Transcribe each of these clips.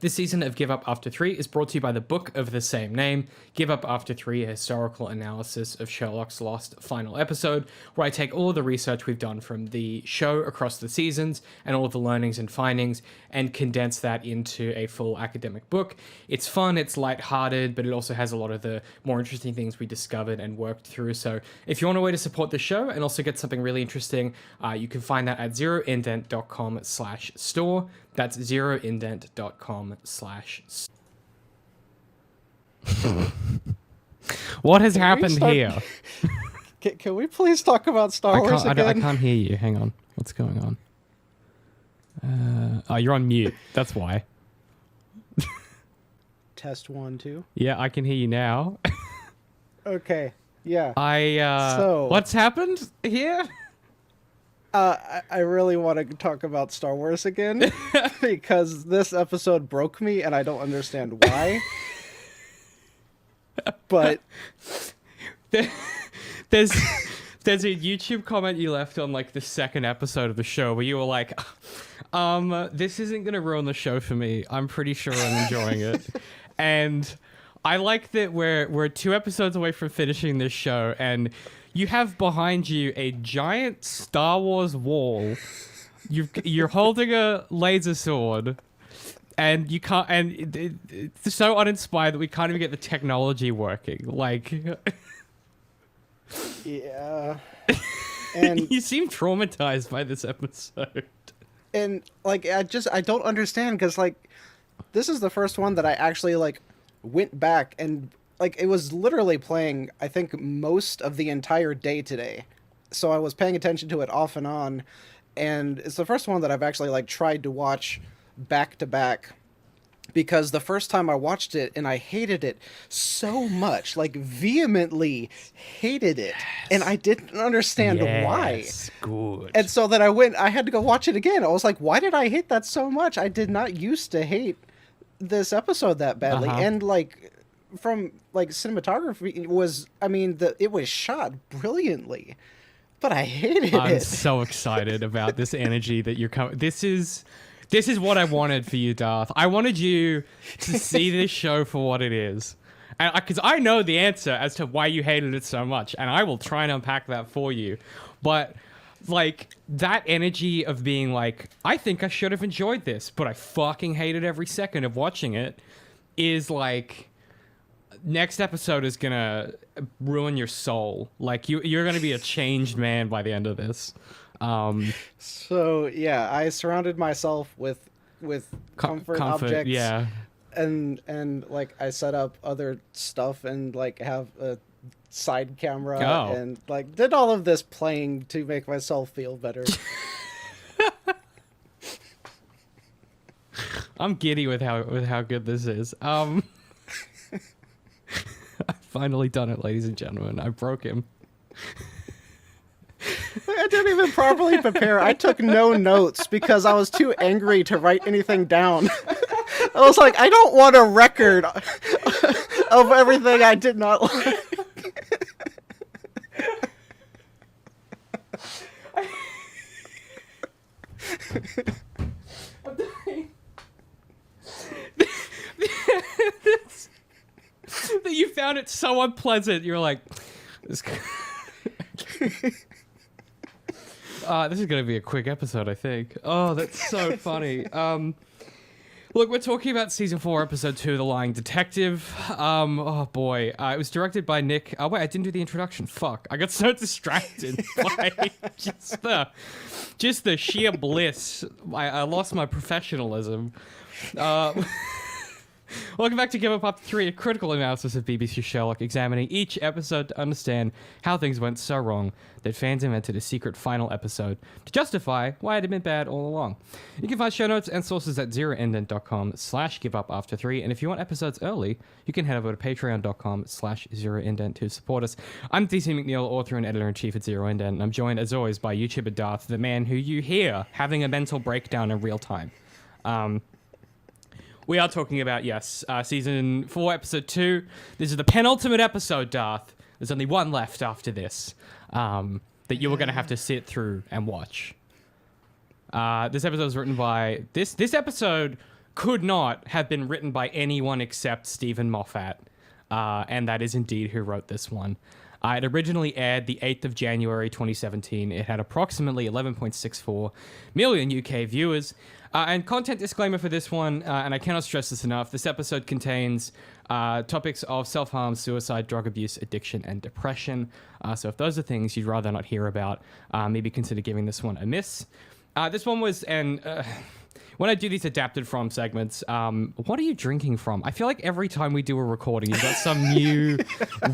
This season of Give Up After 3 is brought to you by the book of the same name, Give Up After 3, a historical analysis of Sherlock's lost final episode, where I take all of the research we've done from the show across the seasons and all of the learnings and findings and condense that into a full academic book. It's fun, it's lighthearted, but it also has a lot of the more interesting things we discovered and worked through. So if you want a way to support the show and also get something really interesting, you can find that at zeroindent.com/store. That's zeroindent.com/store. What has happened here? Can we please talk about Star Wars again? I can't hear you. Hang on. What's going on? Oh, you're on mute. That's why. Test 1, 2. Yeah, I can hear you now. Okay. Yeah. So what's happened here? I really want to talk about Star Wars again because this episode broke me and I don't understand why. But there's a YouTube comment you left on like the second episode of the show where you were like, this isn't gonna ruin the show for me. I'm pretty sure I'm enjoying it. And I like that we're 2 episodes away from finishing this show and you have behind you a giant Star Wars wall. You're holding a laser sword, and you can't. And it's so uninspired that we can't even get the technology working. Like, yeah. And you seem traumatized by this episode. And like, I don't understand because like, this is the first one that I actually like went back and. Like, it was literally playing, I think, most of the entire day today. So I was paying attention to it off and on. And it's the first one that I've actually, like, tried to watch back to back. Because the first time I watched it, and I hated it so much, like, vehemently hated it. Yes. And I didn't understand why. Good. And so then I had to go watch it again. I was like, why did I hate that so much? I did not used to hate this episode that badly. And, like... from like cinematography it was shot brilliantly, but I hated it. I'm so excited about this energy that you're coming. This is what I wanted for you, Darth. I wanted you to see this show for what it is, and because I know the answer as to why you hated it so much, and I will try and unpack that for you. But like that energy of being like, I think I should have enjoyed this, but I fucking hated every second of watching it, is like. Next episode is gonna ruin your soul. Like you're gonna be a changed man by the end of this. So yeah, I surrounded myself with comfort objects. Yeah, and like I set up other stuff and like have a side camera and like did all of this playing to make myself feel better. I'm giddy with how good this is. I've finally done it, ladies and gentlemen. I broke him. I didn't even properly prepare. I took no notes because I was too angry to write anything down. I was like, I don't want a record of everything I did not like. I'm dying. That you found it so unpleasant. You're like, this is going to be a quick episode, I think. Oh, that's so funny. Look, we're talking about season 4, episode 2, The Lying Detective. Oh boy, it was directed by Nick. Oh wait, I didn't do the introduction. Fuck, I got so distracted by just the sheer bliss. I lost my professionalism. Welcome back to Give Up After 3, a critical analysis of BBC Sherlock, examining each episode to understand how things went so wrong that fans invented a secret final episode to justify why it had been bad all along. You can find show notes and sources at zeroindent.com/giveupafter3, and if you want episodes early, you can head over to patreon.com/zeroindent to support us. I'm DC McNeil, author and editor-in-chief at Zero Indent, and I'm joined, as always, by YouTuber Darth, the man who you hear having a mental breakdown in real time. We are talking about, season 4, episode 2. This is the penultimate episode, Darth. There's only one left after this that you were going to have to sit through and watch. This episode was written by... This episode could not have been written by anyone except Stephen Moffat. And that is indeed who wrote this one. It originally aired the 8th of January 2017. It had approximately 11.64 million UK viewers. And content disclaimer for this one, and I cannot stress this enough, this episode contains topics of self-harm, suicide, drug abuse, addiction, and depression. So if those are things you'd rather not hear about, maybe consider giving this one a miss. This one was when I do these adapted from segments, what are you drinking from? I feel like every time we do a recording, you've got some new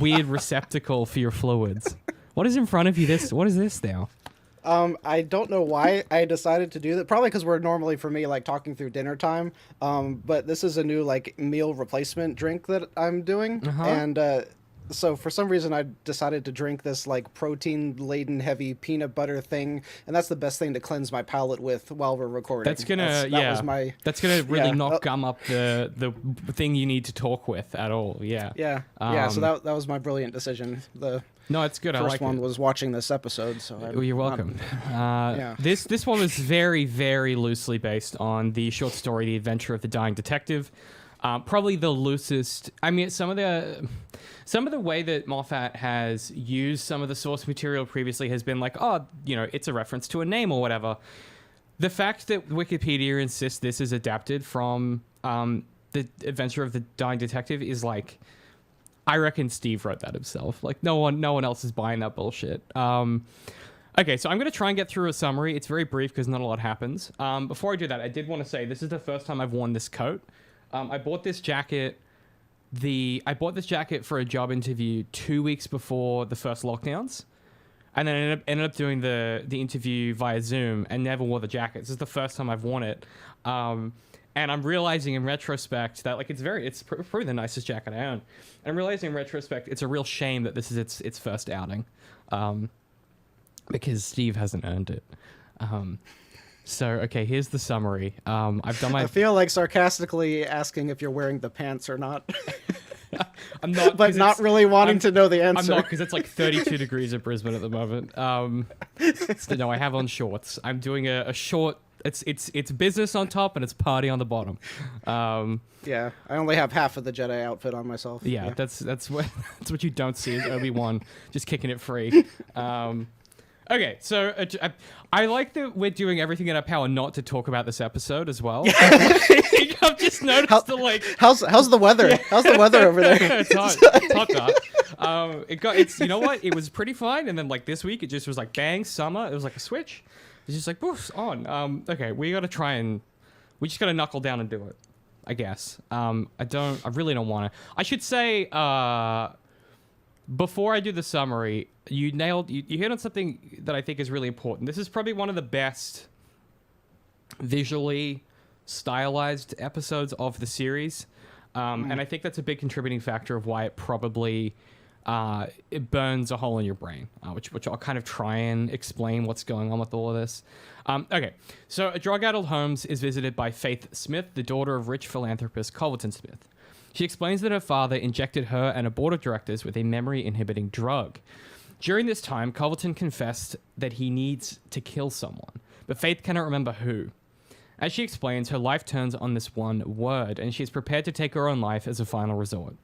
weird receptacle for your fluids. What is in front of you? What is this now? I don't know why I decided to do that. Probably because we're normally, for me, like talking through dinner time. But this is a new like meal replacement drink that I'm doing, and so for some reason I decided to drink this like protein-laden heavy peanut butter thing, and that's the best thing to cleanse my palate with while we're recording. That's gonna really not gum up the thing you need to talk with at all. Yeah. So that was my brilliant decision. No, it's good. First I like one it. was watching this episode, so you're welcome. This one was very, very loosely based on the short story "The Adventure of the Dying Detective." Probably the loosest. I mean, some of the way that Moffat has used some of the source material previously has been like, it's a reference to a name or whatever. The fact that Wikipedia insists this is adapted from The Adventure of the Dying Detective is like, I reckon Steve wrote that himself. Like, no one else is buying that bullshit. Okay, so I'm going to try and get through a summary. It's very brief because not a lot happens. Before I do that, I did want to say this is the first time I've worn this coat. I bought this jacket. For a job interview 2 weeks before the first lockdowns, and then ended up doing the interview via Zoom and never wore the jacket. This is the first time I've worn it, and I'm realizing in retrospect that like it's probably the nicest jacket I own. And I'm realizing in retrospect it's a real shame that this is its first outing, because Steve hasn't earned it. So, okay, here's the summary. I've done my... I feel like sarcastically asking if you're wearing the pants or not. I'm not, but not really wanting to know the answer. I'm not, because it's like 32 degrees in Brisbane at the moment. So no, I have on shorts. I'm doing a short... It's business on top and it's party on the bottom. Yeah, I only have half of the Jedi outfit on myself. Yeah. That's what you don't see is Obi-Wan just kicking it free. Okay, so I like that we're doing everything in our power not to talk about this episode as well. I've just noticed how's the weather? Yeah. How's the weather over there? It's hot, dark. You know what? It was pretty fine, and then like this week it just was like bang, summer. It was like a switch. It's just like poof, on. Okay, we just gotta knuckle down and do it, I guess. I really don't want to. I should say, before I do the summary, you hit on something that I think is really important. This is probably one of the best visually stylized episodes of the series. And I think that's a big contributing factor of why it probably it burns a hole in your brain, which I'll kind of try and explain what's going on with all of this. Okay, so a drug-addled Holmes is visited by Faith Smith, the daughter of rich philanthropist Culverton Smith. She explains that her father injected her and a board of directors with a memory-inhibiting drug. During this time, Culverton confessed that he needs to kill someone, but Faith cannot remember who. As she explains, her life turns on this one word, and she is prepared to take her own life as a final resort.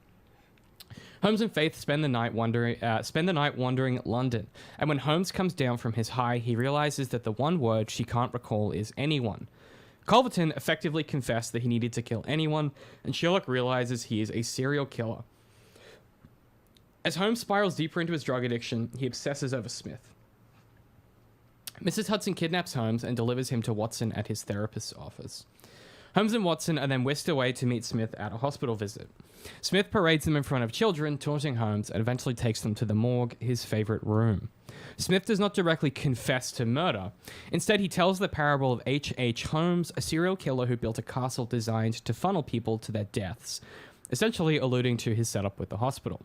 Holmes and Faith spend the night wandering London, and when Holmes comes down from his high, he realizes that the one word she can't recall is anyone. Culverton effectively confessed that he needed to kill anyone, and Sherlock realizes he is a serial killer. As Holmes spirals deeper into his drug addiction, he obsesses over Smith. Mrs. Hudson kidnaps Holmes and delivers him to Watson at his therapist's office. Holmes and Watson are then whisked away to meet Smith at a hospital visit. Smith parades them in front of children, taunting Holmes, and eventually takes them to the morgue, his favorite room. Smith does not directly confess to murder. Instead, he tells the parable of H.H. Holmes, a serial killer who built a castle designed to funnel people to their deaths, essentially alluding to his setup with the hospital.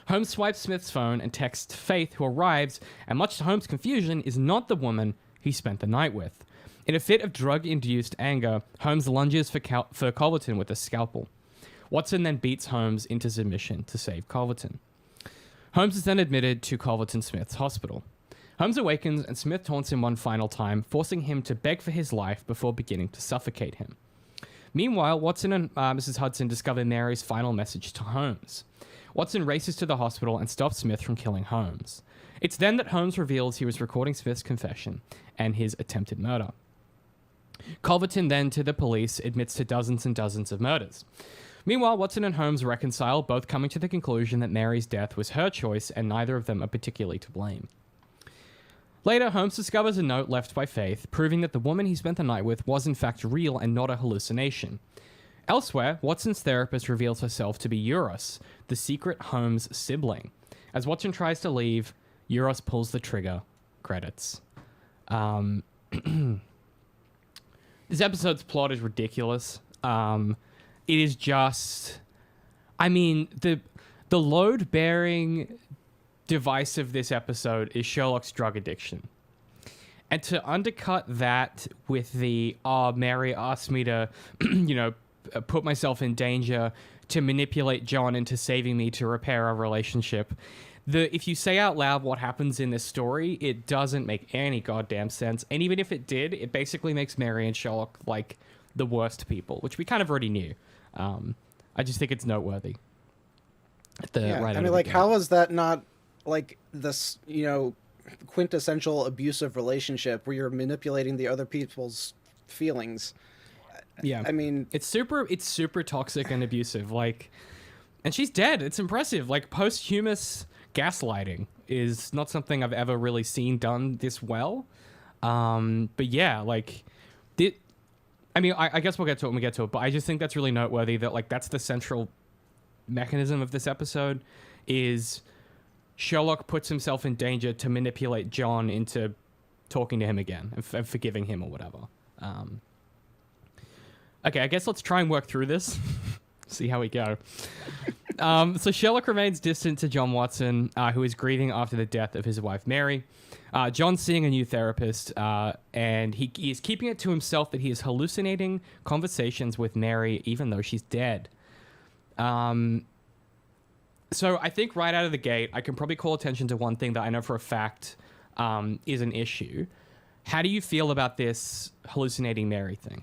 Holmes swipes Smith's phone and texts Faith, who arrives, and much to Holmes' confusion, is not the woman he spent the night with. In a fit of drug-induced anger, Holmes lunges for Culverton with a scalpel. Watson then beats Holmes into submission to save Culverton. Holmes is then admitted to Culverton Smith's hospital. Holmes awakens and Smith taunts him one final time, forcing him to beg for his life before beginning to suffocate him. Meanwhile, Watson and Mrs. Hudson discover Mary's final message to Holmes. Watson races to the hospital and stops Smith from killing Holmes. It's then that Holmes reveals he was recording Smith's confession and his attempted murder. Culverton then, to the police, admits to dozens and dozens of murders. Meanwhile, Watson and Holmes reconcile, both coming to the conclusion that Mary's death was her choice and neither of them are particularly to blame. Later, Holmes discovers a note left by Faith, proving that the woman he spent the night with was in fact real and not a hallucination. Elsewhere, Watson's therapist reveals herself to be Eurus, the secret Holmes sibling. As Watson tries to leave, Eurus pulls the trigger. Credits. This episode's plot is ridiculous. It is just... I mean, the load-bearing device of this episode is Sherlock's drug addiction. And to undercut that with the, Mary asked me to, put myself in danger to manipulate John into saving me to repair our relationship. If you say out loud what happens in this story, it doesn't make any goddamn sense. And even if it did, it basically makes Mary and Sherlock like the worst people, which we kind of already knew. I just think it's noteworthy. How is that not like this, quintessential abusive relationship where you're manipulating the other people's feelings? Yeah. I mean, it's super toxic and abusive. Like, and she's dead. It's impressive. Like, posthumous gaslighting is not something I've ever really seen done this well. But yeah, like, I guess we'll get to it when we get to it, but I just think that's really noteworthy that, like, that's the central mechanism of this episode is Sherlock puts himself in danger to manipulate John into talking to him again and forgiving him or whatever. Okay, I guess let's try and work through this. See how we go. So Sherlock remains distant to John Watson, who is grieving after the death of his wife, Mary. John's seeing a new therapist, and he is keeping it to himself that he is hallucinating conversations with Mary, even though she's dead. So I think right out of the gate, I can probably call attention to one thing that I know for a fact is an issue. How do you feel about this hallucinating Mary thing?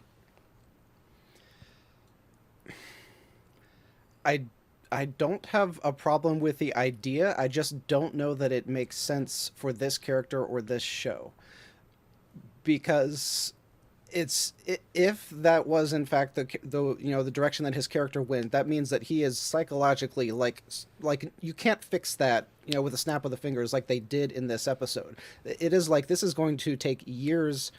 I don't have a problem with the idea. I just don't know that it makes sense for this character or this show. Because if that was in fact the direction that his character went, that means that he is psychologically like you can't fix that, with a snap of the fingers like they did in this episode. It is like this is going to take years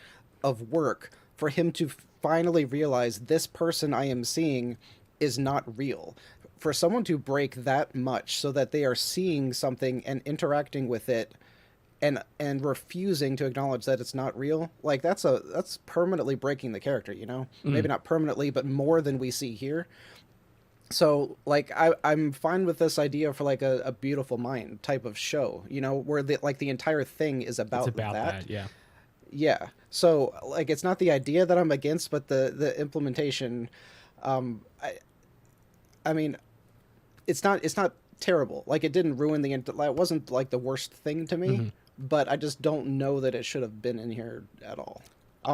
of work for him to finally realize this person I am seeing is not real. For someone to break that much so that they are seeing something and interacting with it and refusing to acknowledge that it's not real, like that's permanently breaking the character, Maybe not permanently, but more than we see here. So like I'm fine with this idea for like a Beautiful Mind type of show, where the entire thing is about that. Yeah. So like it's not the idea that I'm against, but the implementation. I mean, it's not terrible. Like it didn't ruin it wasn't like the worst thing to me. Mm-hmm. But I just don't know that it should have been in here at all.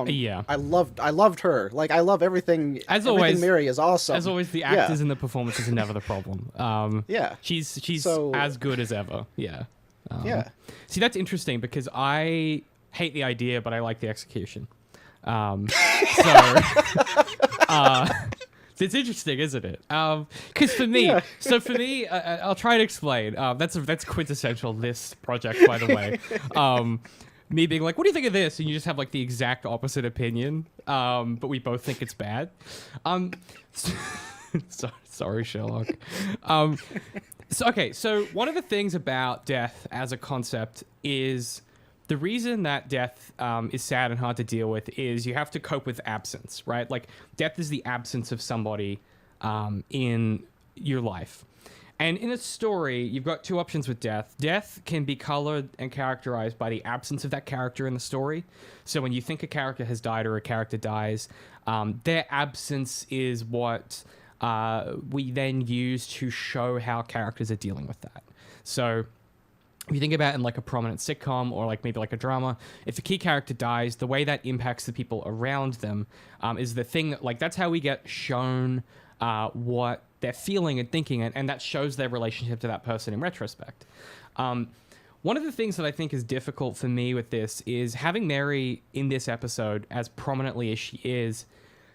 Yeah, I loved her. Like I love everything. As always, Mary is awesome. As always, the actors and the performances are never the problem. She's as good as ever. Yeah. See, that's interesting because I hate the idea, but I like the execution. It's interesting, isn't it? Because for me, I'll try to explain. That's quintessential this project, by the way. Me being like, "What do you think of this?" and you just have like the exact opposite opinion, but we both think it's bad. Sorry, Sherlock. So one of the things about death as a concept is the reason that death is sad and hard to deal with is you have to cope with absence, right? Like death is the absence of somebody in your life. And in a story, you've got two options with death. Death can be colored and characterized by the absence of that character in the story. So when you think a character has died or a character dies, their absence is what we then use to show how characters are dealing with that. So if you think about it in like a prominent sitcom or like maybe like a drama, if a key character dies, the way that impacts the people around them is the thing that, like, that's how we get shown what they're feeling and thinking, and that shows their relationship to that person in retrospect. One of the things that I think is difficult for me with this is having Mary in this episode as prominently as she is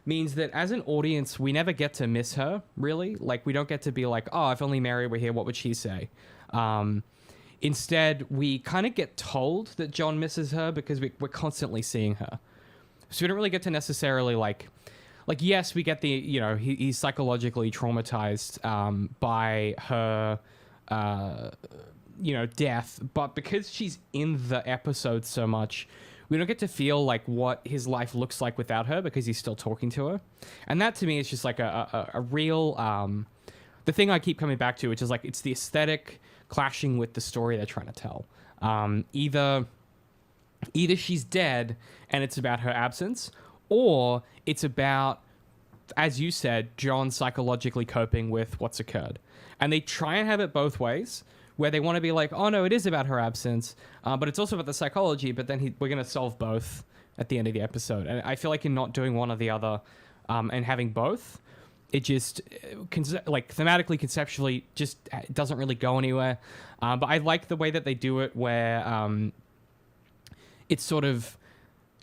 means that as an audience, we never get to miss her, really. Like, we don't get to be like, oh, if only Mary were here, what would she say? Instead, we kind of get told that John misses her because we're constantly seeing her. So we don't really get to necessarily like yes, we get the, you know, he's psychologically traumatized by her, you know, death. But because she's in the episode so much, we don't get to feel like what his life looks like without her because he's still talking to her. And that to me is just like a real, the thing I keep coming back to, which is like, it's the aesthetic clashing with the story they're trying to tell. Either she's dead and it's about her absence, or it's about, as you said, John psychologically coping with what's occurred. And they try and have it both ways, where they want to be like, oh no, it is about her absence, but it's also about the psychology, but then we're going to solve both at the end of the episode. And I feel like in not doing one or the other and having both, it just, like, thematically, conceptually, just doesn't really go anywhere. But I like the way that they do it, where it's sort of,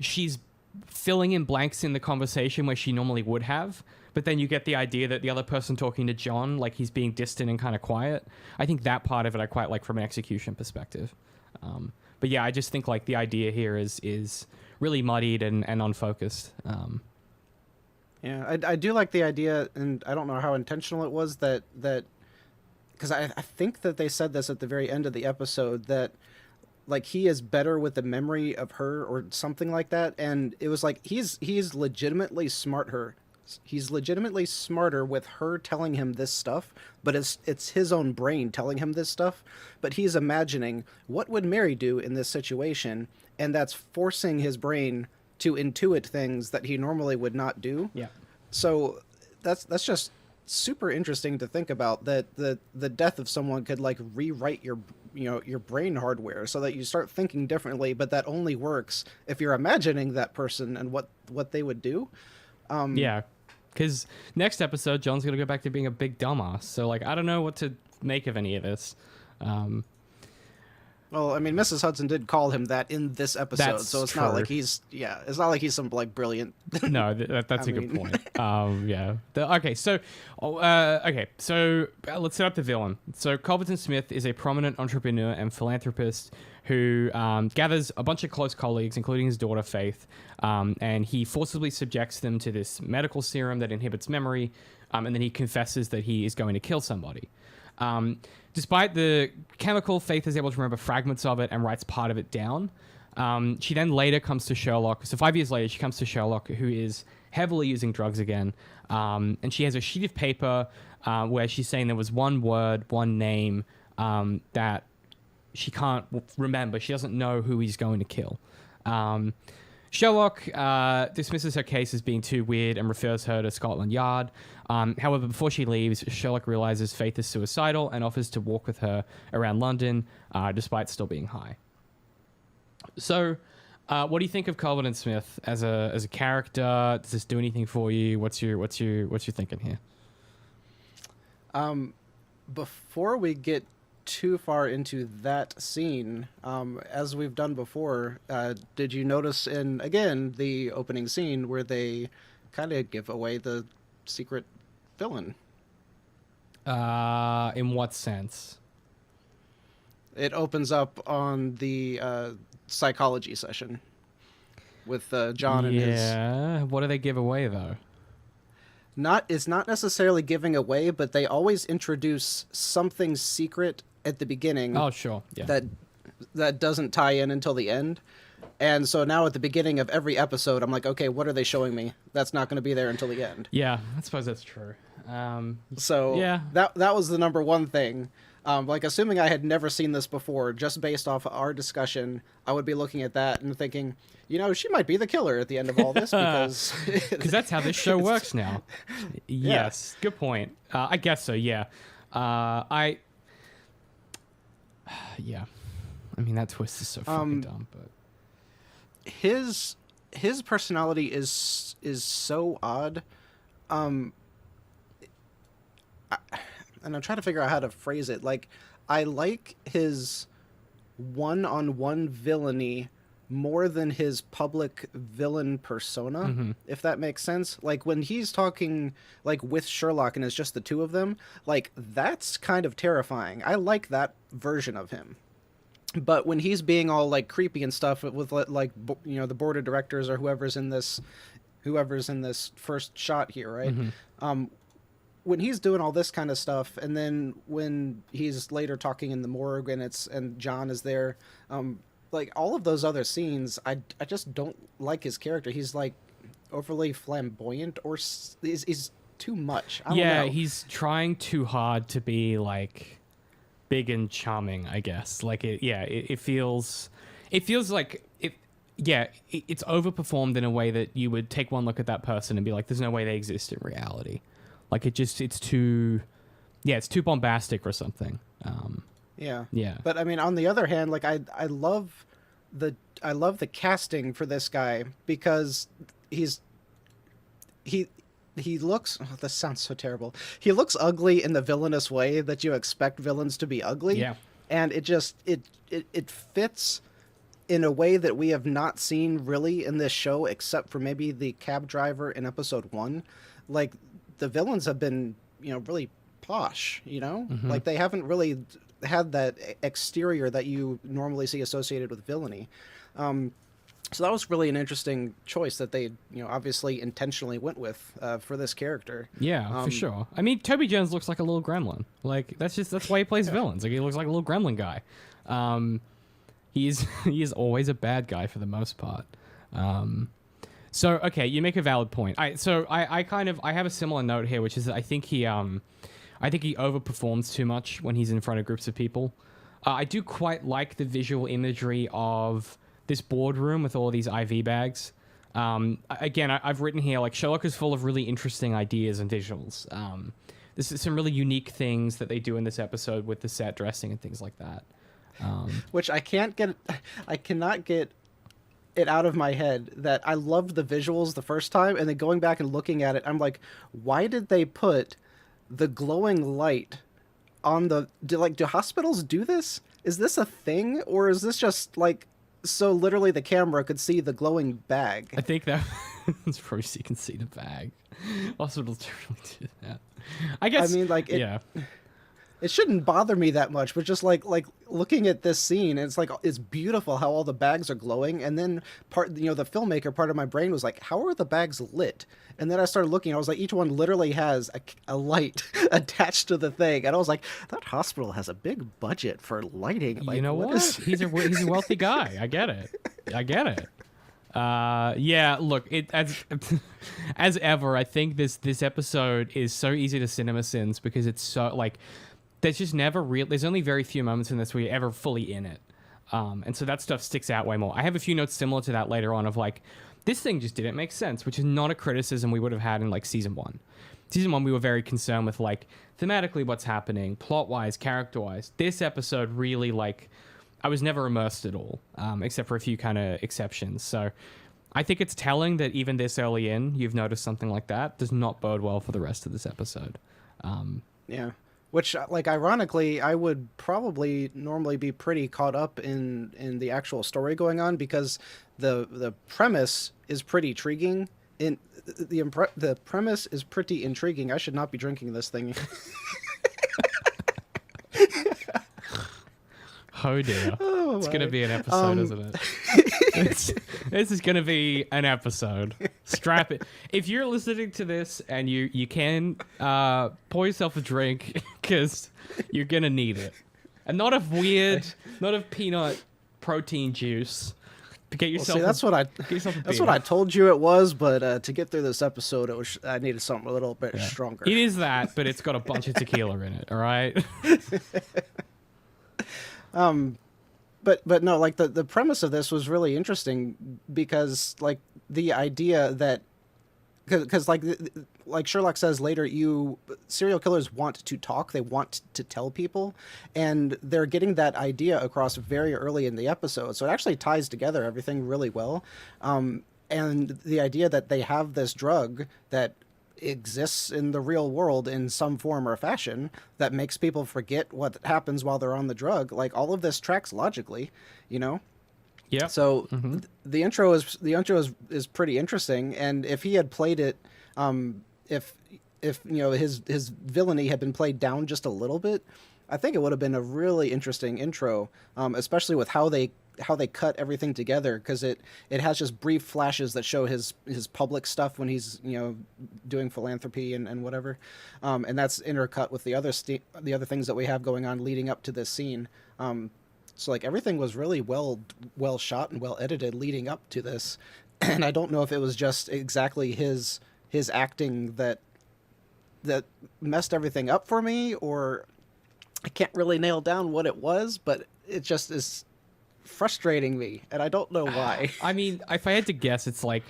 she's filling in blanks in the conversation where she normally would have, but then you get the idea that the other person talking to John, like, he's being distant and kind of quiet. I think that part of it I quite like from an execution perspective. But yeah, I just think, like, the idea here is really muddied and unfocused. Yeah, I do like the idea, and I don't know how intentional it was that because I think that they said this at the very end of the episode, that like he is better with the memory of her or something like that, and it was like he's legitimately he's legitimately smarter with her telling him this stuff, but it's his own brain telling him this stuff, but he's imagining what would Mary do in this situation, and that's forcing his brain to intuit things that he normally would not do. Yeah. So that's just super interesting to think about, that the death of someone could like rewrite your brain hardware so that you start thinking differently, but that only works if you're imagining that person and what they would do. Yeah. Because next episode, John's going to go back to being a big dumbass. So, like, I don't know what to make of any of this. Well, I mean, Mrs. Hudson did call him that in this episode, so it's not like he's some like brilliant. No, that's a good point. Yeah. Okay, so let's set up the villain. So Culbertson Smith is a prominent entrepreneur and philanthropist who gathers a bunch of close colleagues, including his daughter Faith, and he forcibly subjects them to this medical serum that inhibits memory, and then he confesses that he is going to kill somebody. Despite the chemical, Faith is able to remember fragments of it and writes part of it down. She then later comes to Sherlock. So 5 years later, she comes to Sherlock, who is heavily using drugs again. And she has a sheet of paper where she's saying there was one word, one name that she can't remember. She doesn't know who he's going to kill. Sherlock dismisses her case as being too weird and refers her to Scotland Yard. However, before she leaves, Sherlock realizes Faith is suicidal and offers to walk with her around London, despite still being high. So, what do you think of Culbertson Smith as a character? Does this do anything for you? What's your thinking here? Before we get too far into that scene, as we've done before, did you notice in, again, the opening scene where they kind of give away the secret villain? In what sense? It opens up on the psychology session with John and his... Yeah, what do they give away, though? It's not necessarily giving away, but they always introduce something secret at the beginning. Oh, sure. Yeah. That doesn't tie in until the end. And so now at the beginning of every episode, I'm like, okay, what are they showing me? That's not going to be there until the end. Yeah, I suppose that's true. So yeah, that was the number one thing. Like, assuming I had never seen this before, just based off our discussion, I would be looking at that and thinking, she might be the killer at the end of all this, because that's how this show works now. Yes, good point. I guess so. Yeah, yeah. I mean, that twist is so fucking dumb, but his personality is so odd. Um, and I'm trying to figure out how to phrase it. Like, I like his one-on-one villainy more than his public villain persona, if that makes sense. Like, when he's talking, like, with Sherlock and it's just the two of them, like, that's kind of terrifying. I like that version of him. But when he's being all, like, creepy and stuff with, like, the board of directors or whoever's in this first shot here, right? When he's doing all this kind of stuff, and then when he's later talking in the morgue and John is there, like, all of those other scenes, I just don't like his character. He's, like, overly flamboyant, or he's too much. I don't know. He's trying too hard to be, like, big and charming, I guess. Like, it feels like it's overperformed in a way that you would take one look at that person and be like, there's no way they exist in reality. Like, it's too bombastic or something. Yeah. But I mean, on the other hand, like, I love the casting for this guy, because he looks, oh, this sounds so terrible. He looks ugly in the villainous way that you expect villains to be ugly. Yeah. And it just it fits in a way that we have not seen really in this show, except for maybe the cab driver in episode 1. Like, the villains have been, really posh, like, they haven't really had that exterior that you normally see associated with villainy. So that was really an interesting choice that they, obviously intentionally went with for this character. Yeah, for sure. I mean, Toby Jones looks like a little gremlin. Like, that's why he plays villains. Like, he looks like a little gremlin guy. He is always a bad guy for the most part. So, okay, you make a valid point. I have a similar note here, which is that I think he overperforms too much when he's in front of groups of people. I do quite like the visual imagery of this boardroom with all these IV bags. Again, I've written here, like, Sherlock is full of really interesting ideas and visuals. This is some really unique things that they do in this episode with the set dressing and things like that. Which I cannot get it out of my head that I loved the visuals the first time, and then going back and looking at it, I'm like, why did they put the glowing light on do hospitals do this? Is this a thing, or is this just, like, so literally the camera could see the glowing bag? I think that's probably so you can see the bag. Hospitals really do that. I guess. I mean, like, it shouldn't bother me that much, but just like looking at this scene, it's like, it's beautiful how all the bags are glowing, and then the filmmaker part of my brain was like, how are the bags lit? And then I started looking, I was like, each one literally has a light attached to the thing, and I was like, that hospital has a big budget for lighting. Like, you know what? He's a wealthy guy. I get it. Yeah, look, as ever, I think this episode is so easy to CinemaSins because it's so, like, there's just never there's only very few moments in this where you're ever fully in it. And so that stuff sticks out way more. I have a few notes similar to that later on of, like, this thing just didn't make sense, which is not a criticism we would have had in, like, season 1. Season 1, we were very concerned with, like, thematically what's happening, plot-wise, character-wise. This episode really, like, I was never immersed at all, except for a few kind of exceptions. So I think it's telling that even this early in, you've noticed something like that does not bode well for the rest of this episode. Yeah. Which, like, ironically, I would probably normally be pretty caught up in the actual story going on, because the premise is pretty intriguing. The premise is pretty intriguing. I should not be drinking this thing. Oh dear. Oh, it's going to be an episode, isn't it? This is going to be an episode. Strap it. If you're listening to this and you can pour yourself a drink, because you're going to need it. And not of peanut protein juice. Get yourself. Well, see, that's what I told you it was, but to get through this episode, I needed something a little bit stronger. It is that, but it's got a bunch of tequila in it. All right. But no, like, the premise of this was really interesting, because, like, the idea that because like Sherlock says later, serial killers want to talk, they want to tell people, and they're getting that idea across very early in the episode, so it actually ties together everything really well. And the idea that they have this drug that exists in the real world in some form or fashion that makes people forget what happens while they're on the drug, like all of this tracks logically, you know. Yeah. So the intro is pretty interesting, and if he had played it, if you know his villainy had been played down just a little bit, I think it would have been a really interesting intro, especially with how they cut everything together, because it has just brief flashes that show his public stuff when he's, you know, doing philanthropy and whatever, and that's intercut with the other things that we have going on leading up to this scene. So like everything was really well shot and well edited leading up to this, and I don't know if it was just exactly his acting that messed everything up for me, or I can't really nail down what it was, but it just is frustrating me, and I don't know why. I mean, if I had to guess, it's like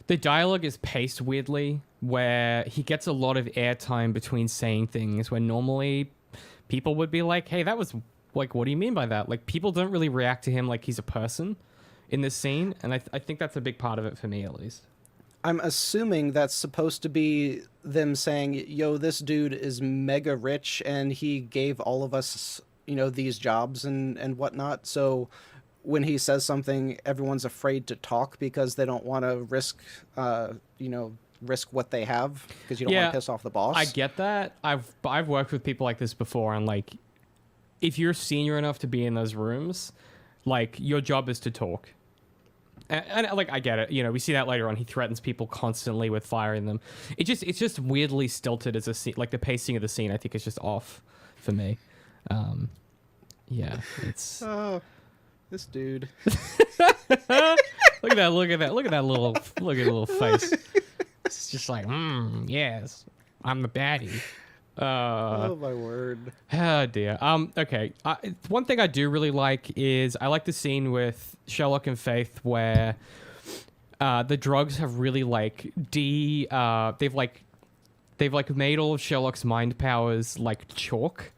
the dialogue is paced weirdly, where he gets a lot of airtime between saying things when normally people would be like, hey, that was like, what do you mean by that? Like, people don't really react to him like he's a person in this scene, and I think that's a big part of it for me, at least. I'm assuming that's supposed to be them saying, yo, this dude is mega rich and he gave all of us, you know, these jobs and whatnot. So when he says something, everyone's afraid to talk because they don't want to risk, risk what they have, because you don't want to piss off the boss. I get that. I've worked with people like this before, and like, if you're senior enough to be in those rooms, like, your job is to talk. And like, I get it. You know, we see that later on. He threatens people constantly with firing them. It's just weirdly stilted as a scene. Like, the pacing of the scene, I think, is just off for me. Yeah, it's. Oh, this dude. Look at that! Look at that little face. It's just like, yes, I'm the baddie. Oh my word. Oh dear. Okay. One thing I do really like is I like the scene with Sherlock and Faith where the drugs have really like they've made all of Sherlock's mind powers like chalk.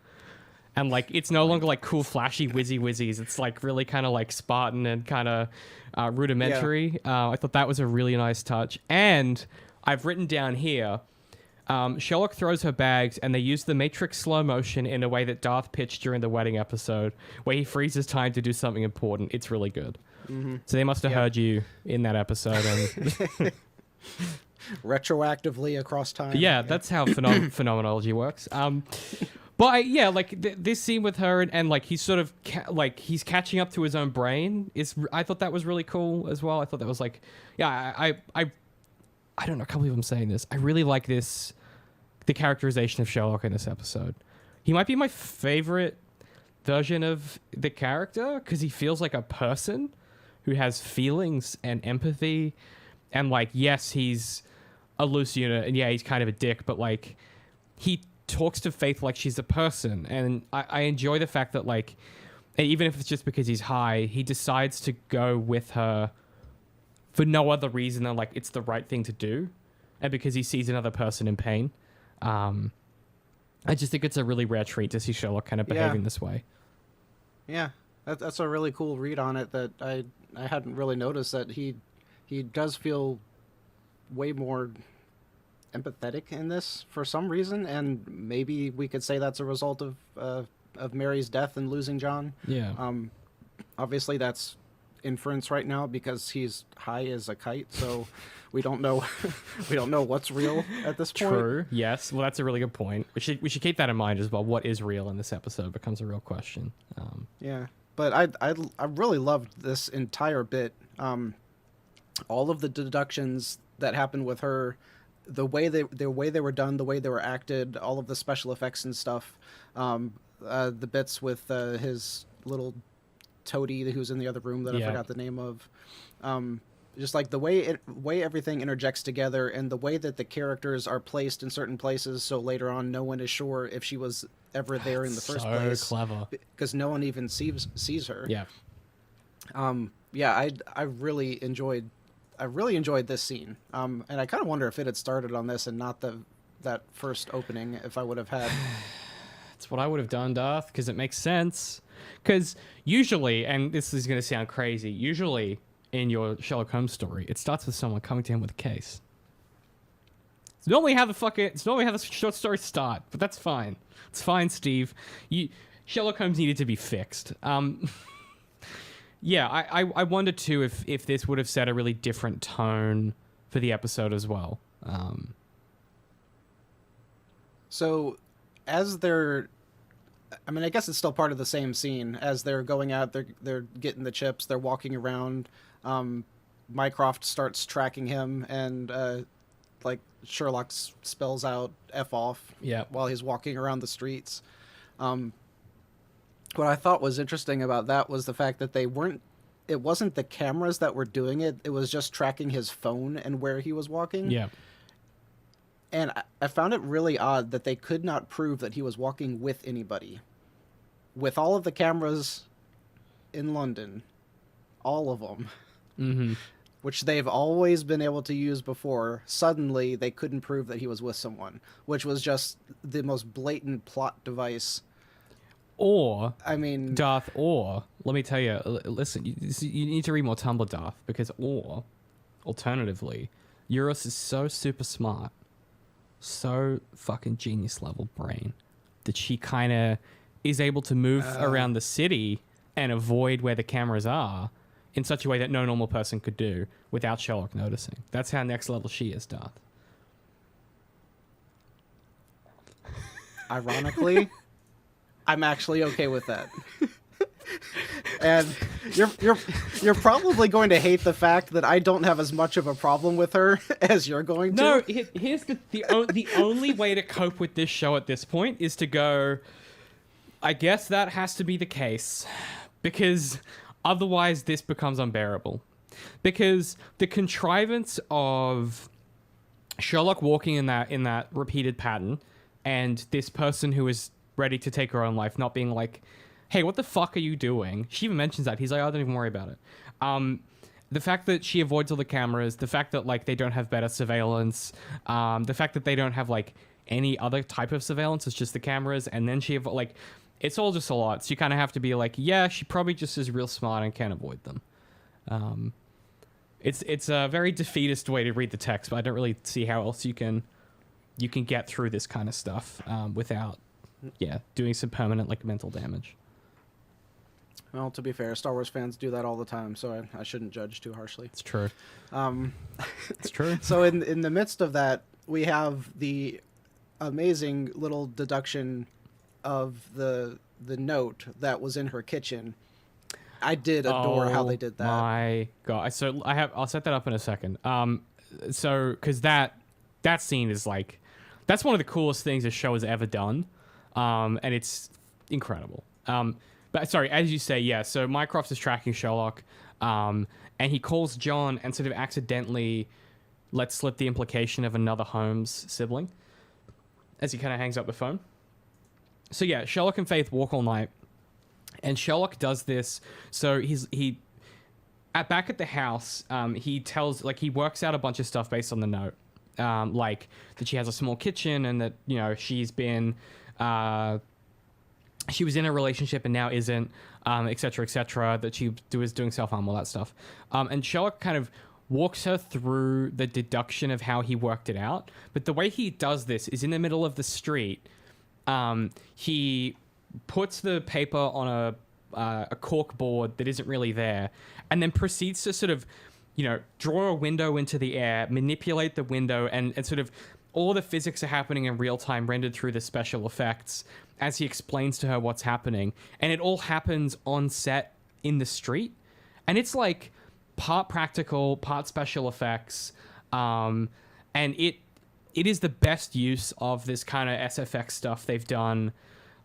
And like, it's no longer like cool flashy whizzies. It's like really kind of like Spartan and kind of rudimentary. Yeah. I thought that was a really nice touch. And I've written down here, Sherlock throws her bags, and they use the Matrix slow motion in a way that Darth pitched during the wedding episode, where he freezes time to do something important. It's really good. Mm-hmm. So they must have heard you in that episode. And retroactively across time. Yeah, that's how phenomenology works. But yeah, like this scene with her and like he's sort of he's catching up to his own brain. I thought that was really cool as well. I thought that was like, yeah, I don't know. I can't believe I'm saying this. I really like the characterization of Sherlock in this episode. He might be my favorite version of the character because he feels like a person who has feelings and empathy. And like, yes, he's a loose unit, and yeah, he's kind of a dick, but like, he talks to Faith like she's a person. And I enjoy the fact that like, even if it's just because he's high, he decides to go with her for no other reason than like it's the right thing to do, and because he sees another person in pain. I just think it's a really rare treat to see Sherlock kind of behaving this way. Yeah, that's a really cool read on it that I hadn't really noticed, that he does feel way more empathetic in this for some reason, and maybe we could say that's a result of Mary's death and losing John. Yeah. Obviously that's inference right now because he's high as a kite, so we don't know what's real at this point. True. Yes. Well, that's a really good point. We should keep that in mind as well. What is real in this episode becomes a real question. Yeah, but I really loved this entire bit. All of the deductions that happened with her, the way they were done, the way they were acted, all of the special effects and stuff, the bits with his little toady who's in the other room that I forgot the name of, just like the way everything interjects together, and the way that the characters are placed in certain places, so later on no one is sure if she was ever there in the first place. So clever, because no one even sees her. Yeah. I really enjoyed I really enjoyed this scene. And I kind of wonder if it had started on this and not that first opening, if I would have had. That's what I would have done, Darth, because it makes sense. Because usually, and this is going to sound crazy, usually in your Sherlock Holmes story, it starts with someone coming to him with a case. It's normally how the short stories start, but that's fine. It's fine, Steve. Sherlock Holmes needed to be fixed. Yeah, I wonder too if this would have set a really different tone for the episode as well. So, as they're, I mean, I guess it's still part of the same scene. As they're going out, they're getting the chips. They're walking around. Mycroft starts tracking him, and like Sherlock spells out "F off" while he's walking around the streets. What I thought was interesting about that was the fact that it wasn't the cameras that were doing it. It was just tracking his phone and where he was walking. Yeah. And I found it really odd that they could not prove that he was walking with anybody. With all of the cameras in London, all of them, which they've always been able to use before, suddenly they couldn't prove that he was with someone, which was just the most blatant plot device. Or, I mean, Darth, or, let me tell you, listen, you need to read more Tumblr, Darth, because, alternatively, Eurus is so super smart, so fucking genius level brain, that she kind of is able to move around the city and avoid where the cameras are in such a way that no normal person could do without Sherlock noticing. That's how next level she is, Darth. Ironically, I'm actually okay with that. And you're probably going to hate the fact that I don't have as much of a problem with her as you're going to. No, here's the only way to cope with this show at this point is to go, I guess that has to be the case, because otherwise this becomes unbearable. Because the contrivance of Sherlock walking in that repeated pattern, and this person who is ready to take her own life not being like, hey, what the fuck are you doing? She even mentions that. He's like, oh, don't even worry about it. The fact that she avoids all the cameras, the fact that like they don't have better surveillance, the fact that they don't have like any other type of surveillance, it's just the cameras, and then she like, it's all just a lot. So you kind of have to be like, yeah, she probably just is real smart and can't avoid them. It's a very defeatist way to read the text, but I don't really see how else you can get through this kind of stuff without doing some permanent like mental damage. Well, to be fair, Star Wars fans do that all the time, so I shouldn't judge too harshly. It's true. It's true. So in the midst of that, we have the amazing little deduction of the note that was in her kitchen. I did adore how they did that. Oh my god! So I'll set that up in a second. So because that scene is like, that's one of the coolest things this show has ever done, and it's incredible. But sorry, as you say, yeah. So Mycroft is tracking Sherlock, and he calls John and sort of accidentally lets slip the implication of another Holmes sibling as he kind of hangs up the phone. So yeah, Sherlock and Faith walk all night, and Sherlock does this. So back at the house, he works out a bunch of stuff based on the note, like that she has a small kitchen and that she's been. She was in a relationship and now isn't, et cetera, that she was doing self-harm, all that stuff. And Sherlock kind of walks her through the deduction of how he worked it out. But the way he does this is in the middle of the street. He puts the paper on a cork board that isn't really there, and then proceeds to sort of, draw a window into the air, manipulate the window, and sort of all the physics are happening in real time, rendered through the special effects as he explains to her what's happening. And it all happens on set in the street. And it's like part practical, part special effects. And it is the best use of this kind of SFX stuff they've done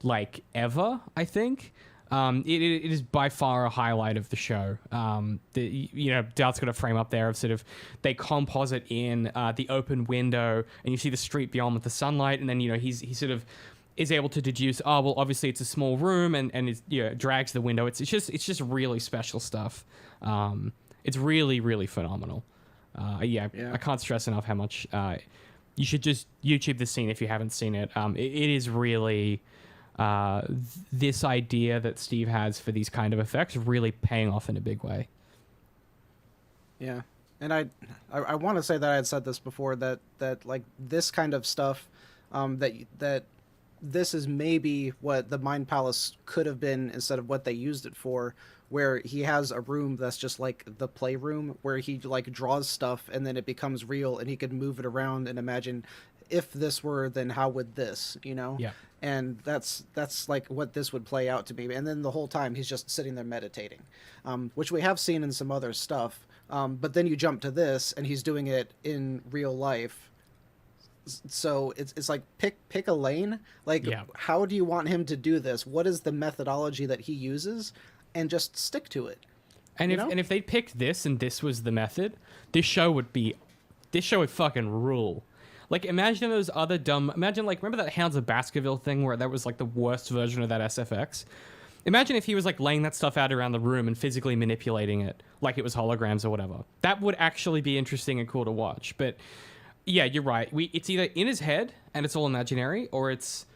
like ever, I think. It is by far a highlight of the show. Dart's got a frame up there of sort of, they composite in the open window, and you see the street beyond with the sunlight, and then he sort of is able to deduce, oh well, obviously it's a small room, and it drags the window. It's just really special stuff. It's really, really phenomenal. Yeah, Yeah. I can't stress enough how much you should just YouTube this scene if you haven't seen it. It is really this idea that Steve has for these kind of effects really paying off in a big way. Yeah, and I want to say that I had said this before, that like this kind of stuff, that this is maybe what the Mind Palace could have been instead of what they used it for, where he has a room that's just like the playroom where he like draws stuff and then it becomes real and he could move it around and imagine, if this were, then how would this, you know? Yeah. And that's like what this would play out to be. And then the whole time he's just sitting there meditating, which we have seen in some other stuff. But then you jump to this and he's doing it in real life. So it's like pick a lane. Like, Yeah. how do you want him to do this? What is the methodology that he uses? And just stick to it. And You know? if they picked this and this was the method, this show would fucking rule. Like, imagine those other imagine, like, remember that Hounds of Baskerville thing where that was like the worst version of that SFX? Imagine if he was like laying that stuff out around the room and physically manipulating it like it was holograms or whatever. That would actually be interesting and cool to watch. But yeah, you're right. It's either in his head and it's all imaginary, or it's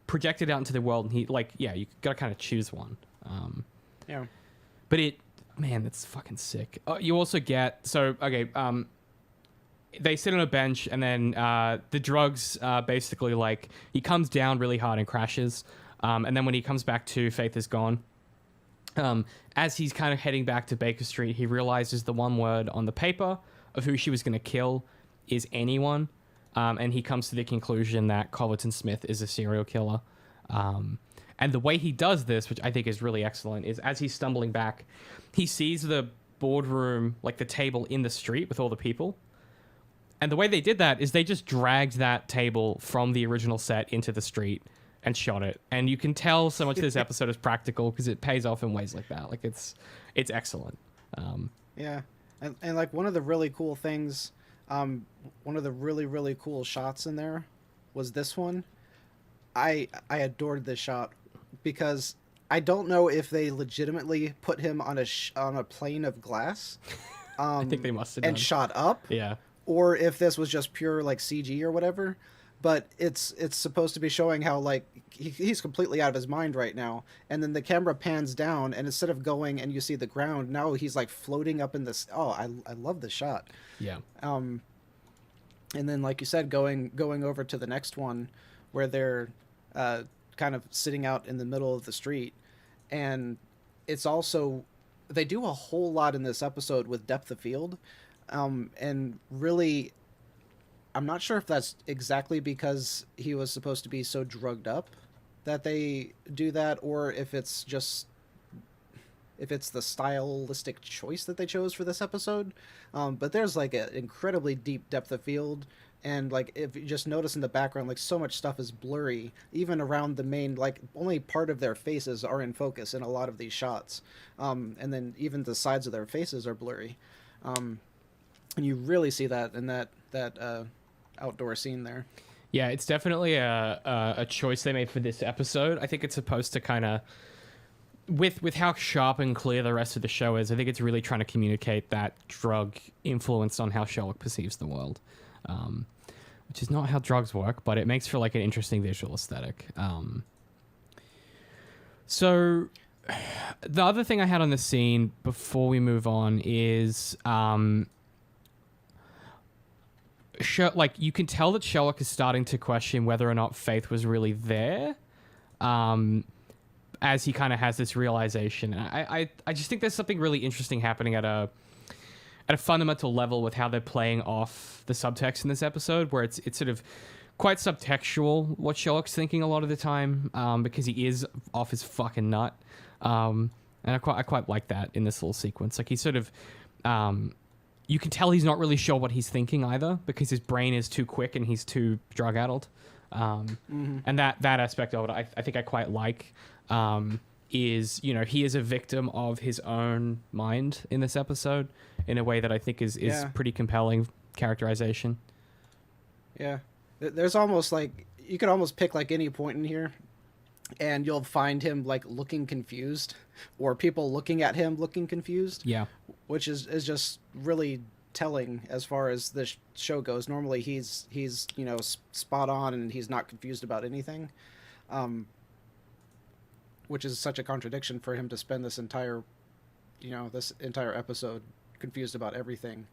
projected out into the world and you gotta kind of choose one. Yeah. But man, that's fucking sick. You also get, they sit on a bench and then the drugs basically, like, he comes down really hard and crashes. And then when he comes back to, Faith is gone. As he's kind of heading back to Baker Street, he realizes the one word on the paper of who she was going to kill is anyone. And he comes to the conclusion that Culverton Smith is a serial killer. And the way he does this, which I think is really excellent, is as he's stumbling back, he sees the boardroom, like the table in the street with all the people. And the way they did that is they just dragged that table from the original set into the street and shot it. And you can tell so much of this episode is practical because it pays off in ways like that. Like, it's excellent. Yeah. And like one of the really cool things, one of the really, really cool shots in there was this one. I adored this shot because I don't know if they legitimately put him on a plane of glass. I think they must have and done. shot up. Yeah. Or if this was just pure like CG or whatever. But it's supposed to be showing how like he's completely out of his mind right now, and then the camera pans down, and instead of going and you see the ground, now he's like floating up in this. Oh, I love this shot. Yeah. And then like you said, going over to the next one, where they're kind of sitting out in the middle of the street, and it's also, they do a whole lot in this episode with depth of field, and really. I'm not sure if that's exactly because he was supposed to be so drugged up that they do that, or if it's the stylistic choice that they chose for this episode. But there's like an incredibly deep depth of field, and like if you just notice in the background, like so much stuff is blurry, even around the main, like only part of their faces are in focus in a lot of these shots, and then even the sides of their faces are blurry, and you really see that in that outdoor scene there. Yeah, it's definitely a choice they made for this episode. I think it's supposed to kind of, with how sharp and clear the rest of the show is, I think it's really trying to communicate that drug influence on how Sherlock perceives the world, which is not how drugs work, but it makes for like an interesting visual aesthetic. So the other thing I had on the scene before we move on is like you can tell that Sherlock is starting to question whether or not Faith was really there, as he kind of has this realization. And I just think there's something really interesting happening at a fundamental level with how they're playing off the subtext in this episode, where it's sort of quite subtextual what Sherlock's thinking a lot of the time, because he is off his fucking nut, and I quite like that in this little sequence. Like he's sort of you can tell he's not really sure what he's thinking either, because his brain is too quick and he's too drug-addled. And that aspect of it, I think I quite like, is, you know, he is a victim of his own mind in this episode in a way that I think is pretty compelling characterization. Yeah. There's almost like, you could almost pick like any point in here and you'll find him like looking confused, or people looking at him looking confused. Yeah. Which is just really telling as far as the show goes. Normally he's spot on and he's not confused about anything, which is such a contradiction for him to spend this entire episode confused about everything.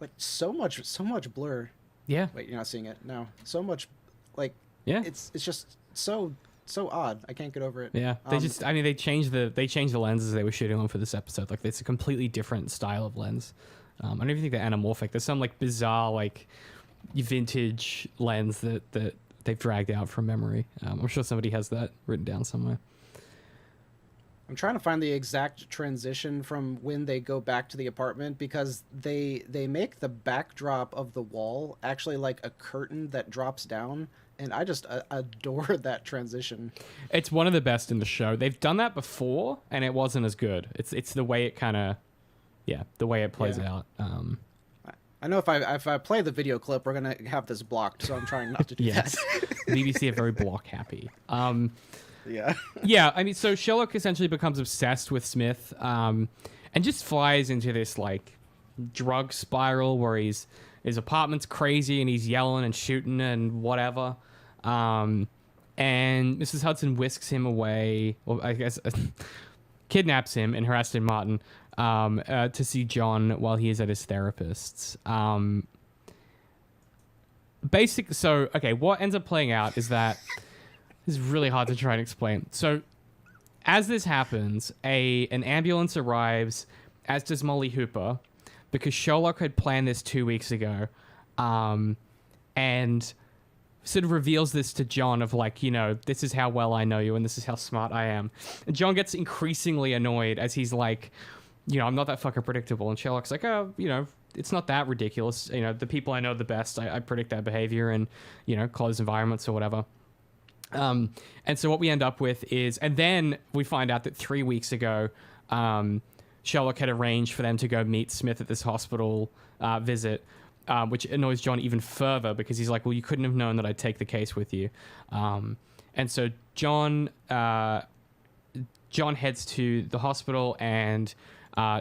Like so much blur. Yeah. Wait, you're not seeing it? No. So much, like, yeah. It's just so odd. I can't get over it. Yeah. They changed the lenses they were shooting on for this episode. Like, it's a completely different style of lens. I don't even think they're anamorphic. There's some like bizarre like vintage lens that they've dragged out from memory. I'm sure somebody has that written down somewhere. I'm trying to find the exact transition from when they go back to the apartment, because they make the backdrop of the wall actually like a curtain that drops down, and I just adore that transition. It's one of the best in the show. They've done that before, and it wasn't as good. It's the way it kind of, the way it plays out. I know if I play the video clip, we're gonna have this blocked, so I'm trying not to do yes. that. BBC are very block happy. Yeah. Yeah, I mean, so Sherlock essentially becomes obsessed with Smith, and just flies into this like drug spiral where his apartment's crazy and he's yelling and shooting and whatever. And Mrs. Hudson whisks him away, well, I guess kidnaps him in her Aston Martin to see John while he is at his therapist's. What ends up playing out is that this is really hard to try and explain. So, as this happens, an ambulance arrives, as does Molly Hooper, because Sherlock had planned this 2 weeks ago, and sort of reveals this to John of like, this is how well I know you and this is how smart I am. And John gets increasingly annoyed as he's like, I'm not that fucking predictable. And Sherlock's like, oh, it's not that ridiculous. The people I know the best, I predict their behavior in, closed environments or whatever. And so what we end up with is, and then we find out that 3 weeks ago, Sherlock had arranged for them to go meet Smith at this hospital visit, which annoys John even further because he's like, well, you couldn't have known that I'd take the case with you. And so John heads to the hospital, and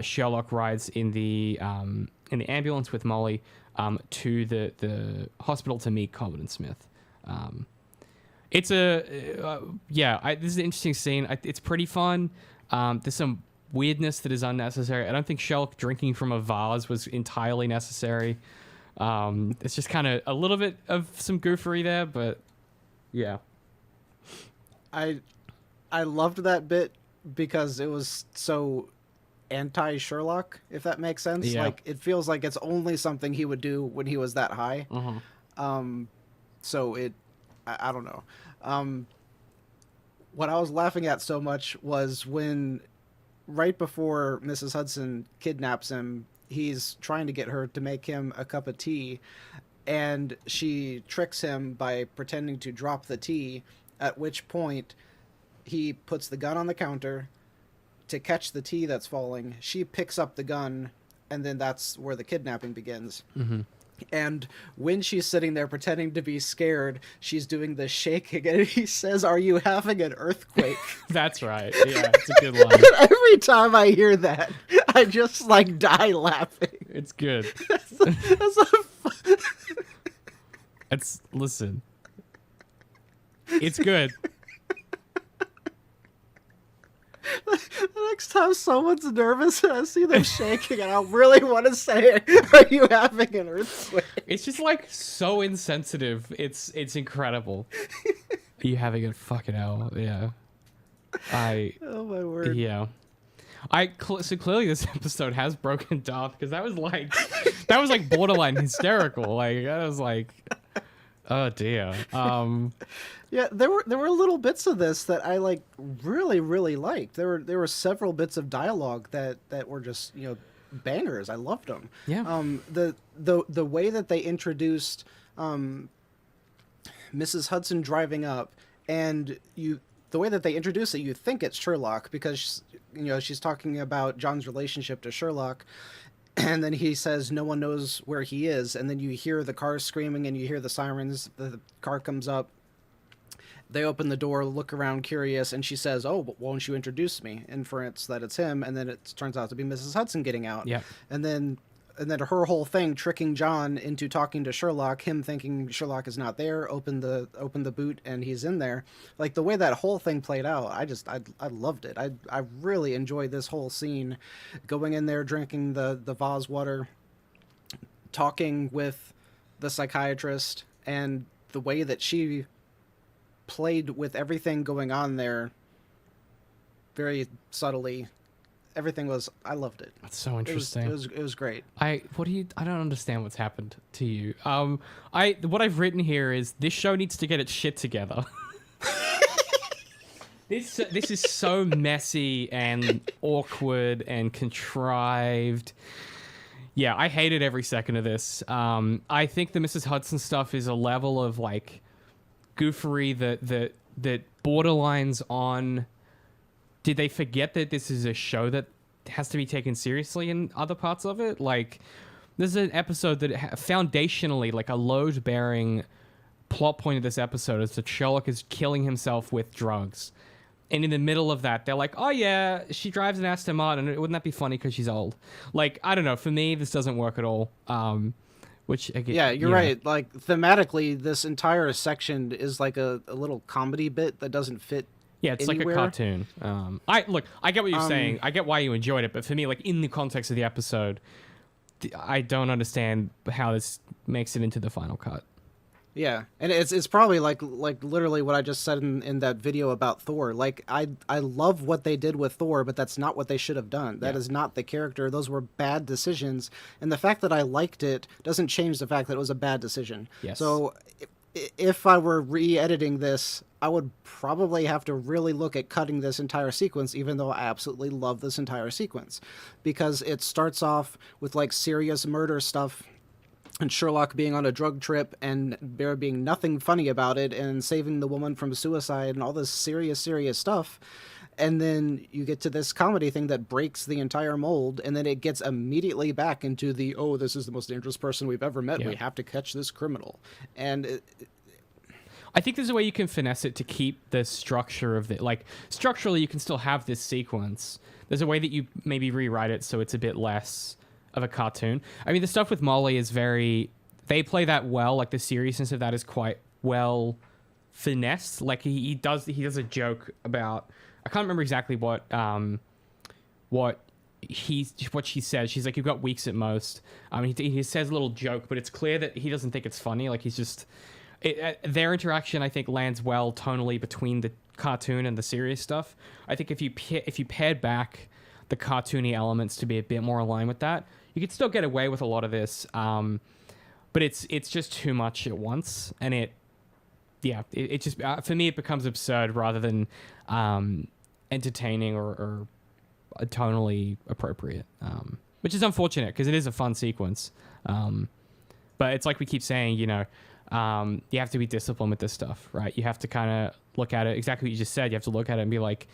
Sherlock rides in the ambulance with Molly to the hospital to meet Corbin and Smith. It's this is an interesting scene. It's pretty fun. There's some weirdness that is unnecessary. I don't think Sherlock drinking from a vase was entirely necessary. It's just kind of a little bit of some goofery there, but yeah. I loved that bit because it was so anti-Sherlock, if that makes sense. Yeah. Like, it feels like it's only something he would do when he was that high. Uh-huh. So I don't know. What I was laughing at so much was when, right before Mrs. Hudson kidnaps him, he's trying to get her to make him a cup of tea, and she tricks him by pretending to drop the tea, at which point he puts the gun on the counter to catch the tea that's falling. She picks up the gun, and then that's where the kidnapping begins. Mm-hmm. And when she's sitting there pretending to be scared, she's doing the shaking, and he says, "Are you having an earthquake?" That's right. Yeah, it's a good line. Every time I hear that, I just like die laughing. It's good. Listen. It's good. The next time someone's nervous and I see them shaking, and I really want to say, "Are you having an earthquake?" It's just like so insensitive. It's incredible. Are you having a fucking hell? Yeah. Oh my word. Yeah. So clearly this episode has broken Darth, because that was like borderline hysterical. Like, I was like, oh dear. Yeah, there were little bits of this that I like really liked. There were several bits of dialogue that were just bangers. I loved them. Yeah. The way that they introduced Mrs. Hudson driving up, and the way that they introduce it, you think it's Sherlock because she's talking about John's relationship to Sherlock. And then he says no one knows where he is, and then you hear the cars screaming and you hear the sirens. The car comes up. They open the door, look around curious, and she says, "Oh, but won't you introduce me?" Inference that it's him, and then it turns out to be Mrs. Hudson getting out. Yeah. And then and then her whole thing tricking John into talking to Sherlock, him thinking Sherlock is not there, open the boot and he's in there. Like the way that whole thing played out, I loved it. I really enjoyed this whole scene, going in there, drinking the vase water, talking with the psychiatrist, and the way that she played with everything going on there very subtly. Everything was, I loved it. That's so interesting. It was great. I don't understand what's happened to you. What I've written here is this show needs to get its shit together. This is so messy and awkward and contrived. Yeah, I hated every second of this. I think the Mrs. Hudson stuff is a level of like goofery that borderlines on. Did they forget that this is a show that has to be taken seriously in other parts of it? Like, there's an episode that foundationally, like a load-bearing plot point of this episode is that Sherlock is killing himself with drugs. And in the middle of that, they're like, oh yeah, she drives an Aston Martin. Wouldn't that be funny because she's old? Like, I don't know. For me, this doesn't work at all. Which again, yeah, you're right. Like, thematically, this entire section is like a little comedy bit that doesn't fit. Yeah, it's anywhere. like a cartoon. I get what you're saying. I get why you enjoyed it, but for me, like in the context of the episode, I don't understand how this makes it into the final cut. Yeah, and it's probably like literally what I just said in that video about Thor. Like I love what they did with Thor, but that's not what they should have done. That is not the character. Those were bad decisions, and the fact that I liked it doesn't change the fact that it was a bad decision. Yes. So if I were re-editing this, I would probably have to really look at cutting this entire sequence, even though I absolutely love this entire sequence, because it starts off with like serious murder stuff and Sherlock being on a drug trip and there being nothing funny about it and saving the woman from suicide and all this serious stuff. And then you get to this comedy thing that breaks the entire mold, and then it gets immediately back into the, oh, this is the most dangerous person we've ever met. Yeah. We have to catch this criminal. And I think there's a way you can finesse it to keep the structure of it. Like, structurally, you can still have this sequence. There's a way that you maybe rewrite it so it's a bit less of a cartoon. I mean, the stuff with Molly is very... They play that well. Like, the seriousness of that is quite well finessed. Like, he does a joke about... I can't remember exactly what she says. She's like, you've got weeks at most. He says a little joke, but it's clear that he doesn't think it's funny. Like, he's just... their interaction, I think, lands well tonally between the cartoon and the serious stuff. I think if you pared back the cartoony elements to be a bit more aligned with that, you could still get away with a lot of this. But it's just too much at once, and it just for me it becomes absurd rather than entertaining or tonally appropriate, which is unfortunate because it is a fun sequence. But it's like we keep saying, you have to be disciplined with this stuff, right? You have to kind of look at it exactly what you just said. You have to look at it and be like,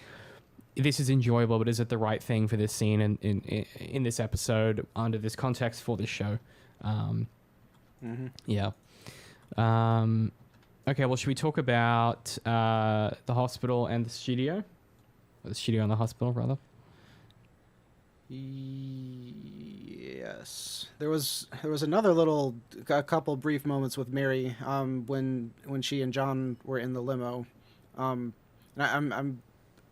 this is enjoyable, but is it the right thing for this scene in this episode under this context for this show? Yeah. Okay, well, should we talk about the hospital and the studio? Or the studio and the hospital, rather? Yes. There was another a couple brief moments with Mary when she and John were in the limo. And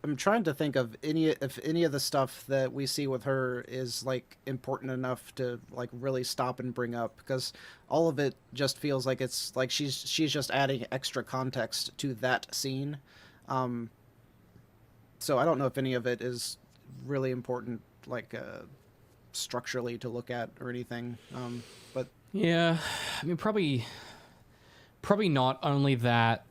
I'm trying to think of if any of the stuff that we see with her is like important enough to like really stop and bring up, because all of it just feels like it's like she's just adding extra context to that scene. So I don't know if any of it is really important, like structurally to look at or anything. But yeah, I mean probably not. Only that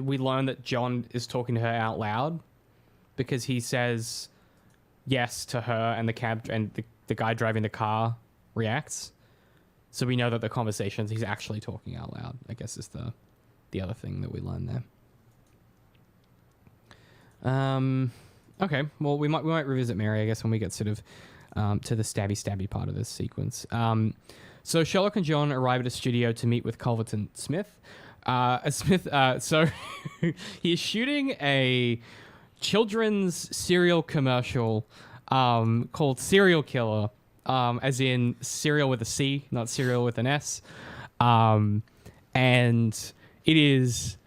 we learn that John is talking to her out loud because he says yes to her, and the cab and the guy driving the car reacts. So we know that the conversations he's actually talking out loud, I guess, is the other thing that we learn there. Okay, well we might revisit Mary, I guess, when we get sort of to the stabby part of this sequence. So Sherlock and John arrive at a studio to meet with Culverton Smith. So he is shooting a children's cereal commercial called Serial Killer, as in cereal with a C, not cereal with an S. And it is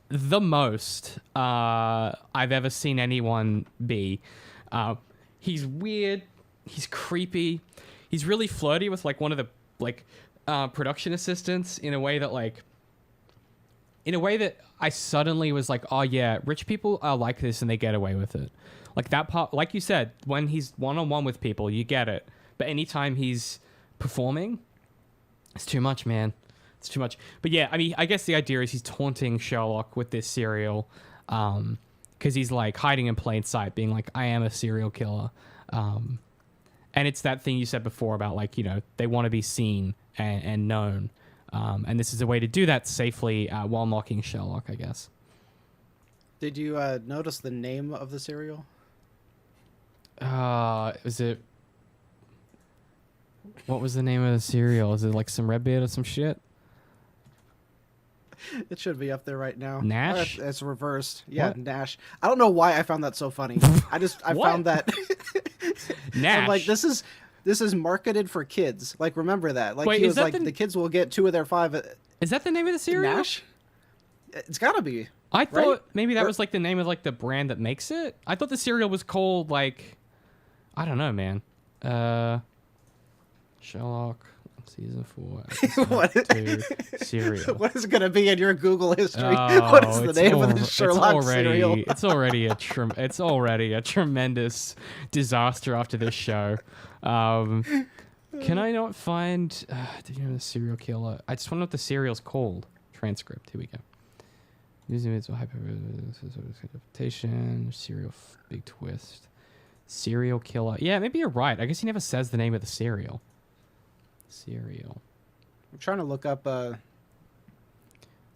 the most I've ever seen anyone be. He's weird. He's creepy. He's really flirty with like one of the like production assistants in a way that I suddenly was like, oh yeah, rich people are like this and they get away with it. Like that part, like you said, when he's one-on-one with people, you get it. But anytime he's performing, it's too much, man. It's too much. But yeah, I mean, I guess the idea is he's taunting Sherlock with this serial, because he's like hiding in plain sight, being like, I am a serial killer. And it's that thing you said before about like, you know, they want to be seen and known. And this is a way to do that safely while mocking Sherlock, I guess. Did you notice the name of the serial? Was it... What was the name of the cereal? Is it like some Redbeard or some shit? It should be up there right now. Nash? It's reversed. Yeah, What? Nash. I don't know why I found that so funny. I What? found that. Nash. I'm like, this is marketed for kids. Like, remember that. Like, Wait, he is was that like, the- the kids will get 2 of their 5. Is that the name of the cereal? Nash? It's gotta be. I thought right? maybe that Or- was like the name of like the brand that makes it. I thought the cereal was called like... I don't know, man. Sherlock season 4 What? episode 2 cereal. What is it gonna be in your Google history? Oh, What is the it's name of al- the Sherlock cereal? It's already a tremendous disaster after this show. Can I not find? Did you know the serial killer? I just want to know what the cereal's called. Transcript. Here we go. Using it hyperpresentation. Serial big twist. Serial killer. Yeah, maybe you're right. I guess he never says the name of the cereal. Cereal. I'm trying to look up It's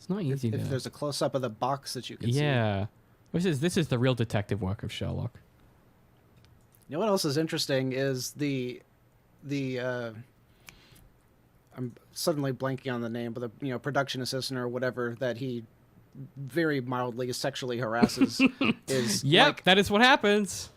not easy if to... there's a close up of the box that you can see. Yeah. This is the real detective work of Sherlock. You know what else is interesting is the I'm suddenly blanking on the name, but the production assistant or whatever that he very mildly sexually harasses is Yep, like, that is what happens.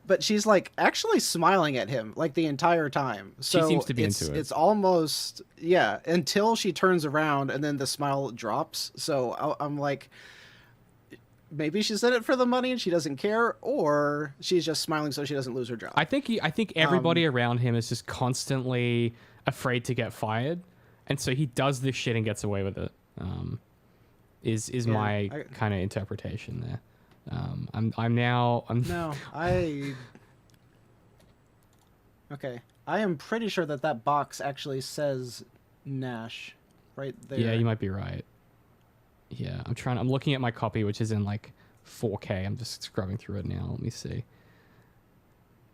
but she's like actually smiling at him like the entire time. So seems to be it's, into it. It's almost until she turns around and then the smile drops. So I'm like, maybe she's in it for the money and she doesn't care, or she's just smiling so she doesn't lose her job. I think everybody around him is just constantly afraid to get fired, and so he does this shit and gets away with it. Is my kind of interpretation there. Okay. I am pretty sure that box actually says Nash right there. Yeah, you might be right. Yeah, I'm looking at my copy, which is in like 4K. I'm just scrubbing through it now. Let me see.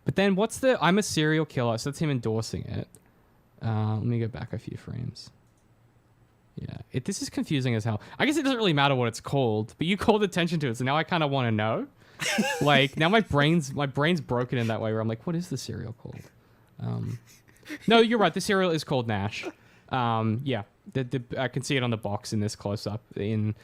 But then what's the... I'm a serial killer, so that's him endorsing it. Let me go back a few frames. Yeah, this is confusing as hell. I guess it doesn't really matter what it's called, but you called attention to it, so now I kind of want to know. Like, now my brain's broken in that way where I'm like, what is the cereal called? No, you're right. The cereal is called Nash. Yeah, I can see it on the box in this close-up in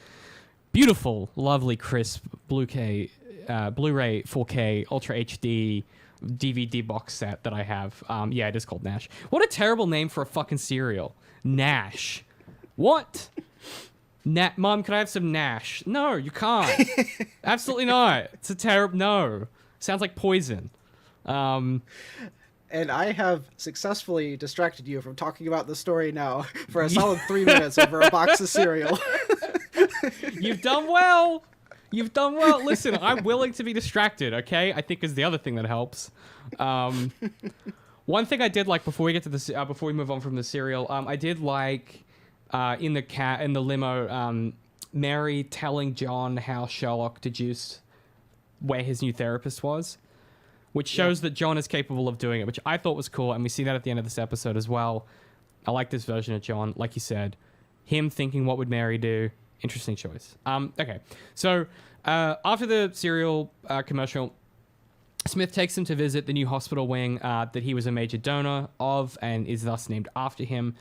beautiful, lovely, crisp Blu-ray 4K Ultra HD DVD box set that I have. Yeah, it is called Nash. What a terrible name for a fucking cereal. Nash. What? Mom, can I have some Nash? No, you can't. Absolutely not. It's a terrible... No. Sounds like poison. And I have successfully distracted you from talking about the story now for a solid 3 minutes over a box of cereal. You've done well. You've done well. Listen, I'm willing to be distracted, okay? I think is the other thing that helps. One thing I did like before we get to this, before we move on from the cereal, I did like in the limo, Mary telling John how Sherlock deduced where his new therapist was, which shows that John is capable of doing it, which I thought was cool, and we see that at the end of this episode as well. I like this version of John, like you said, him thinking what would Mary do. Interesting choice. Okay, so after the cereal commercial, Smith takes him to visit the new hospital wing that he was a major donor of and is thus named after him.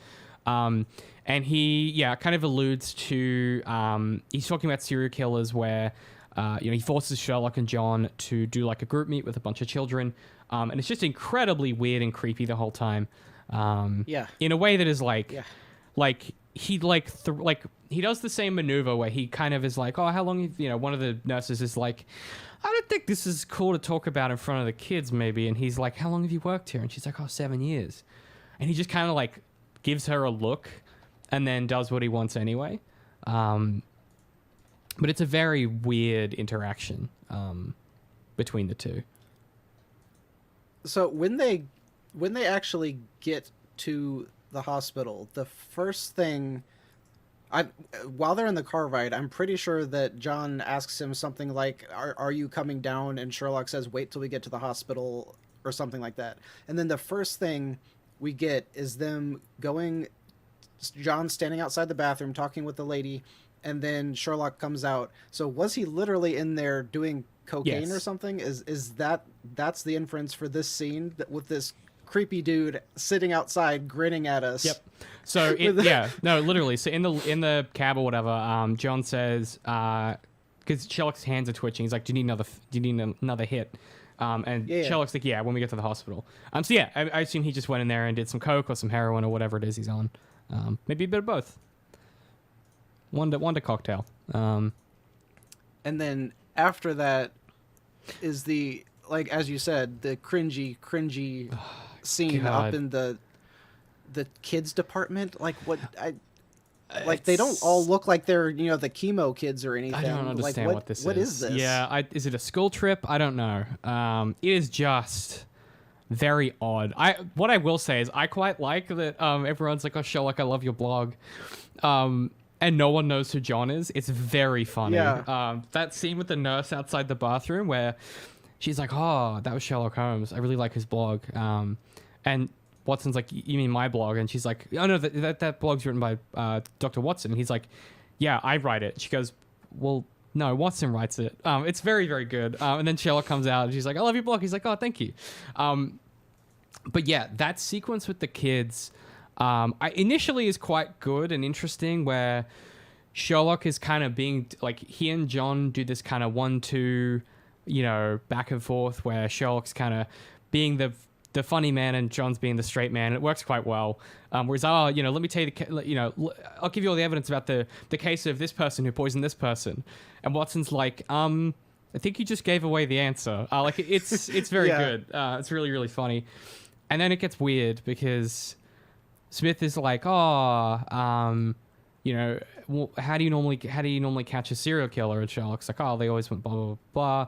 And he, kind of alludes to, he's talking about serial killers where he forces Sherlock and John to do like a group meet with a bunch of children, and it's just incredibly weird and creepy the whole time. Yeah. In a way that is like, Yeah. like he he does the same maneuver where he kind of is like, oh, how long? One of the nurses is like, I don't think this is cool to talk about in front of the kids, maybe. And he's like, how long have you worked here? And she's like, oh, 7 years. And he just kind of like gives her a look and then does what he wants anyway. But it's a very weird interaction between the two. So when they actually get to the hospital, the first thing while they're in the car ride, I'm pretty sure that John asks him something like, are you coming down? And Sherlock says, wait till we get to the hospital, or something like that. And then the first thing we get is them John standing outside the bathroom talking with the lady, and then Sherlock comes out. So was he literally in there doing cocaine Yes. or something? That's the inference for this scene, that with this creepy dude sitting outside grinning at us. Yep. So literally. So in the cab or whatever, John says, because Sherlock's hands are twitching. He's like, "Do you need another hit?" And Sherlock's like, "Yeah, when we get to the hospital." So yeah, I assume he just went in there and did some coke or some heroin or whatever it is he's on. Maybe a bit of both. One to cocktail. And then after that is the, like, as you said, the cringy scene God. up in the kids department. Like, they don't all look like they're the chemo kids or anything. I don't understand like, what this is. What is this? Yeah, is it a school trip? I don't know. It is just very odd. What I will say is I quite like that everyone's like, oh, Sherlock, I love your blog. And no one knows who John is. It's very funny. Yeah. That scene with the nurse outside the bathroom where she's like, oh, that was Sherlock Holmes. I really like his blog. And Watson's like, you mean my blog? And she's like, oh, no, that blog's written by Dr. Watson. And he's like, yeah, I write it. She goes, well, no, Watson writes it. It's very, very good. And then Sherlock comes out and she's like, I love your blog. He's like, oh, thank you. But yeah, that sequence with the kids initially is quite good and interesting, where Sherlock is kind of being like, he and John do this kind of 1-2, back and forth, where Sherlock's kind of being the funny man and John's being the straight man. It works quite well. Whereas, let me tell you, I'll give you all the evidence about the case of this person who poisoned this person. And Watson's like, I think you just gave away the answer. It's very good. It's really, really funny. And then it gets weird because Smith is like, how do you normally catch a serial killer? And Sherlock's like, oh, they always went blah, blah, blah.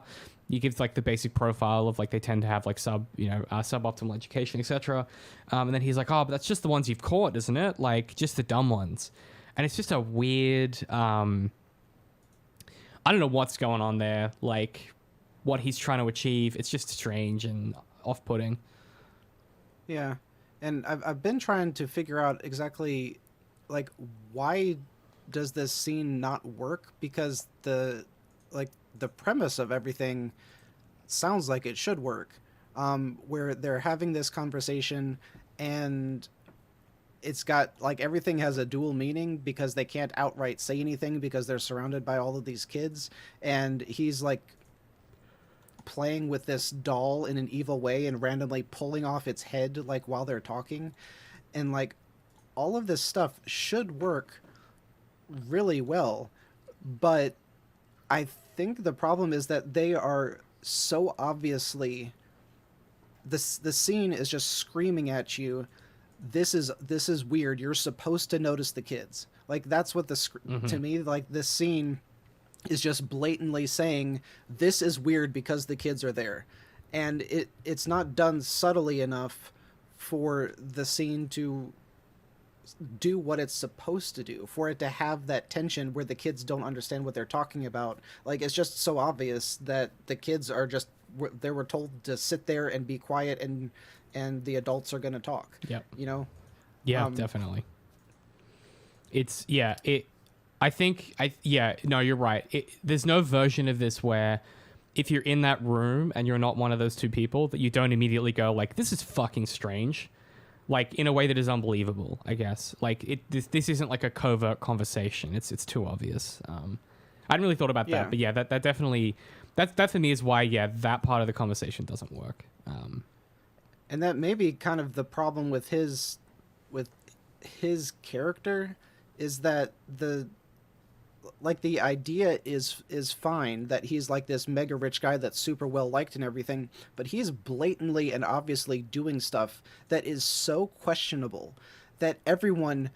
He gives like the basic profile of like they tend to have like suboptimal education, etc. And then he's like, oh, but that's just the ones you've caught, isn't it? Like just the dumb ones. And it's just a weird, I don't know what's going on there. Like what he's trying to achieve. It's just strange and off-putting. Yeah. And I've been trying to figure out exactly, like, why does this scene not work? Because the premise of everything sounds like it should work. Where they're having this conversation and it's got, like, everything has a dual meaning because they can't outright say anything because they're surrounded by all of these kids. And he's, like, playing with this doll in an evil way and randomly pulling off its head like while they're talking, and like all of this stuff should work really well, but I think the problem is that they are so obviously, the scene is just screaming at you, this is weird, you're supposed to notice the kids. Like that's what to me, like this scene is just blatantly saying this is weird because the kids are there, and it's not done subtly enough for the scene to do what it's supposed to do, for it to have that tension where the kids don't understand what they're talking about. Like it's just so obvious that the kids are just, they were told to sit there and be quiet, and the adults are going to talk. Yep. Yeah, definitely. No, you're right. There's no version of this where if you're in that room and you're not one of those two people, that you don't immediately go like, this is fucking strange, like in a way that is unbelievable, I guess. Like this isn't like a covert conversation. It's too obvious. I hadn't really thought about Yeah. that, but yeah, that definitely that for me is why that part of the conversation doesn't work. And that may be kind of the problem with his character, is that the idea is fine that he's like this mega rich guy that's super well liked and everything, but he's blatantly and obviously doing stuff that is so questionable that everyone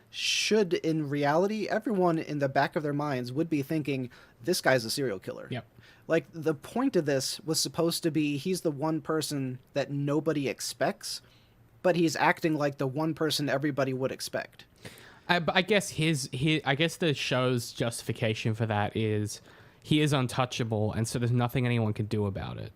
in the back of their minds would be thinking, this guy's a serial killer. Yep. Like, the point of this was supposed to be he's the one person that nobody expects, but he's acting like the one person everybody would expect. But I guess I guess the show's justification for that is he is untouchable, and so there's nothing anyone can do about it.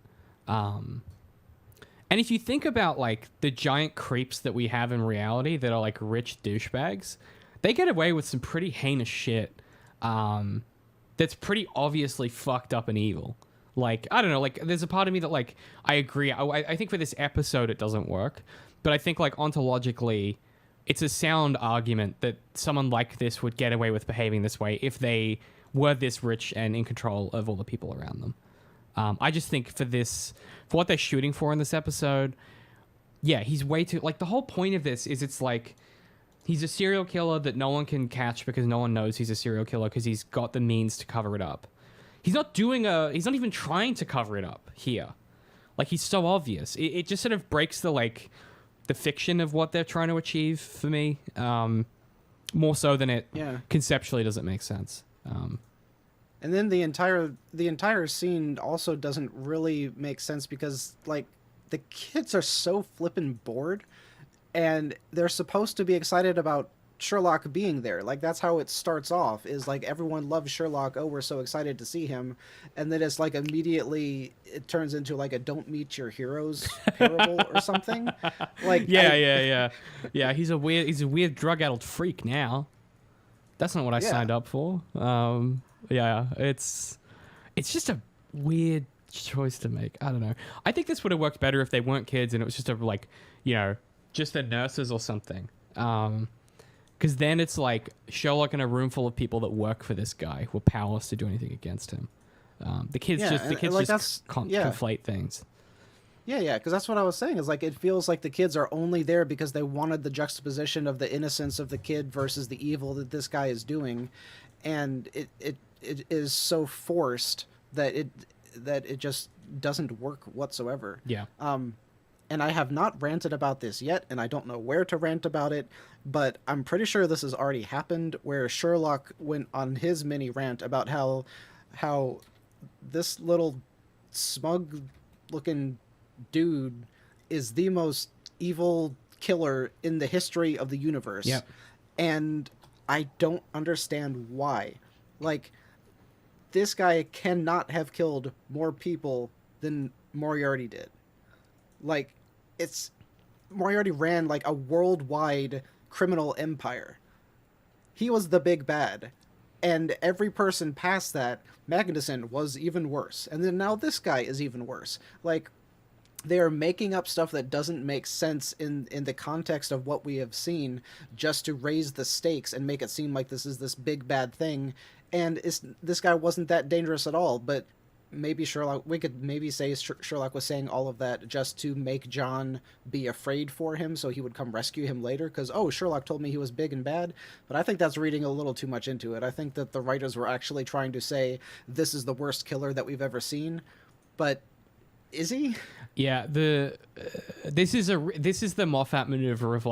And if you think about like the giant creeps that we have in reality that are like rich douchebags, they get away with some pretty heinous shit. That's pretty obviously fucked up and evil. Like, I don't know, like there's a part of me that like I agree. I think for this episode it doesn't work, but I think like ontologically, it's a sound argument that someone like this would get away with behaving this way if they were this rich and in control of all the people around them. I just think for what they're shooting for in this episode, yeah, he's way too, like the whole point of this is it's like he's a serial killer that no one can catch because no one knows he's a serial killer because he's got the means to cover it up. He's not even trying to cover it up here. Like, he's so obvious. It just sort of breaks the fiction of what they're trying to achieve for me, more so than it conceptually doesn't make sense. And then the entire scene also doesn't really make sense because like the kids are so flippin' bored, and they're supposed to be excited about Sherlock being there. Like, that's how it starts off, is like everyone loves Sherlock, oh, we're so excited to see him, and then it's like immediately it turns into like a don't meet your heroes parable or something. Like, yeah, he's a weird drug-addled freak now. That's not what I signed up for. It's just a weird choice to make. I don't know. I think this would have worked better if they weren't kids and it was just just the nurses or something. Because then it's like Sherlock in a room full of people that work for this guy who are powerless to do anything against him. The kids conflate things. Yeah, because that's what I was saying, is like it feels like the kids are only there because they wanted the juxtaposition of the innocence of the kid versus the evil that this guy is doing, and it is so forced that it just doesn't work whatsoever. Yeah. And I have not ranted about this yet, and I don't know where to rant about it, but I'm pretty sure this has already happened, where Sherlock went on his mini rant about how this little smug-looking dude is the most evil killer in the history of the universe. Yep. And I don't understand why. Like, this guy cannot have killed more people than Moriarty did. Like, Moriarty ran like a worldwide criminal empire. He was the big bad. And every person past that, Magnuson, was even worse. And then now this guy is even worse. Like, they are making up stuff that doesn't make sense in the context of what we have seen, just to raise the stakes and make it seem like this is this big bad thing. And this guy wasn't that dangerous at all, but maybe we could maybe say Sherlock was saying all of that just to make John be afraid for him so he would come rescue him later, because, oh, Sherlock told me he was big and bad. But I think that's reading a little too much into it. I think that the writers were actually trying to say this is the worst killer that we've ever seen. But is he? Yeah, this is the Moffat maneuver of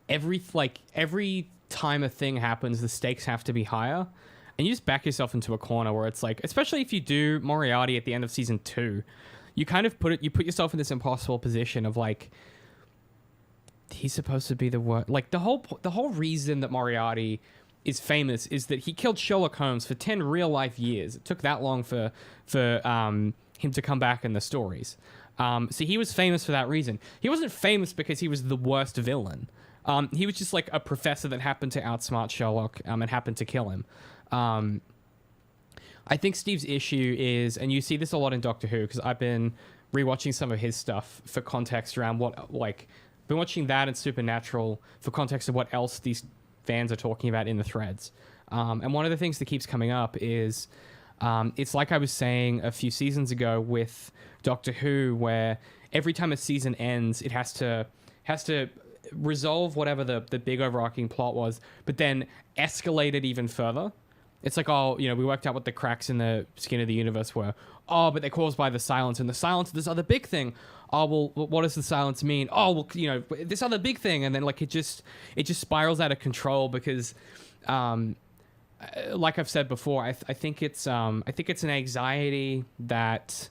every time a thing happens, the stakes have to be higher. And you just back yourself into a corner where it's like, especially if you do Moriarty at the end of season 2, you kind of put yourself in this impossible position of like, he's supposed to be the worst. Like, the whole reason that Moriarty is famous is that he killed Sherlock Holmes for 10 real life years. It took that long for him to come back in the stories. So he was famous for that reason. He wasn't famous because he was the worst villain. He was just like a professor that happened to outsmart Sherlock and happened to kill him. I think Steve's issue is, and you see this a lot in Doctor Who, because I've been rewatching some of his stuff for context around been watching that and Supernatural for context of what else these fans are talking about in the threads. And one of the things that keeps coming up is it's like I was saying a few seasons ago with Doctor Who, where every time a season ends, it has to resolve whatever the big overarching plot was, but then escalate it even further. It's like, oh, we worked out what the cracks in the skin of the universe were. Oh, but they're caused by the silence, and the silence of this other big thing. Oh, well, what does the silence mean? Oh, well, this other big thing, and then like it just spirals out of control because, like I've said before, I think it's an anxiety that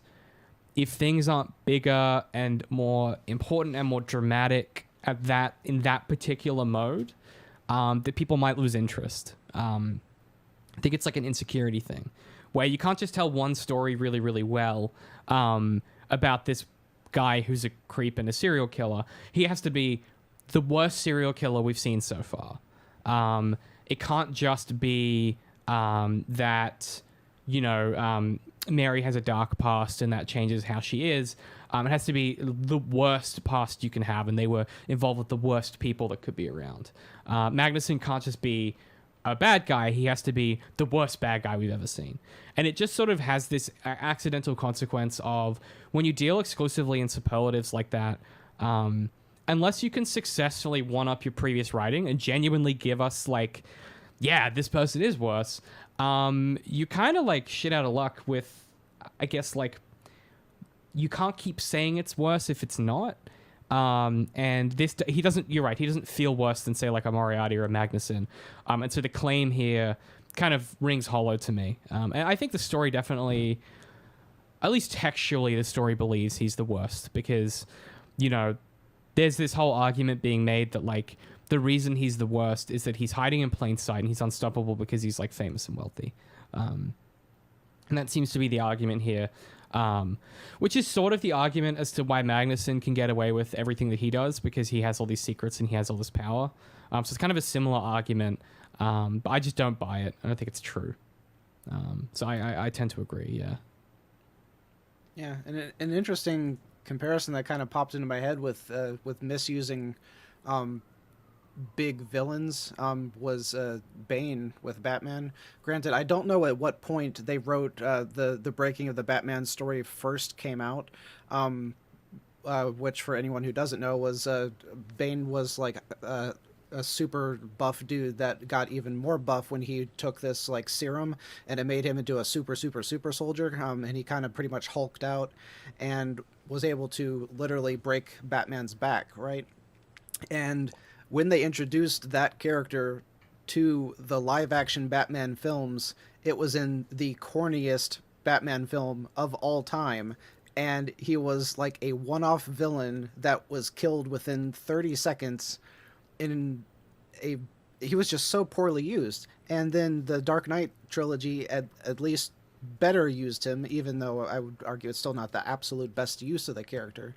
if things aren't bigger and more important and more dramatic in that particular mode, that people might lose interest. I think it's like an insecurity thing where you can't just tell one story really, really well about this guy who's a creep and a serial killer. He has to be the worst serial killer we've seen so far. It can't just be that, Mary has a dark past and that changes how she is. It has to be the worst past you can have, and they were involved with the worst people that could be around. Magnuson can't just be a bad guy. He has to be the worst bad guy we've ever seen. And it just sort of has this accidental consequence of when you deal exclusively in superlatives like that, unless you can successfully one-up your previous writing and genuinely give us like, yeah, this person is worse, you kind of like shit out of luck with, I guess, like, you can't keep saying it's worse if it's not. And this, you're right, he doesn't feel worse than, say, like a Moriarty or a Magnuson. And so the claim here kind of rings hollow to me. And I think the story definitely, at least textually, the story believes he's the worst because, there's this whole argument being made that, like, the reason he's the worst is that he's hiding in plain sight and he's unstoppable because he's, like, famous and wealthy. And that seems to be the argument here. Which is sort of the argument as to why Magnuson can get away with everything that he does because he has all these secrets and he has all this power. So it's kind of a similar argument, but I just don't buy it. I don't think it's true. So I tend to agree, yeah. Yeah, and an interesting comparison that kind of popped into my head with misusing big villains was Bane with Batman. Granted, I don't know at what point they wrote the breaking of the Batman story first came out, which for anyone who doesn't know was Bane was like a super buff dude that got even more buff when he took this like serum and it made him into a super soldier, and he kind of pretty much hulked out and was able to literally break Batman's back, right? And when they introduced that character to the live-action Batman films, it was in the corniest Batman film of all time, and he was like a one-off villain that was killed within 30 seconds he was just so poorly used. And then the Dark Knight trilogy at least better used him, even though I would argue it's still not the absolute best use of the character.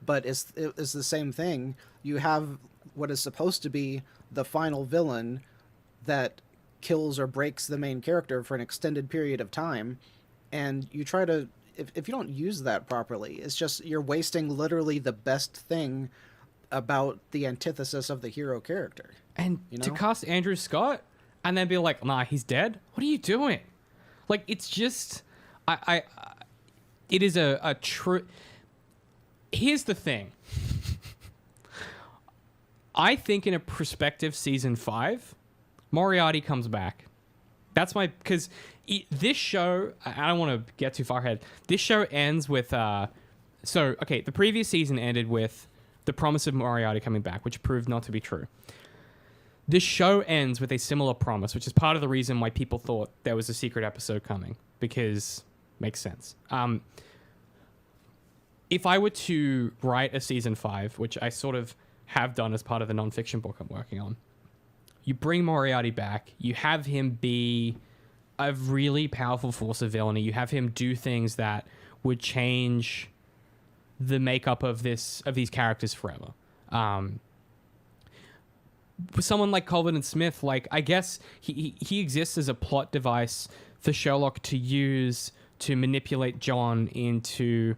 But it's the same thing. You have what is supposed to be the final villain that kills or breaks the main character for an extended period of time, and you try to, if you don't use that properly, it's just you're wasting literally the best thing about the antithesis of the hero character. And to cast Andrew Scott and then be like, nah, he's dead? What are you doing? Like, it's just, it is a true, here's the thing. I think in a prospective season 5, Moriarty comes back. That's because this show, I don't want to get too far ahead. This show ends with, the previous season ended with the promise of Moriarty coming back, which proved not to be true. This show ends with a similar promise, which is part of the reason why people thought there was a secret episode coming, because makes sense. If I were to write a season 5, which I sort of have done as part of the nonfiction book I'm working on, you bring Moriarty back, you have him be a really powerful force of villainy, you have him do things that would change the makeup of these characters forever. With someone like Colvin and Smith, like, I guess he exists as a plot device for Sherlock to use to manipulate John into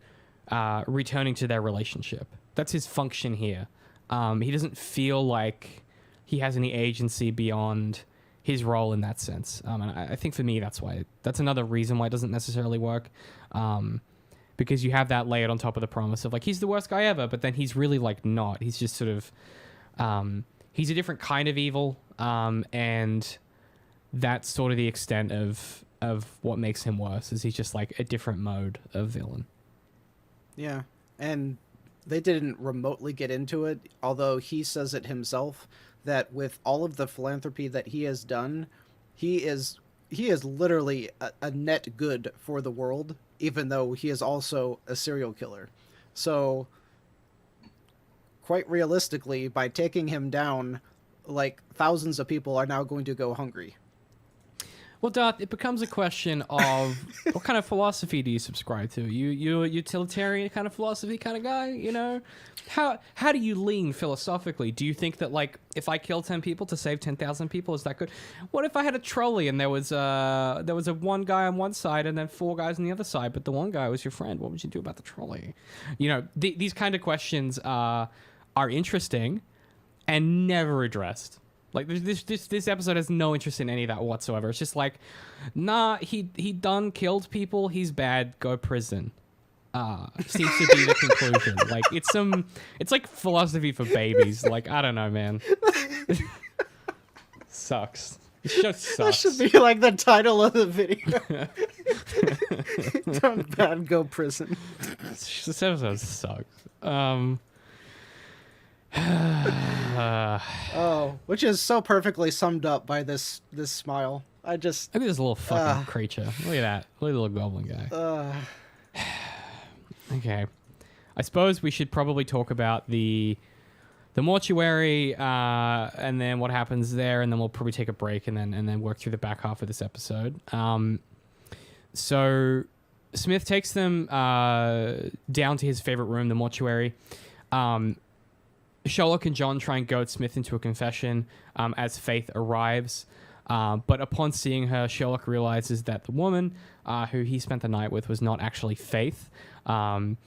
returning to their relationship. That's his function here. He doesn't feel like he has any agency beyond his role in that sense. And I think for me, that's another reason why it doesn't necessarily work. Because you have that layered on top of the promise of like, he's the worst guy ever, but then he's really like not. He's just sort of, he's a different kind of evil. And that's sort of the extent of what makes him worse, is he's just like a different mode of villain. Yeah. And they didn't remotely get into it, although he says it himself, that with all of the philanthropy that he has done, he is literally a net good for the world, even though he is also a serial killer. So, quite realistically, by taking him down, like, thousands of people are now going to go hungry. Well, Darth, it becomes a question of what kind of philosophy do you subscribe to? You're a utilitarian kind of philosophy kind of guy, you know? How do you lean philosophically? Do you think that, like, if I kill 10 people to save 10,000 people, is that good? What if I had a trolley and there was a one guy on one side and then 4 guys on the other side, but the one guy was your friend? What would you do about the trolley? You know, these kind of questions are interesting and never addressed. Like, this episode has no interest in any of that whatsoever. It's just like, nah, he done killed people. He's bad. Go prison. Seems to be the conclusion. Like, it's like philosophy for babies. Like, I don't know, man. Sucks. It just sucks. That should be like the title of the video. Done bad, go prison. This episode sucks. Which is so perfectly summed up by this smile. Look at this little fucking creature. Look at that. Look at the little goblin guy. Okay. I suppose we should probably talk about the mortuary, and then what happens there, and then we'll probably take a break and then work through the back half of this episode. So Smith takes them down to his favorite room, the mortuary. Sherlock and John try and goad Smith into a confession as Faith arrives. But upon seeing her, Sherlock realizes that the woman who he spent the night with was not actually Faith. And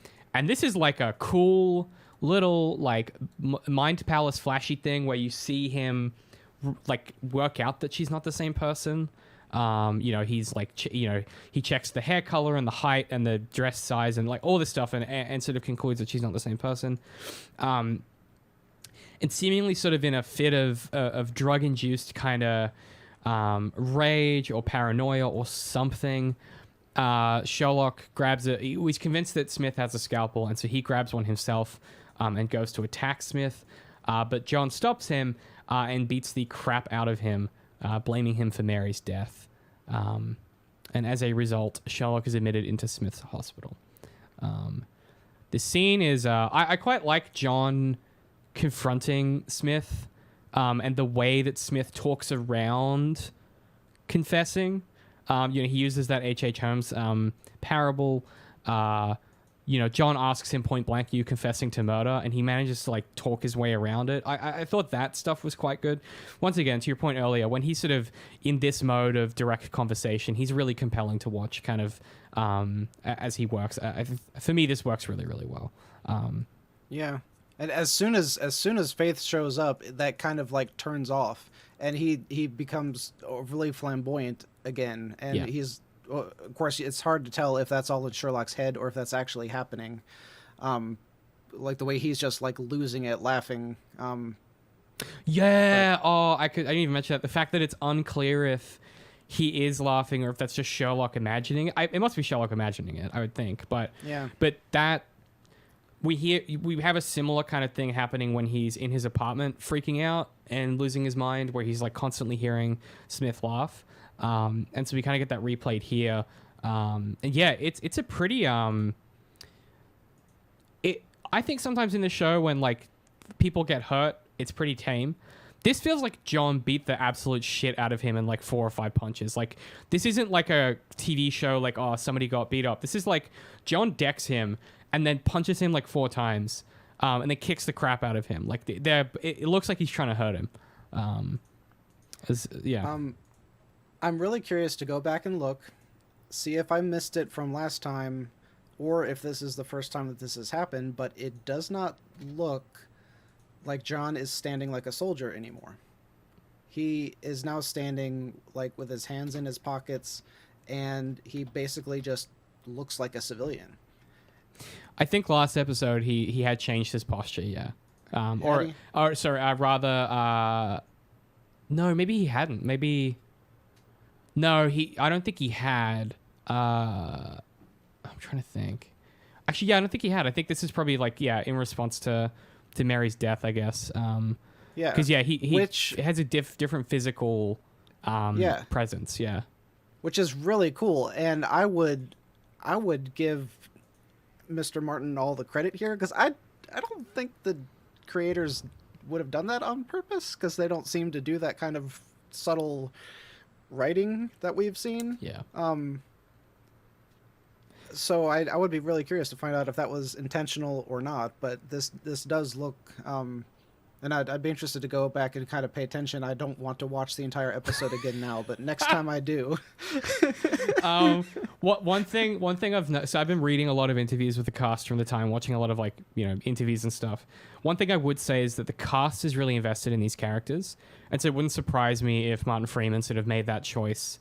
this is like a cool little like mind palace flashy thing where you see him like work out that she's not the same person. You know, he's like, he checks the hair color and the height and the dress size and like all this stuff and sort of concludes that she's not the same person. And seemingly sort of in a fit of drug-induced kind of rage or paranoia or something, Sherlock grabs it. He's convinced that Smith has a scalpel, and so he grabs one himself and goes to attack Smith. But John stops him and beats the crap out of him, blaming him for Mary's death. And as a result, Sherlock is admitted into Smith's hospital. The scene is... I quite like John confronting Smith, and the way that Smith talks around confessing. He uses that H.H. Holmes parable. John asks him point blank, "You confessing to murder?" And he manages to like talk his way around it. I thought that stuff was quite good. Once again, to your point earlier, when he's sort of in this mode of direct conversation, he's really compelling to watch kind of as he works. For me, this works really, really well. Yeah. And as soon as Faith shows up, that kind of like turns off, and he becomes overly flamboyant again. And he's, of course, it's hard to tell if that's all in Sherlock's head or if that's actually happening. Like the way he's just like losing it, laughing. I didn't even mention that. The fact that it's unclear if he is laughing or if that's just Sherlock imagining it. It must be Sherlock imagining it, I would think. But that. We have a similar kind of thing happening when he's in his apartment freaking out and losing his mind, where he's like constantly hearing Smith laugh. And so we kind of get that replayed here. And yeah, it's a pretty... I think sometimes in the show when like people get hurt, it's pretty tame. This feels like John beat the absolute shit out of him in like 4 or 5 punches. Like, this isn't like a TV show like, oh, somebody got beat up. This is like John decks him and then punches him like 4 times, and then kicks the crap out of him. Like, it looks like he's trying to hurt him. I'm really curious to go back and look, see if I missed it from last time, or if this is the first time that this has happened, but it does not look like John is standing like a soldier anymore. he is now standing like with his hands in his pockets, and he basically just looks like a civilian. I think last episode he had changed his posture. Yeah. Had he? Or sorry, rather. No, maybe he hadn't. Maybe. No, I don't think he had. I'm trying to think. Actually, yeah, I don't think he had. I think this is probably like, yeah, in response to Mary's death, I guess. Yeah. Because yeah, he Which has a different physical presence. Yeah. which is really cool, and I would give Mr. Martin all the credit here, because I don't think the creators would have done that on purpose, because they don't seem to do that kind of subtle writing that we've seen. Yeah. So I would be really curious to find out if that was intentional or not, but this does look, and I'd be interested to go back and kind of pay attention. I don't want to watch the entire episode again now, but next time I do. One thing I've noticed, so I've been reading a lot of interviews with the cast from the time, watching a lot of like, interviews and stuff. One thing I would say is that the cast is really invested in these characters, and so it wouldn't surprise me if Martin Freeman sort of made that choice,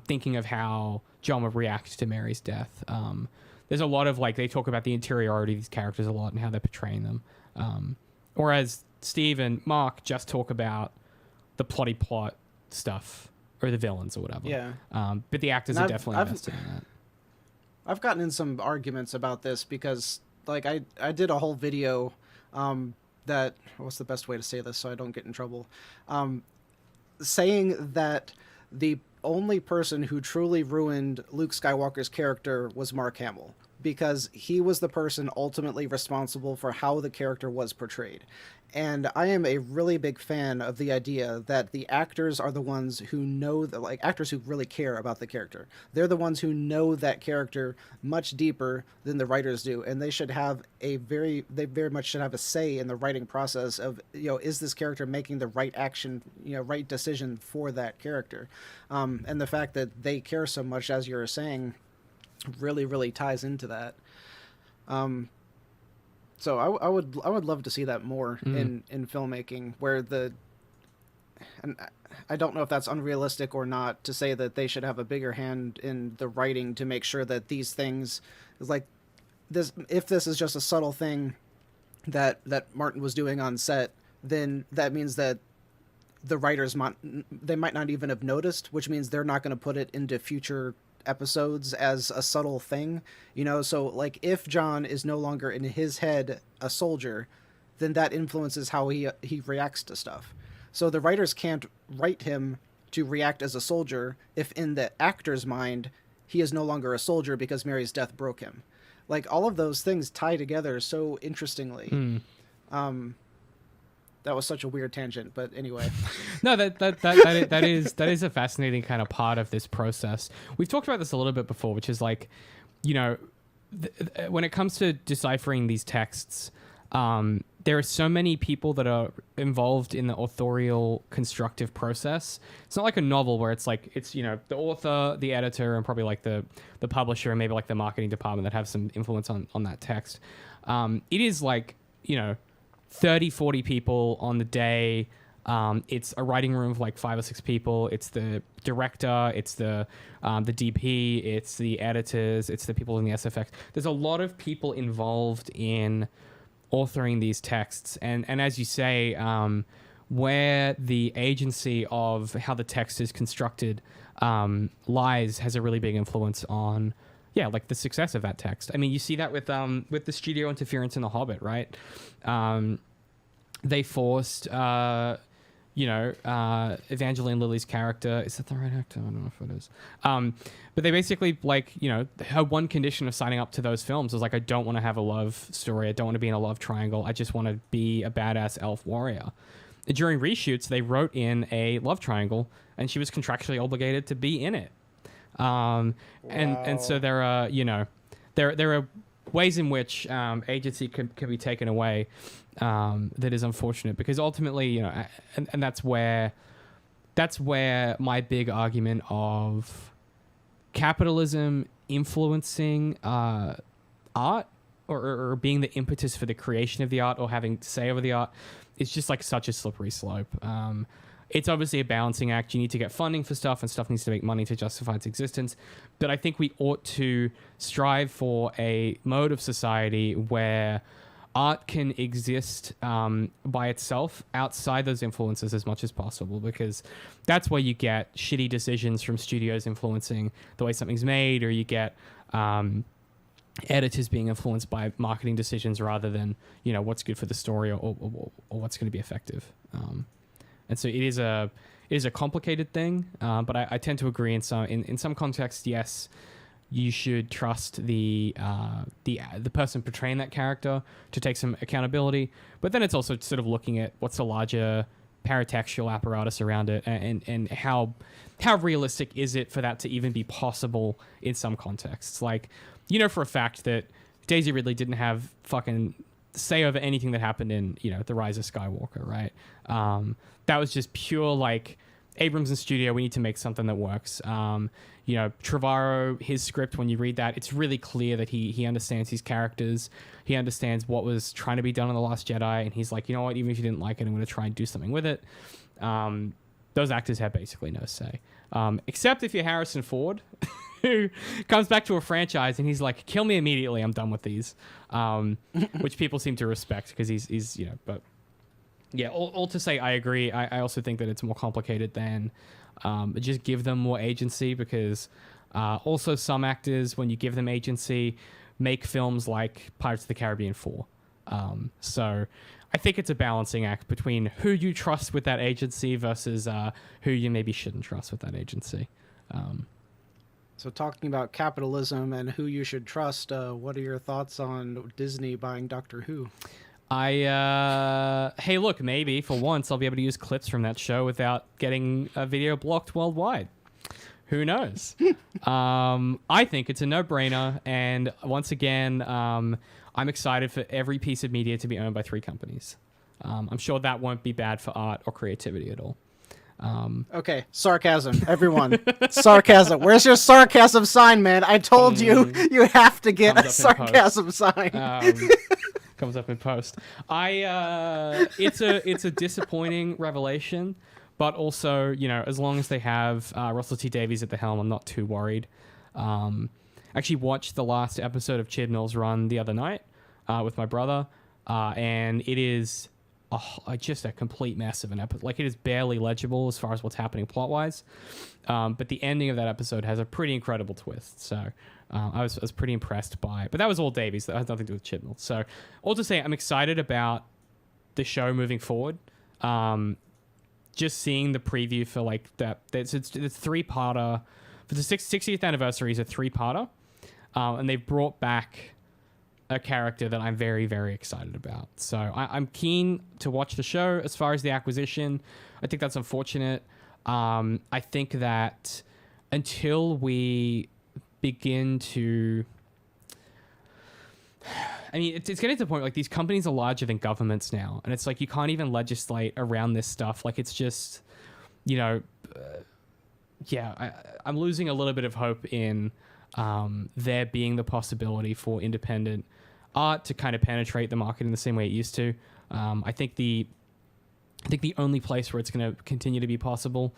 thinking of how John would react to Mary's death. There's a lot of like, they talk about the interiority of these characters a lot and how they're portraying them. Whereas Steve and Mark just talk about the plot stuff or the villains or whatever. Yeah. But the actors are definitely invested in that. I've gotten in some arguments about this because, like, I did a whole video that, what's the best way to say this so I don't get in trouble? Saying that the only person who truly ruined Luke Skywalker's character was Mark Hamill, because he was the person ultimately responsible for how the character was portrayed. And I am a really big fan of the idea that the actors are the ones who know that, like, actors who really care about the character. They're the ones who know that character much deeper than the writers do, and they very much should have a say in the writing process of, is this character making the right action, right decision for that character. And the fact that they care so much, as you were saying, really, really ties into that. So I would love to see that more in filmmaking, where and I don't know if that's unrealistic or not to say that they should have a bigger hand in the writing to make sure that these things, like this, if this is just a subtle thing that Martin was doing on set, then that means that the writers they might not even have noticed, which means they're not going to put it into future episodes as a subtle thing, so like if John is no longer in his head a soldier, then that influences how he reacts to stuff. So the writers can't write him to react as a soldier if in the actor's mind he is no longer a soldier because Mary's death broke him. Like, all of those things tie together so interestingly. That was such a weird tangent, but anyway. No, that is a fascinating kind of part of this process. We've talked about this a little bit before, which is like, when it comes to deciphering these texts, there are so many people that are involved in the authorial constructive process. It's not like a novel where it's like, it's, the author, the editor, and probably like the publisher, and maybe like the marketing department that have some influence on that text. It is like, 30, 40 people on the day. It's a writing room of like 5 or 6 people. It's the director, it's the DP, it's the editors, it's the people in the SFX. There's a lot of people involved in authoring these texts. And as you say, where the agency of how the text is constructed lies has a really big influence on, like the success of that text. I mean, you see that with the studio interference in The Hobbit, right? They forced, Evangeline Lilly's character. Is that the right actor? I don't know if it is. But they basically, like, her one condition of signing up to those films was like, I don't want to have a love story. I don't want to be in a love triangle. I just want to be a badass elf warrior. During reshoots, they wrote in a love triangle, and she was contractually obligated to be in it. And so there are, there are ways in which agency can be taken away, that is unfortunate, because ultimately, and that's where my big argument of capitalism influencing art or being the impetus for the creation of the art or having say over the art is just like such a slippery slope. it's obviously a balancing act. You need to get funding for stuff, and stuff needs to make money to justify its existence. But I think we ought to strive for a mode of society where art can exist by itself outside those influences as much as possible, because that's where you get shitty decisions from studios influencing the way something's made, or you get editors being influenced by marketing decisions rather than, you know, what's good for the story or what's going to be effective. And so it is a complicated thing, but I tend to agree in some contexts. Yes, you should trust the person portraying that character to take some accountability. But then it's also sort of looking at what's the larger paratextual apparatus around it, and how realistic is it for that to even be possible in some contexts. Like, you know for a fact that Daisy Ridley didn't have fucking say over anything that happened in, you know, The Rise of Skywalker, right? That was just pure, like, Abrams and studio, we need to make something that works. You know, Trevorrow, his script, when you read that, it's really clear that he understands his characters. He understands what was trying to be done in The Last Jedi, and he's like, you know what, even if you didn't like it, I'm going to try and do something with it. Those actors have basically no say. Except if you're Harrison Ford, who comes back to a franchise and he's like, kill me immediately, I'm done with these. Which people seem to respect because he's, you know, but yeah, all to say, I agree. I also think that it's more complicated than just give them more agency, because also some actors, when you give them agency, make films like Pirates of the Caribbean 4. So I think it's a balancing act between who you trust with that agency versus who you maybe shouldn't trust with that agency. So talking about capitalism and who you should trust, what are your thoughts on Disney buying Doctor Who? Hey, look, maybe for once I'll be able to use clips from that show without getting a video blocked worldwide. Who knows? I think it's a no-brainer, and once again, I'm excited for every piece of media to be owned by 3 companies. I'm sure that won't be bad for art or creativity at all. Okay, sarcasm, everyone. Sarcasm. Where's your sarcasm sign, man? I told you have to get a sarcasm sign. Comes up in post. It's a disappointing revelation, but also, you know, as long as they have Russell T Davies at the helm, I'm not too worried. Actually watched the last episode of Chibnall's Run the other night with my brother, and it is just a complete mess of an episode. Like, it is barely legible as far as what's happening plot-wise, but the ending of that episode has a pretty incredible twist. So I was pretty impressed by it. But that was all Davies. That has nothing to do with Chibnall. So all to say, I'm excited about the show moving forward. Just seeing the preview for, like, that. It's a 3-parter. For the 60th anniversary is a 3-parter. And they've brought back a character that I'm very, very excited about. So I'm keen to watch the show. As far as the acquisition, I think that's unfortunate. I think that until we begin to... I mean, it's getting to the point, like, these companies are larger than governments now. And it's like, you can't even legislate around this stuff. Like, it's just, you know... I'm losing a little bit of hope in there being the possibility for independent art to kind of penetrate the market in the same way it used to. I think the only place where it's going to continue to be possible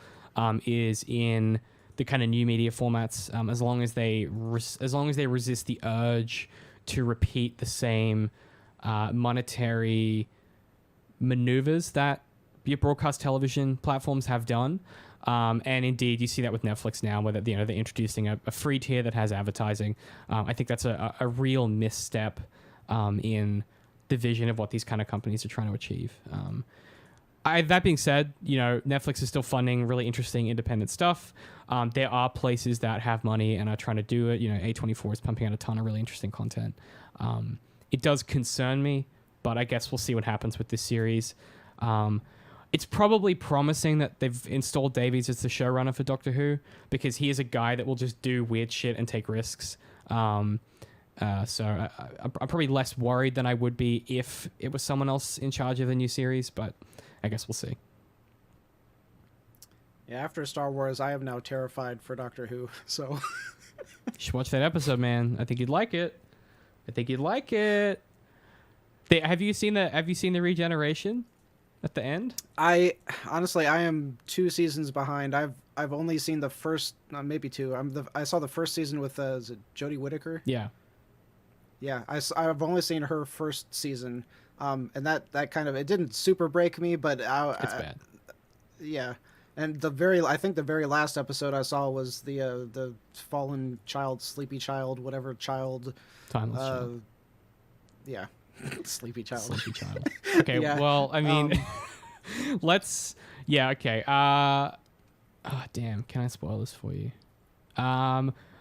is in the kind of new media formats, as long as they resist the urge to repeat the same monetary maneuvers that your broadcast television platforms have done. And indeed, you see that with Netflix now, where they're introducing a free tier that has advertising. I think that's a real misstep in the vision of what these kind of companies are trying to achieve. That being said, Netflix is still funding really interesting independent stuff. There are places that have money and are trying to do it. A24 is pumping out a ton of really interesting content. It does concern me, but I guess we'll see what happens with this series. It's probably promising that they've installed Davies as the showrunner for Doctor Who, because he is a guy that will just do weird shit and take risks. So I'm probably less worried than I would be if it was someone else in charge of the new series, but I guess we'll see. Yeah, after Star Wars, I am now terrified for Doctor Who, so... You should watch that episode, man. I think you'd like it. Have you seen the regeneration? at the end? I honestly, I am 2 seasons behind. I've only seen the first, maybe two. I saw the first season with is it Jodie Whittaker? Yeah. Yeah, I've only seen her first season, and that kind of it didn't super break me, but It's bad. yeah. And I think the very last episode I saw was the fallen child, sleepy child, whatever child. Timeless child. Yeah, sleepy child. Sleepy child. Okay, Yeah. well, I mean, yeah, okay. Oh, damn, can I spoil this for you?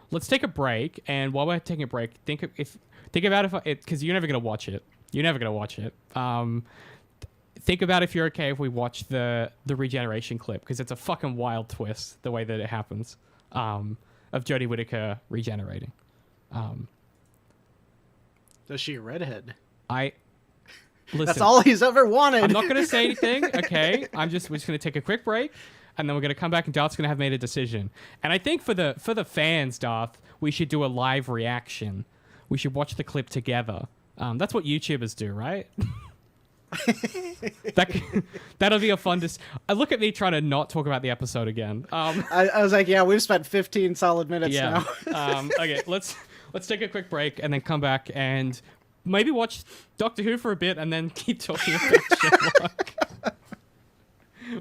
Let's take a break, and while we're taking a break, think about if because you're never gonna watch it. You're never gonna watch it. Think about if you're okay if we watch the regeneration clip, because it's a fucking wild twist the way that it happens, of Jodie Whittaker regenerating. Is she a redhead? Listen, That's all he's ever wanted. I'm not going to say anything, okay? we're just going to take a quick break, and then we're going to come back, and Darth's going to have made a decision. And I think for the fans, Darth, we should do a live reaction. We should watch the clip together. That's what YouTubers do, right? That'll be a fun... look at me trying to not talk about the episode again. I was like, yeah, we've spent 15 solid minutes now. Okay, let's take a quick break and then come back and maybe watch Doctor Who for a bit and then keep talking about Sherlock.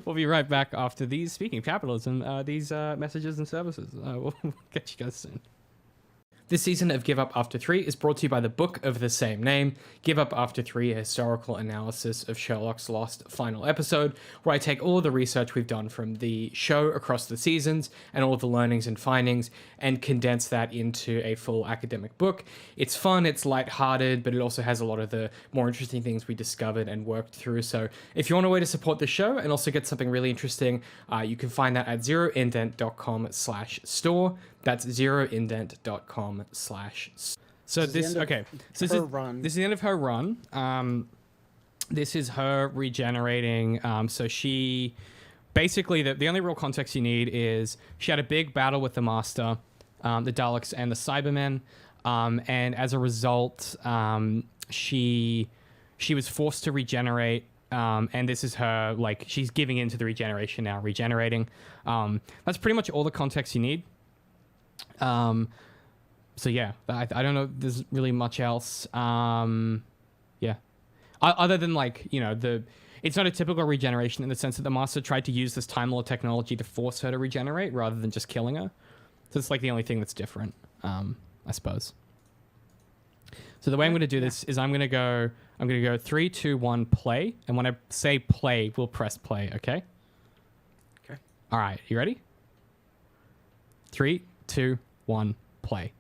We'll be right back after these, speaking of capitalism, these messages and services. We'll catch you guys soon. This season of Give Up After 3 is brought to you by the book of the same name, Give Up After 3, a historical analysis of Sherlock's lost final episode, where I take all the research we've done from the show across the seasons and all the learnings and findings and condense that into a full academic book. It's fun, it's lighthearted, but it also has a lot of the more interesting things we discovered and worked through. So if you want a way to support the show and also get something really interesting, you can find that at zeroindent.com/store. That's zeroindent.com/. So this is the end of her run. This is her regenerating. So she basically the only real context you need is she had a big battle with the Master, the Daleks and the Cybermen, and as a result, she was forced to regenerate. And this is her, like, she's giving into the regeneration now, regenerating. That's pretty much all the context you need. So yeah, I don't know if there's really much else. Yeah. Other than, like, you know, it's not a typical regeneration in the sense that the Master tried to use this Time Lord technology to force her to regenerate rather than just killing her. So it's like the only thing that's different, I suppose. So the way I'm going to do this is I'm going to go 3, 2, 1, play. And when I say play, we'll press play, okay? Okay. All right, you ready? 3, 2, 1, play.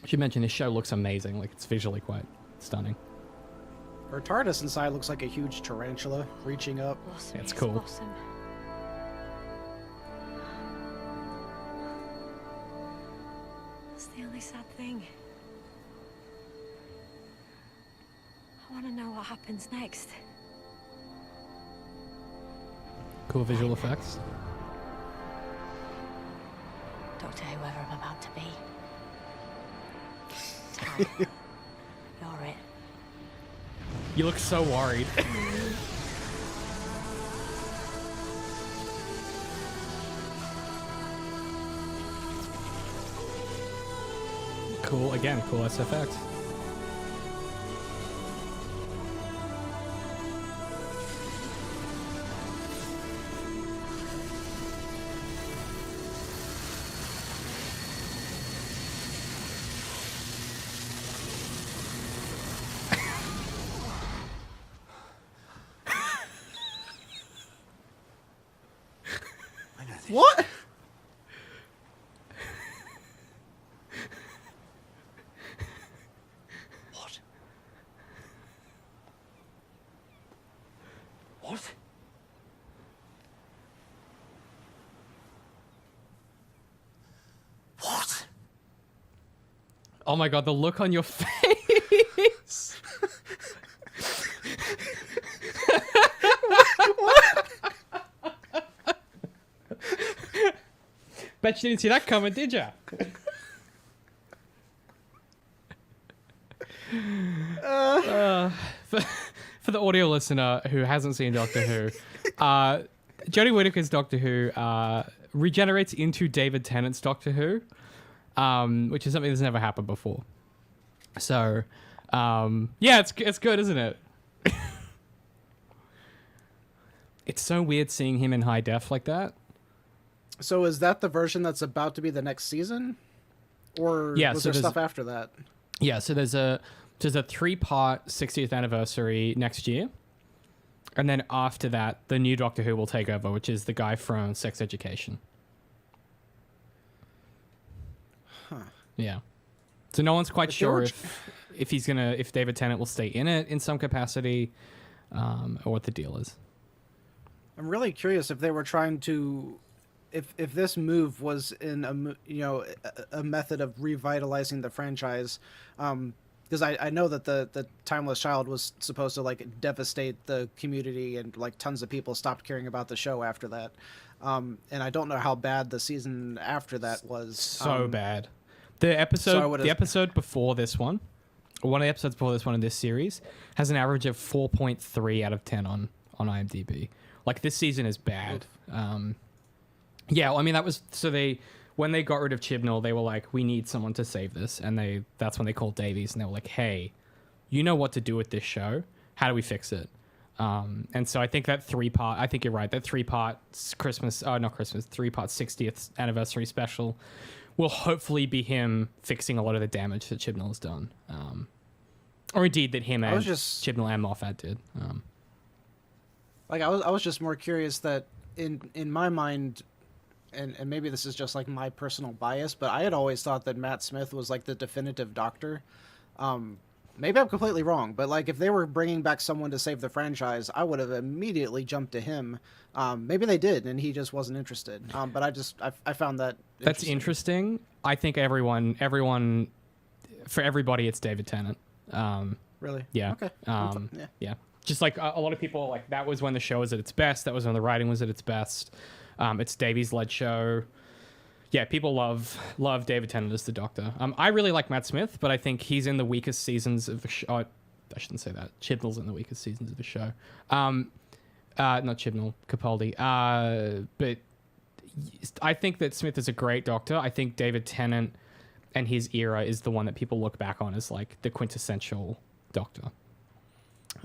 I should mention this show looks amazing. Like, it's visually quite stunning. Her TARDIS inside looks like a huge tarantula reaching up. Yeah, it's cool. Awesome. That's the only sad thing. I want to know what happens next. Cool visual effects. Doctor, whoever I'm about to be. Tell, you're it. You look so worried. Cool, again, cool SFX. What? What? What? What? Oh my god, the look on your face! Bet you didn't see that coming, did ya? For the audio listener who hasn't seen Doctor Who, Jodie Whittaker's Doctor Who regenerates into David Tennant's Doctor Who, which is something that's never happened before. So, yeah, it's good, isn't it? It's so weird seeing him in high def like that. So is that the version that's about to be the next season? Or Yeah, was so there stuff after that? Yeah, so there's a 3-part 60th anniversary next year. And then after that, the new Doctor Who will take over, which is the guy from Sex Education. Huh. Yeah. So no one's quite sure George- if David Tennant will stay in it in some capacity, or what the deal is. I'm really curious if they were trying to, if this move was in a method of revitalizing the franchise, because I know that the Timeless Child was supposed to like devastate the community and like tons of people stopped caring about the show after that, and I don't know how bad the season after that was. So bad. The episode before this one, or one of the episodes before this one in this series, has an average of 4.3 out of 10 on IMDb. Like, this season is bad. Yeah, well, I mean, that was... So when they got rid of Chibnall, they were like, we need someone to save this. And that's when they called Davies, and they were like, hey, you know what to do with this show. How do we fix it? And so I think that 3-part... I think you're right. That 3-part Christmas... Oh, not Christmas. 3-part 60th anniversary special will hopefully be him fixing a lot of the damage that Chibnall has done. Or indeed that him and Chibnall and Moffat did. Like I was just more curious that in my mind, and maybe this is just like my personal bias, but I had always thought that Matt Smith was like the definitive Doctor. Maybe I'm completely wrong, but like if they were bringing back someone to save the franchise, I would have immediately jumped to him. Maybe they did, and he just wasn't interested. But I found that that's interesting. I think everyone, for everybody, it's David Tennant. Really? Yeah. Okay. Yeah. Just like a lot of people, like that was when the show was at its best. That was when the writing was at its best. It's Davies-led show. Yeah, people love David Tennant as the Doctor. I really like Matt Smith, but I think he's in the weakest seasons of the show. Oh, I shouldn't say that. Chibnall's in the weakest seasons of the show. Not Chibnall, Capaldi. But I think that Smith is a great Doctor. I think David Tennant and his era is the one that people look back on as like the quintessential Doctor.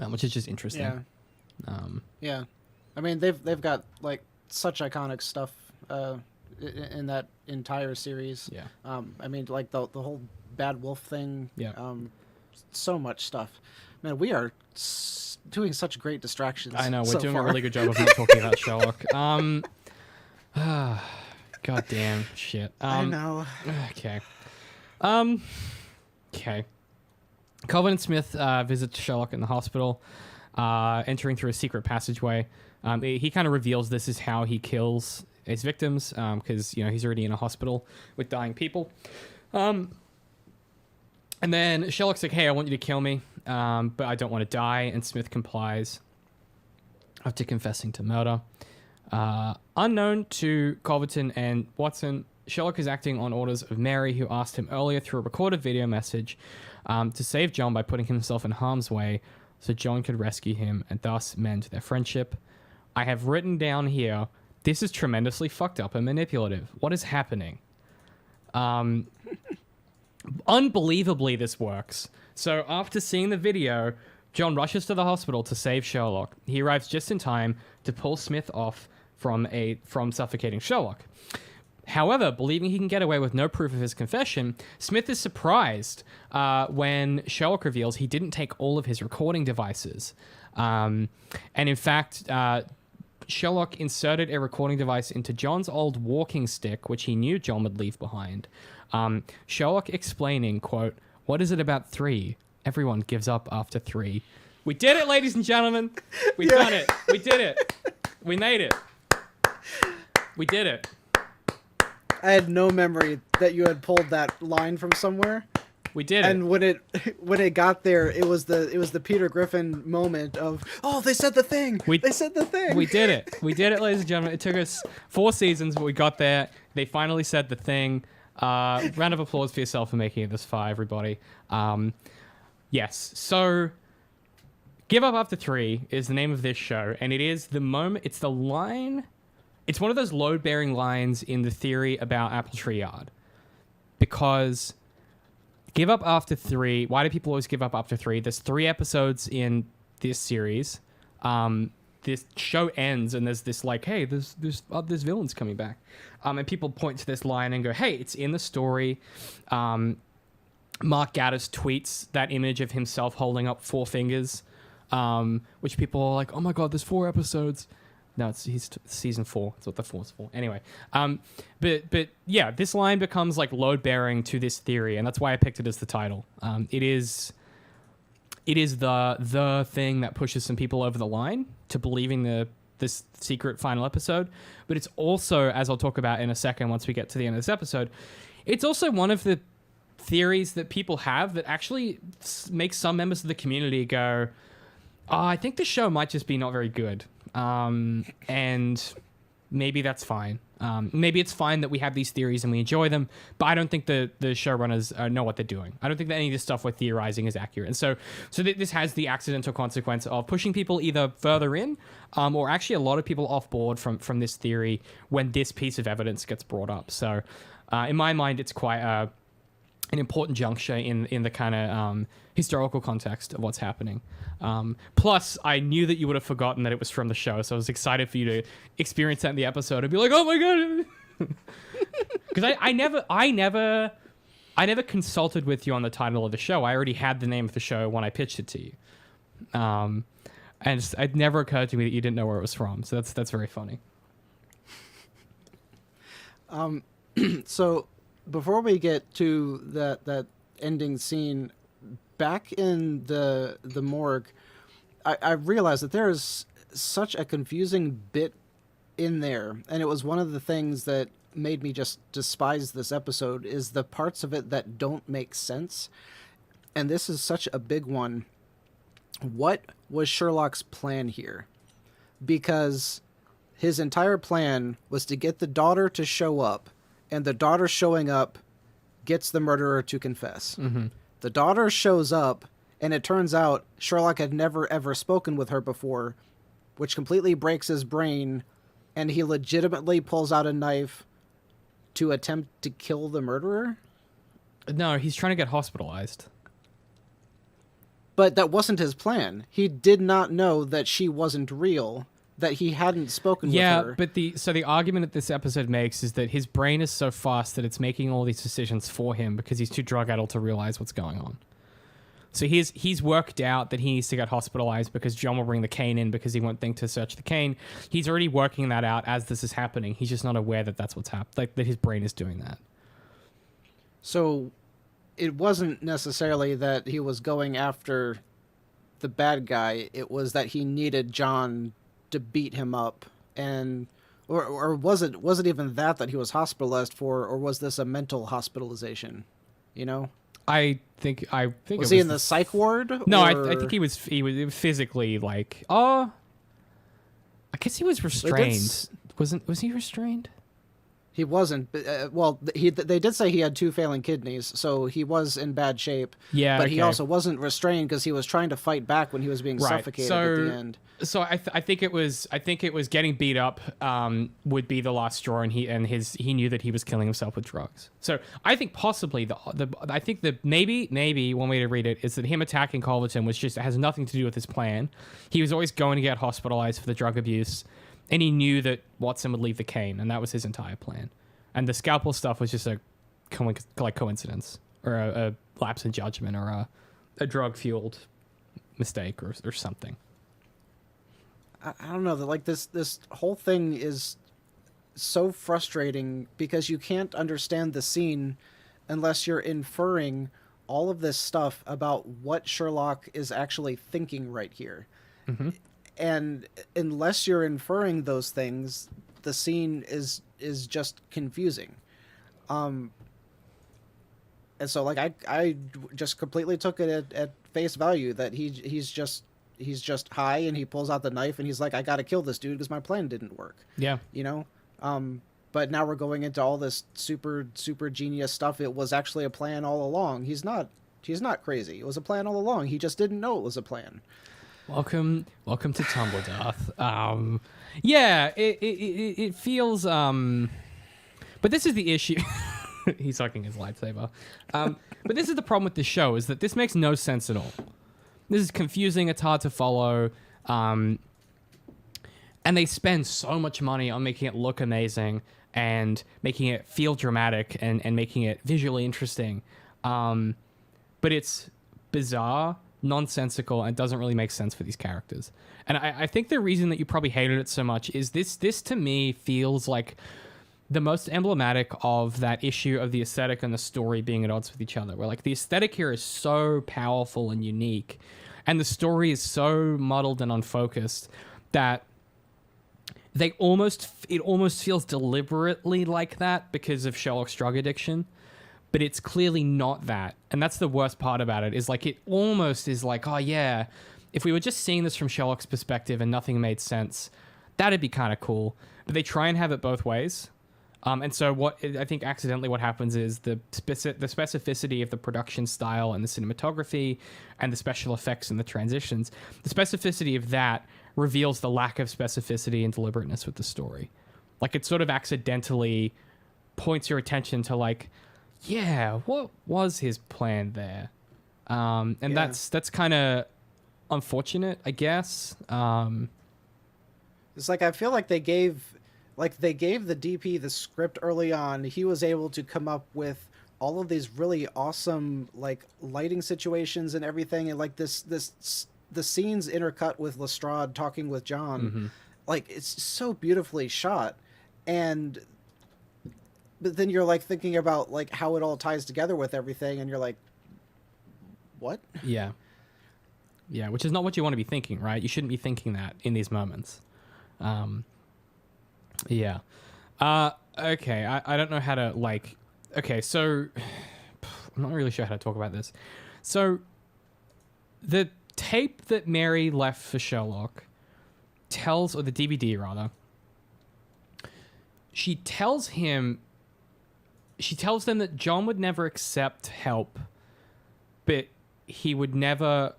Which is just interesting. Yeah. Yeah. I mean, they've got like such iconic stuff in that entire series. Yeah. I mean, like the whole Bad Wolf thing. Yeah. So much stuff. Man, we are doing such great distractions. I know, we're so doing far. a really good job of not talking about Sherlock. God damn shit. I know. Okay. Okay. Calvin and Smith visit Sherlock in the hospital, entering through a secret passageway. He kind of reveals this is how he kills his victims, because he's already in a hospital with dying people. And then Sherlock's like, "Hey, I want you to kill me, but I don't want to die." And Smith complies after confessing to murder. Unknown to Culverton and Watson, Sherlock is acting on orders of Mary, who asked him earlier through a recorded video message to save John by putting himself in harm's way so John could rescue him and thus mend their friendship. I have written down here, this is tremendously fucked up and manipulative. What is happening? Unbelievably, this works. So after seeing the video, John rushes to the hospital to save Sherlock. He arrives just in time to pull Smith off from suffocating Sherlock. However, believing he can get away with no proof of his confession, Smith is surprised when Sherlock reveals he didn't take all of his recording devices. And in fact, Sherlock inserted a recording device into John's old walking stick, which he knew John would leave behind. Sherlock explaining, quote, "What is it about 3? Everyone gives up after 3. We did it, ladies and gentlemen. We've done it. We did it. We made it. We did it. I had no memory that you had pulled that line from somewhere. We did it. And when it got there, it was the Peter Griffin moment of, oh, they said the thing. They said the thing. We did it. We did it, ladies and gentlemen. It took us 4 seasons, but we got there. They finally said the thing. Round of applause for yourself for making it this far, everybody. Yes. So, Give Up After 3 is the name of this show, and it is the moment. It's the line. It's one of those load-bearing lines in the theory about Apple Tree Yard, because give up after 3. Why do people always give up after 3? There's 3 episodes in this series. This show ends and there's this like, hey, there's villains coming back, and people point to this line and go, hey, it's in the story. Mark Gatiss tweets that image of himself holding up 4 fingers, which people are like, oh my god, there's 4 episodes. No, he's season 4. That's what the 4's for. Anyway, but yeah, this line becomes like load bearing to this theory, and that's why I picked it as the title. It is the thing that pushes some people over the line to believing this secret final episode. But it's also, as I'll talk about in a second once we get to the end of this episode, it's also one of the theories that people have that actually makes some members of the community go, oh, I think the show might just be not very good. And maybe that's fine. Maybe it's fine that we have these theories and we enjoy them, but I don't think the showrunners know what they're doing. I don't think that any of this stuff we're theorizing is accurate. And so this has the accidental consequence of pushing people either further in, or actually a lot of people off board from this theory when this piece of evidence gets brought up. So, in my mind, it's quite an important juncture in the kind of historical context of what's happening. Plus, I knew that you would have forgotten that it was from the show, so I was excited for you to experience that in the episode and be like, "Oh my god!" Because I never consulted with you on the title of the show. I already had the name of the show when I pitched it to you, and it never occurred to me that you didn't know where it was from. So that's very funny. So before we get to that ending scene, back in the morgue, I realized that there is such a confusing bit in there, and it was one of the things that made me just despise this episode, is the parts of it that don't make sense. And this is such a big one. What was Sherlock's plan here? Because his entire plan was to get the daughter to show up, and the daughter showing up gets the murderer to confess. Mm-hmm. The daughter shows up, and it turns out Sherlock had never ever spoken with her before, which completely breaks his brain, and he legitimately pulls out a knife to attempt to kill the murderer? No, he's trying to get hospitalized. But that wasn't his plan. He did not know that she wasn't real, that he hadn't spoken with her. Yeah, but the argument that this episode makes is that his brain is so fast that it's making all these decisions for him because he's too drug-addled to realize what's going on. So he's worked out that he needs to get hospitalized because John will bring the cane in because he won't think to search the cane. He's already working that out as this is happening. He's just not aware that that's what's happening, like that his brain is doing that. So it wasn't necessarily that he was going after the bad guy. It was that he needed John to beat him up, and or was it even that he was hospitalized for, or was this a mental hospitalization? You know, I think was he in the psych ward? No, or... I think he was physically like, I guess he was restrained. Was he restrained? He wasn't. They did say he had 2 failing kidneys, so he was in bad shape. Yeah, but he also wasn't restrained because he was trying to fight back when he was being suffocated at the end. So I think it was getting beat up would be the last straw, and he knew that he was killing himself with drugs. So I think possibly maybe one way to read it is that him attacking Culverton has nothing to do with his plan. He was always going to get hospitalized for the drug abuse. And he knew that Watson would leave the cane, and that was his entire plan. And the scalpel stuff was just a coincidence, or a lapse in judgment, or a drug-fueled mistake, or something. I don't know. Like this whole thing is so frustrating because you can't understand the scene unless you're inferring all of this stuff about what Sherlock is actually thinking right here. Mm-hmm. And unless you're inferring those things, the scene is just confusing. And so like I just completely took it at face value that he's just high and he pulls out the knife and he's like, I gotta kill this dude because my plan didn't work. Yeah. You know? But now we're going into all this super genius stuff. It was actually a plan all along. He's not crazy. It was a plan all along. He just didn't know it was a plan. Welcome to Tumblr, Darth. Yeah, it feels but this is the issue. He's sucking his lightsaber. But this is the problem with this show, is that this makes no sense at all. This is confusing, it's hard to follow, and they spend so much money on making it look amazing and making it feel dramatic and making it visually interesting. But it's bizarre, nonsensical, and doesn't really make sense for these characters. And I think the reason that you probably hated it so much is this to me feels like the most emblematic of that issue of the aesthetic and the story being at odds with each other, where like the aesthetic here is so powerful and unique, and the story is so muddled and unfocused that it almost feels deliberately like that because of Sherlock's drug addiction, but it's clearly not that. And that's the worst part about it, is like it almost is like, oh yeah, if we were just seeing this from Sherlock's perspective and nothing made sense, that'd be kind of cool. But they try and have it both ways. And so what I think accidentally what happens is the specificity of the production style and the cinematography and the special effects and the transitions, the specificity of that reveals the lack of specificity and deliberateness with the story. Like it sort of accidentally points your attention to like, yeah, what was his plan there? And Yeah. that's kind of unfortunate, I guess. It's like I feel like they gave the DP the script early on. He was able to come up with all of these really awesome like lighting situations and everything, and like the scenes intercut with Lestrade talking with John. Mm-hmm. Like it's so beautifully shot, but then you're like thinking about like how it all ties together with everything, and you're like, what? Yeah, which is not what you want to be thinking, right? You shouldn't be thinking that in these moments. Yeah. Okay, I don't know how to, like... Okay, so... I'm not really sure how to talk about this. So, the tape that Mary left for Sherlock tells... Or the DVD, rather. She tells them that John would never accept help, but he would never...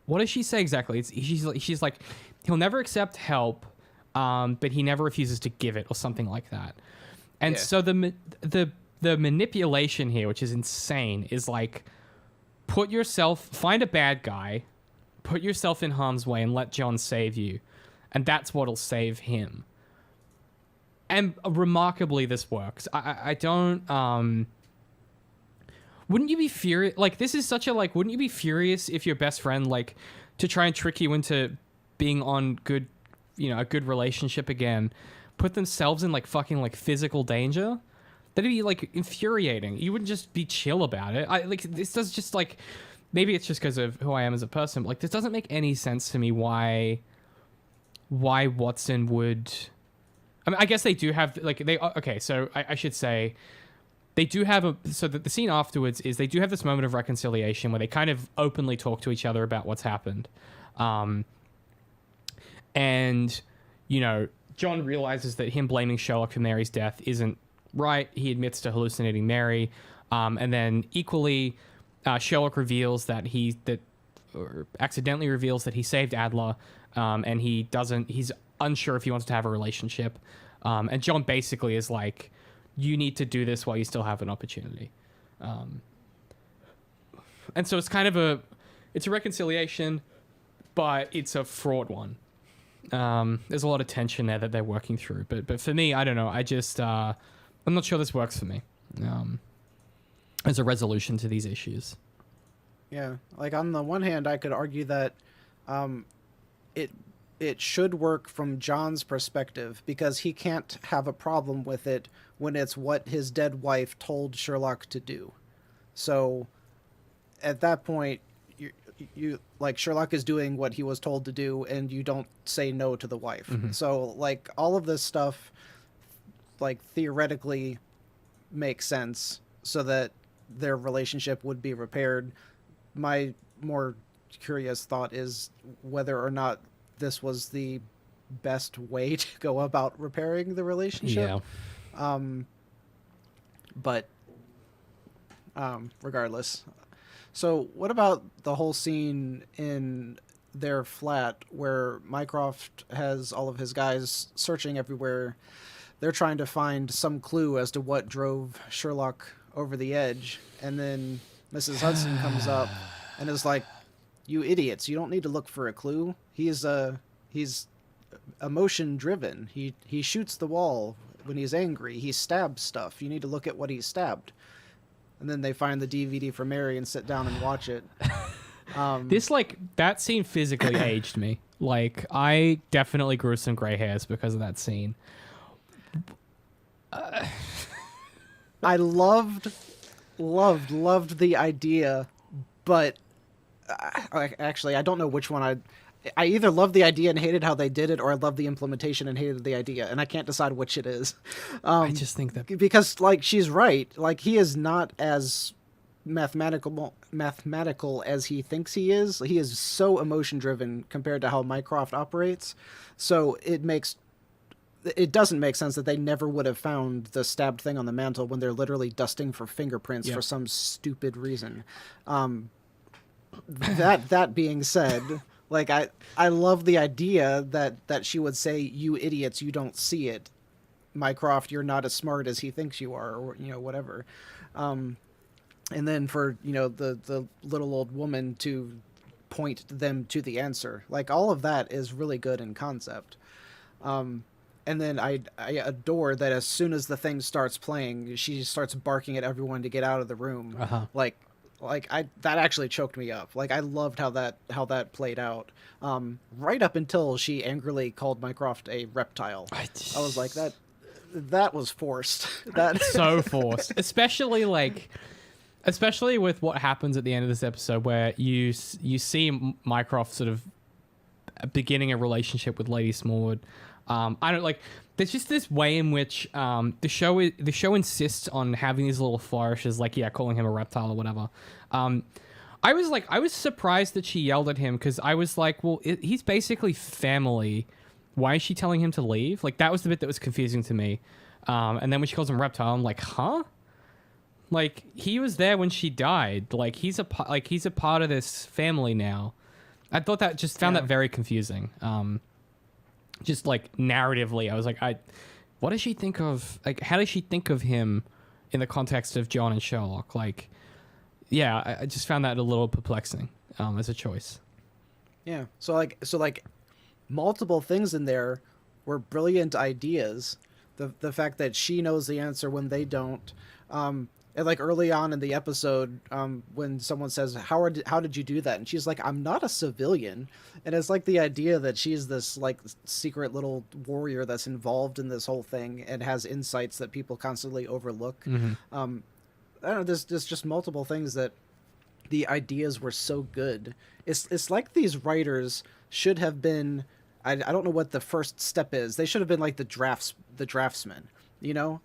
What does she say exactly? She's like, he'll never accept help... but he never refuses to give it, or something like that. And Yeah. so the manipulation here, which is insane, is like find a bad guy, put yourself in harm's way, and let John save you, and that's what'll save him. And remarkably, this works. I don't. Wouldn't you be furious? Like, this is such a like. Wouldn't you be furious if your best friend like to try and trick you into being on good, a good relationship again, put themselves in like fucking like physical danger? That'd be like infuriating. You wouldn't just be chill about it. This does just like, maybe it's just because of who I am as a person, but like this doesn't make any sense to me why Watson would... I mean, I guess they do have like okay, so I should say they do have the scene afterwards is they do have this moment of reconciliation where they kind of openly talk to each other about what's happened. And, John realizes that him blaming Sherlock for Mary's death isn't right. He admits to hallucinating Mary. And then equally, Sherlock reveals or accidentally reveals that he saved Adler. And he's unsure if he wants to have a relationship. And John basically is like, you need to do this while you still have an opportunity. And so it's kind of it's a reconciliation, but it's a fraught one. There's a lot of tension there that they're working through, but for me, I don't know. I just I'm not sure this works for me as a resolution to these issues. Yeah, like on the one hand, I could argue that it should work from John's perspective because he can't have a problem with it when it's what his dead wife told Sherlock to do. So at that point, you like Sherlock is doing what he was told to do, and you don't say no to the wife. Mm-hmm. So like all of this stuff like theoretically makes sense so that their relationship would be repaired. My more curious thought is whether or not this was the best way to go about repairing the relationship. Yeah. But regardless. So what about the whole scene in their flat where Mycroft has all of his guys searching everywhere? They're trying to find some clue as to what drove Sherlock over the edge, and then Mrs. Hudson comes up and is like, "You idiots! You don't need to look for a clue. He's emotion driven. He shoots the wall when he's angry. He stabs stuff. You need to look at what he stabbed." And then they find the DVD for Mary and sit down and watch it. That scene physically aged me. Like, I definitely grew some gray hairs because of that scene. I loved the idea, but actually, I don't know which one I either loved the idea and hated how they did it, or I loved the implementation and hated the idea, and I can't decide which it is. I just think that because, like, she's right. Like, he is not as mathematical as he thinks he is. He is so emotion driven compared to how Mycroft operates. So it doesn't make sense that they never would have found the stabbed thing on the mantle when they're literally dusting for fingerprints for some stupid reason. That being said, like, I love the idea that she would say, "You idiots, you don't see it. Mycroft, you're not as smart as he thinks you are," or, whatever. And then for, the little old woman to point them to the answer. Like, all of that is really good in concept. And then I adore that as soon as the thing starts playing, she starts barking at everyone to get out of the room. That actually choked me up. Like, I loved how that played out. Right up until she angrily called Mycroft a reptile. I was like, that was forced. That's so forced. Especially with what happens at the end of this episode, where you see Mycroft sort of beginning a relationship with Lady Smallwood. There's just this way in which the show insists on having these little flourishes, calling him a reptile or whatever. I was surprised that she yelled at him, because I was like, well, he's basically family. Why is she telling him to leave? Like, that was the bit that was confusing to me. And then when she calls him reptile, I'm like, huh? Like, he was there when she died. Like, he's a part of this family now. I thought that found that very confusing. Just like narratively, I was like, what does she think of? Like, how does she think of him in the context of John and Sherlock? Like, yeah, I just found that a little perplexing as a choice. Yeah. So multiple things in there were brilliant ideas. The fact that she knows the answer when they don't. And like early on in the episode, when someone says, how did you do that? And she's like, "I'm not a civilian." And it's like the idea that she's this like secret little warrior that's involved in this whole thing and has insights that people constantly overlook. Mm-hmm. I don't know, there's just multiple things that the ideas were so good. It's like these writers should have been, I don't know what the first step is. They should have been like the draftsmen,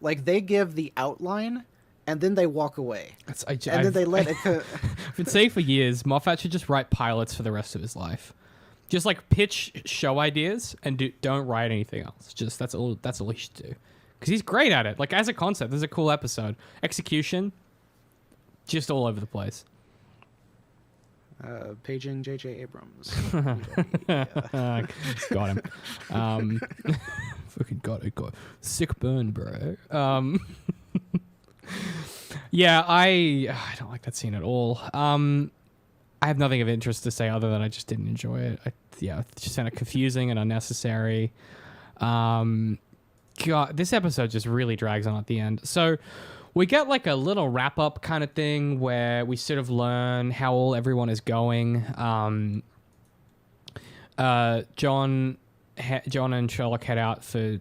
like they give the outline and then they walk away. Then they let it. I've been saying for years, Moffat should just write pilots for the rest of his life. Just like pitch show ideas and don't write anything else. Just that's all he should do, because he's great at it. Like, as a concept, this is a cool episode. Execution, just all over the place. Paging J.J. Abrams. Got him. Fucking got it. Sick burn, bro. Yeah, I don't like that scene at all. I have nothing of interest to say other than I just didn't enjoy it. I just found it confusing and unnecessary. God, this episode just really drags on at the end. So we get like a little wrap up kind of thing where we sort of learn how everyone is going. John and Sherlock head out for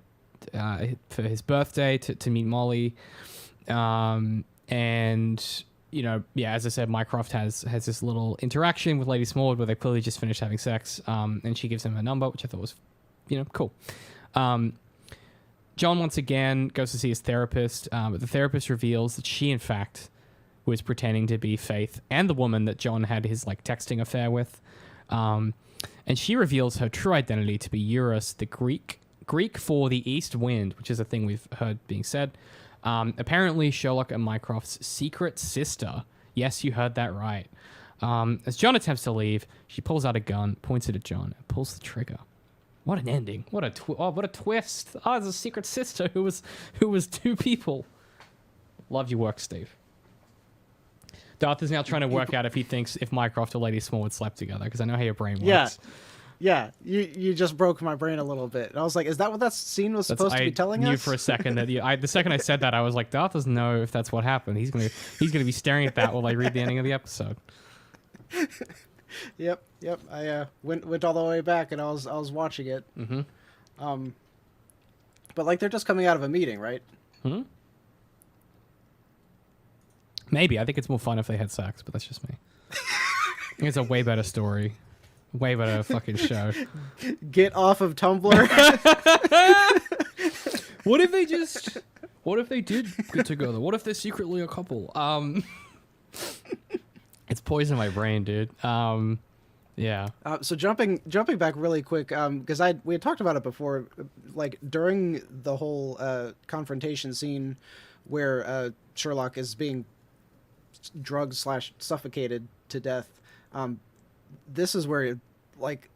his birthday to meet Molly. And as I said, Mycroft has this little interaction with Lady Smallwood where they clearly just finished having sex. And she gives him her number, which I thought was, cool. John once again goes to see his therapist, but the therapist reveals that she, in fact, who is pretending to be Faith and the woman that John had his like texting affair with. And she reveals her true identity to be Eurus, the Greek for the East Wind, which is a thing we've heard being said. Apparently Sherlock and Mycroft's secret sister. Yes, you heard that right. As John attempts to leave, she pulls out a gun, points it at John, and pulls the trigger. What an ending! What a twist! Oh, it's a secret sister who was two people. Love your work, Steve. Darth is now trying to work out if he thinks if Mycroft or Lady Smallwood slept together, because I know how your brain works. Yeah, you just broke my brain a little bit. And I was like, is that what that scene was supposed to be telling us? I knew for a second that the second I said that, I was like, Darth doesn't know if that's what happened. He's gonna be staring at that while I read the ending of the episode. Yep. I went all the way back and I was watching it. Mm-hmm. But like they're just coming out of a meeting, right? Hmm. Maybe. I think it's more fun if they had sex, but that's just me. I think it's a way better story. Way better fucking show. Get off of Tumblr. What if they did get together? What if they're secretly a couple? It's poisoning my brain, dude. Yeah. So jumping back really quick, because we had talked about it before, like during the whole confrontation scene where Sherlock is being drugged / suffocated to death. This is where like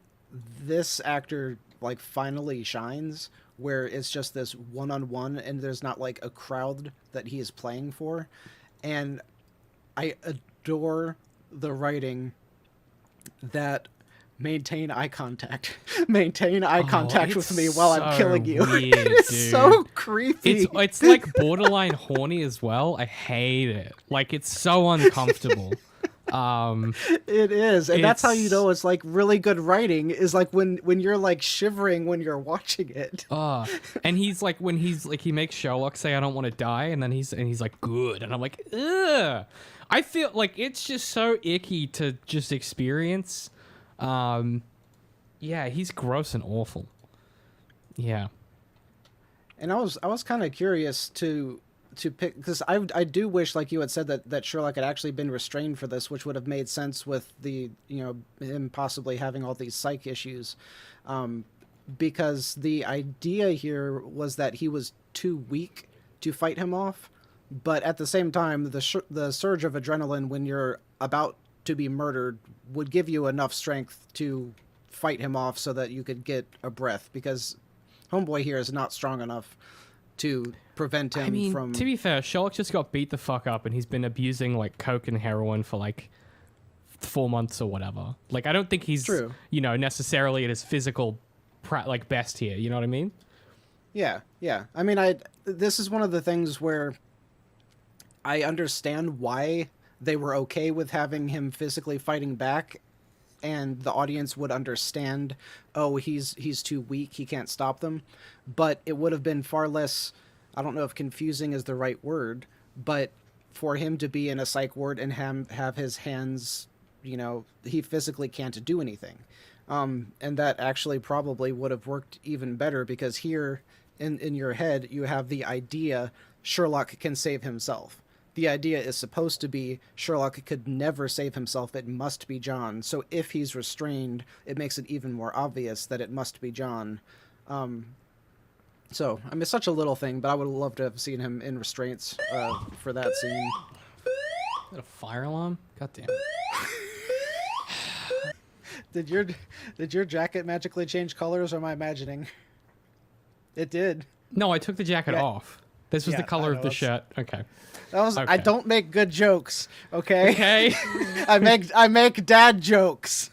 this actor like finally shines, where it's just this one-on-one and there's not like a crowd that he is playing for. And I adore the writing that maintain eye contact with me while I'm killing you. Weird, it's dude. so creepy. It's like borderline horny as well. I hate it. Like it's so uncomfortable. It is, and that's how you know it's like really good writing is like when you're like shivering when you're watching it. And he's like when he's like he makes Sherlock say I don't want to die, and then he's like good, and I'm like ugh. I feel like it's just so icky to just experience. Yeah, he's gross and awful. Yeah. And I was kind of curious to pick, because I do wish, like you had said, that Sherlock had actually been restrained for this, which would have made sense with the, him possibly having all these psych issues, because the idea here was that he was too weak to fight him off, but at the same time, the surge of adrenaline when you're about to be murdered would give you enough strength to fight him off so that you could get a breath, because Homeboy here is not strong enough to prevent him from... To be fair, Sherlock just got beat the fuck up and he's been abusing like coke and heroin for like 4 months or whatever. Like I don't think he's True. Necessarily at his physical best here, you know what I mean? Yeah. I mean, this is one of the things where I understand why they were okay with having him physically fighting back, and the audience would understand, oh, he's too weak, he can't stop them. But it would have been far less, I don't know if confusing is the right word, but for him to be in a psych ward and have his hands, he physically can't do anything. And that actually probably would have worked even better, because here in your head, you have the idea Sherlock can save himself. The idea is supposed to be Sherlock could never save himself. It must be John. So if he's restrained, it makes it even more obvious that it must be John. So, I mean, it's such a little thing, but I would love to have seen him in restraints for that scene. Is that a fire alarm? God damn it. Did your jacket magically change colors, or am I imagining? It did. No, I took the jacket off. This was the color of the shirt. Okay. Okay. I don't make good jokes, okay? Okay. I make dad jokes.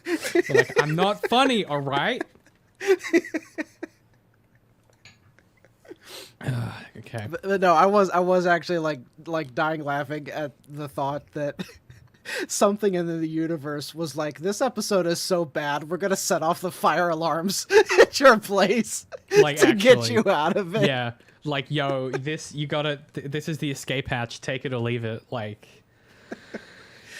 Like, I'm not funny, all right? Okay. But no, I was actually like dying laughing at the thought that something in the universe was like, this episode is so bad, we're gonna set off the fire alarms at your place to get you out of it. Yeah. Like, yo, this is the escape hatch, take it or leave it, like,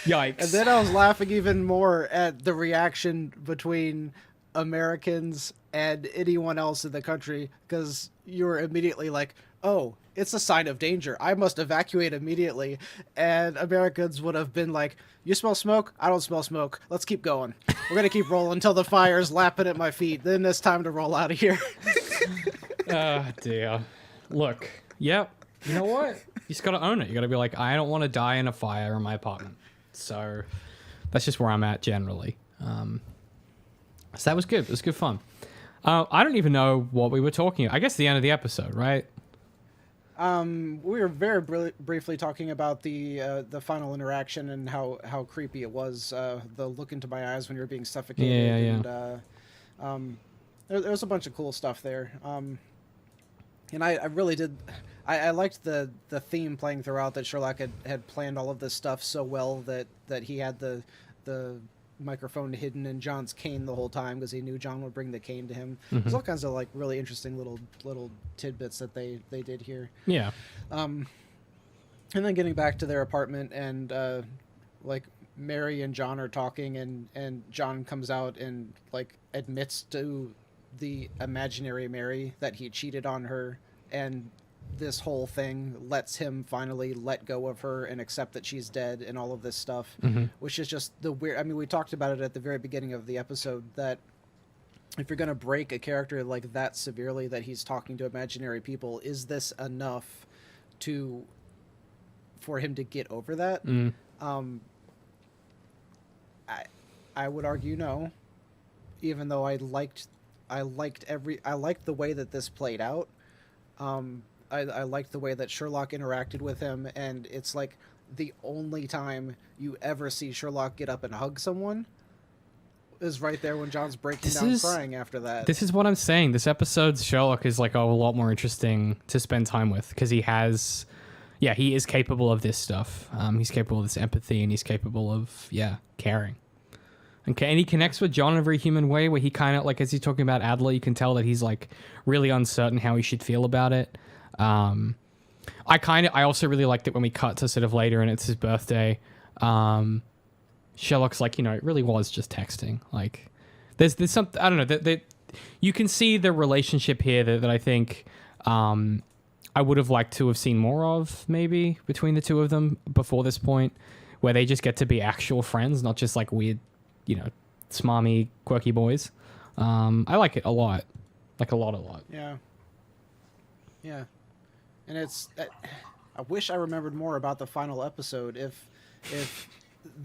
yikes. And then I was laughing even more at the reaction between Americans and anyone else in the country, because you were immediately like, oh, it's a sign of danger, I must evacuate immediately. And Americans would have been like, you smell smoke? I don't smell smoke. Let's keep going. We're going to keep rolling until the fire's lapping at my feet. Then it's time to roll out of here. Oh, dear. Look, yep. You know what? You just got to own it. You got to be like, I don't want to die in a fire in my apartment. So that's just where I'm at generally. So that was good. It was good fun. I don't even know what we were talking about. I guess the end of the episode, right? We were very briefly talking about the final interaction and how creepy it was. The look into my eyes when you were being suffocated. Yeah. And there was a bunch of cool stuff there. And I really did. I liked the theme playing throughout, that Sherlock had planned all of this stuff so well that he had the microphone hidden in John's cane the whole time because he knew John would bring the cane to him. There's all kinds of like really interesting little tidbits that they did here. Yeah. And then getting back to their apartment, and like Mary and John are talking, and John comes out and like admits to the imaginary Mary that he cheated on her, and this whole thing lets him finally let go of her and accept that she's dead and all of this stuff, which is just the weird. I mean, we talked about it at the very beginning of the episode, that if you're going to break a character like that severely, that he's talking to imaginary people, is this enough for him to get over that? I would argue no, even though I liked the way that this played out. I liked the way that Sherlock interacted with him, and it's like the only time you ever see Sherlock get up and hug someone is right there when John's breaking down crying after that. This is what I'm saying. This episode's Sherlock is like a lot more interesting to spend time with, because he is capable of this stuff. He's capable of this empathy, and he's capable of caring. Okay, and he connects with John in a very human way, where he kind of like, as he's talking about Adler, you can tell that he's like really uncertain how he should feel about it. I also really liked it when we cut to sort of later and it's his birthday. Sherlock's like, it really was just texting. Like, there's something, I don't know, that you can see the relationship here that I think I would have liked to have seen more of, maybe, between the two of them before this point, where they just get to be actual friends, not just like weird, smarmy, quirky boys. I like it a lot. Like a lot. Yeah. And it's, I wish I remembered more about the final episode. If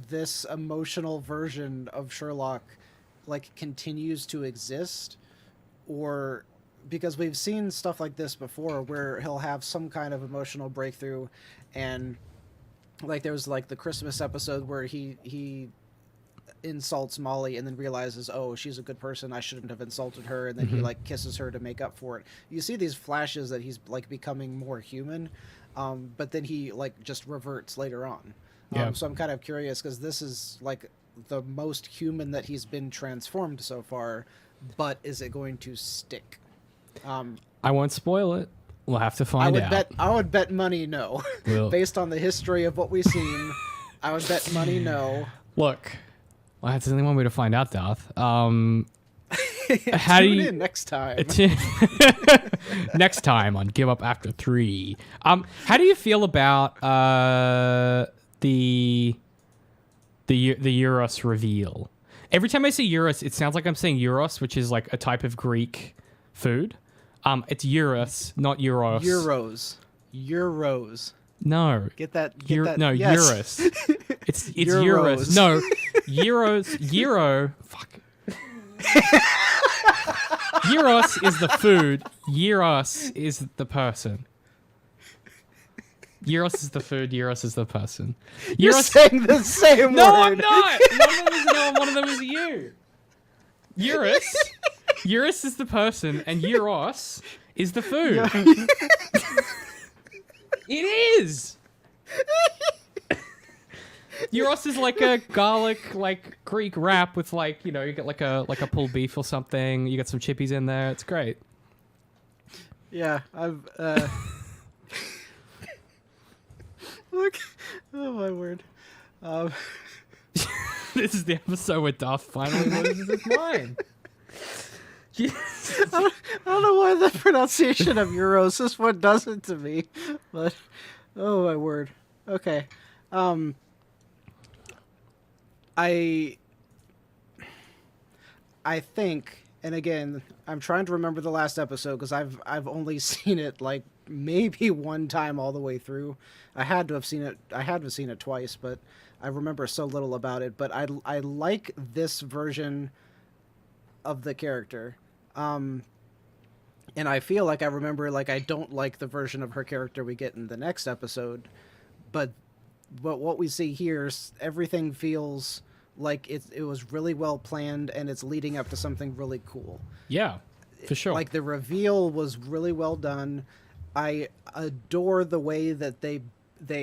this emotional version of Sherlock like continues to exist, or because we've seen stuff like this before where he'll have some kind of emotional breakthrough, and like there was like the Christmas episode where he insults Molly and then realizes, oh, she's a good person, I shouldn't have insulted her, and then he like kisses her to make up for it. You see these flashes that he's like becoming more human, but then he like just reverts later on. So I'm kind of curious, because this is like the most human that he's been transformed so far, but is it going to stick? I won't spoil it. We'll have to find out. I would bet money no. Based on the history of what we've seen, I would bet money no. Look, well, that's the only one way to find out, Darth. How Tune in next time. Next time on Give Up After 3. How do you feel about the Euros reveal? Every time I say Euros, it sounds like I'm saying Euros, which is like a type of Greek food. It's Euros, not Euros. Euros. No. Get that? No, yes. Euros. It's Euros. No, Euros. Euro. Fuck. Euros is the food. Euros is the person. Euros is the food. Euros is the person. You're saying the same no, word. I'm not. One of them is no, and one of them is you. Eurus. Eurus is the person, and Euros is the food. It is. Euros is like a garlic, like Greek wrap with like, you get like a pulled beef or something. You got some chippies in there. It's great. Yeah, I've. Look, oh my word. This is the episode where Darth finally loses his mind. I don't know why the pronunciation of euros this one does it to me, but oh my word. Okay, I think, and again, I'm trying to remember the last episode because I've only seen it like maybe one time all the way through. I had to have seen it. I had to have seen it twice, but I remember so little about it. But I like this version of the character. And I feel like I remember, like, I don't like the version of her character we get in the next episode, but what we see here, everything feels like it was really well planned, and it's leading up to something really cool. Yeah, for sure. Like, the reveal was really well done. I adore the way that they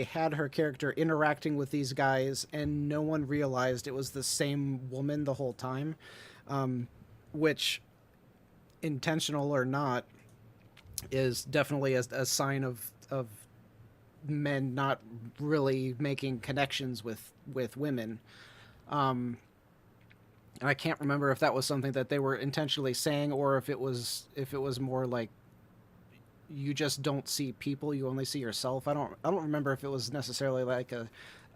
had her character interacting with these guys, and no one realized it was the same woman the whole time, which, intentional or not, is definitely a sign of men not really making connections with women. And I can't remember if that was something that they were intentionally saying, or if it was more like, you just don't see people, you only see yourself. I don't remember if it was necessarily like a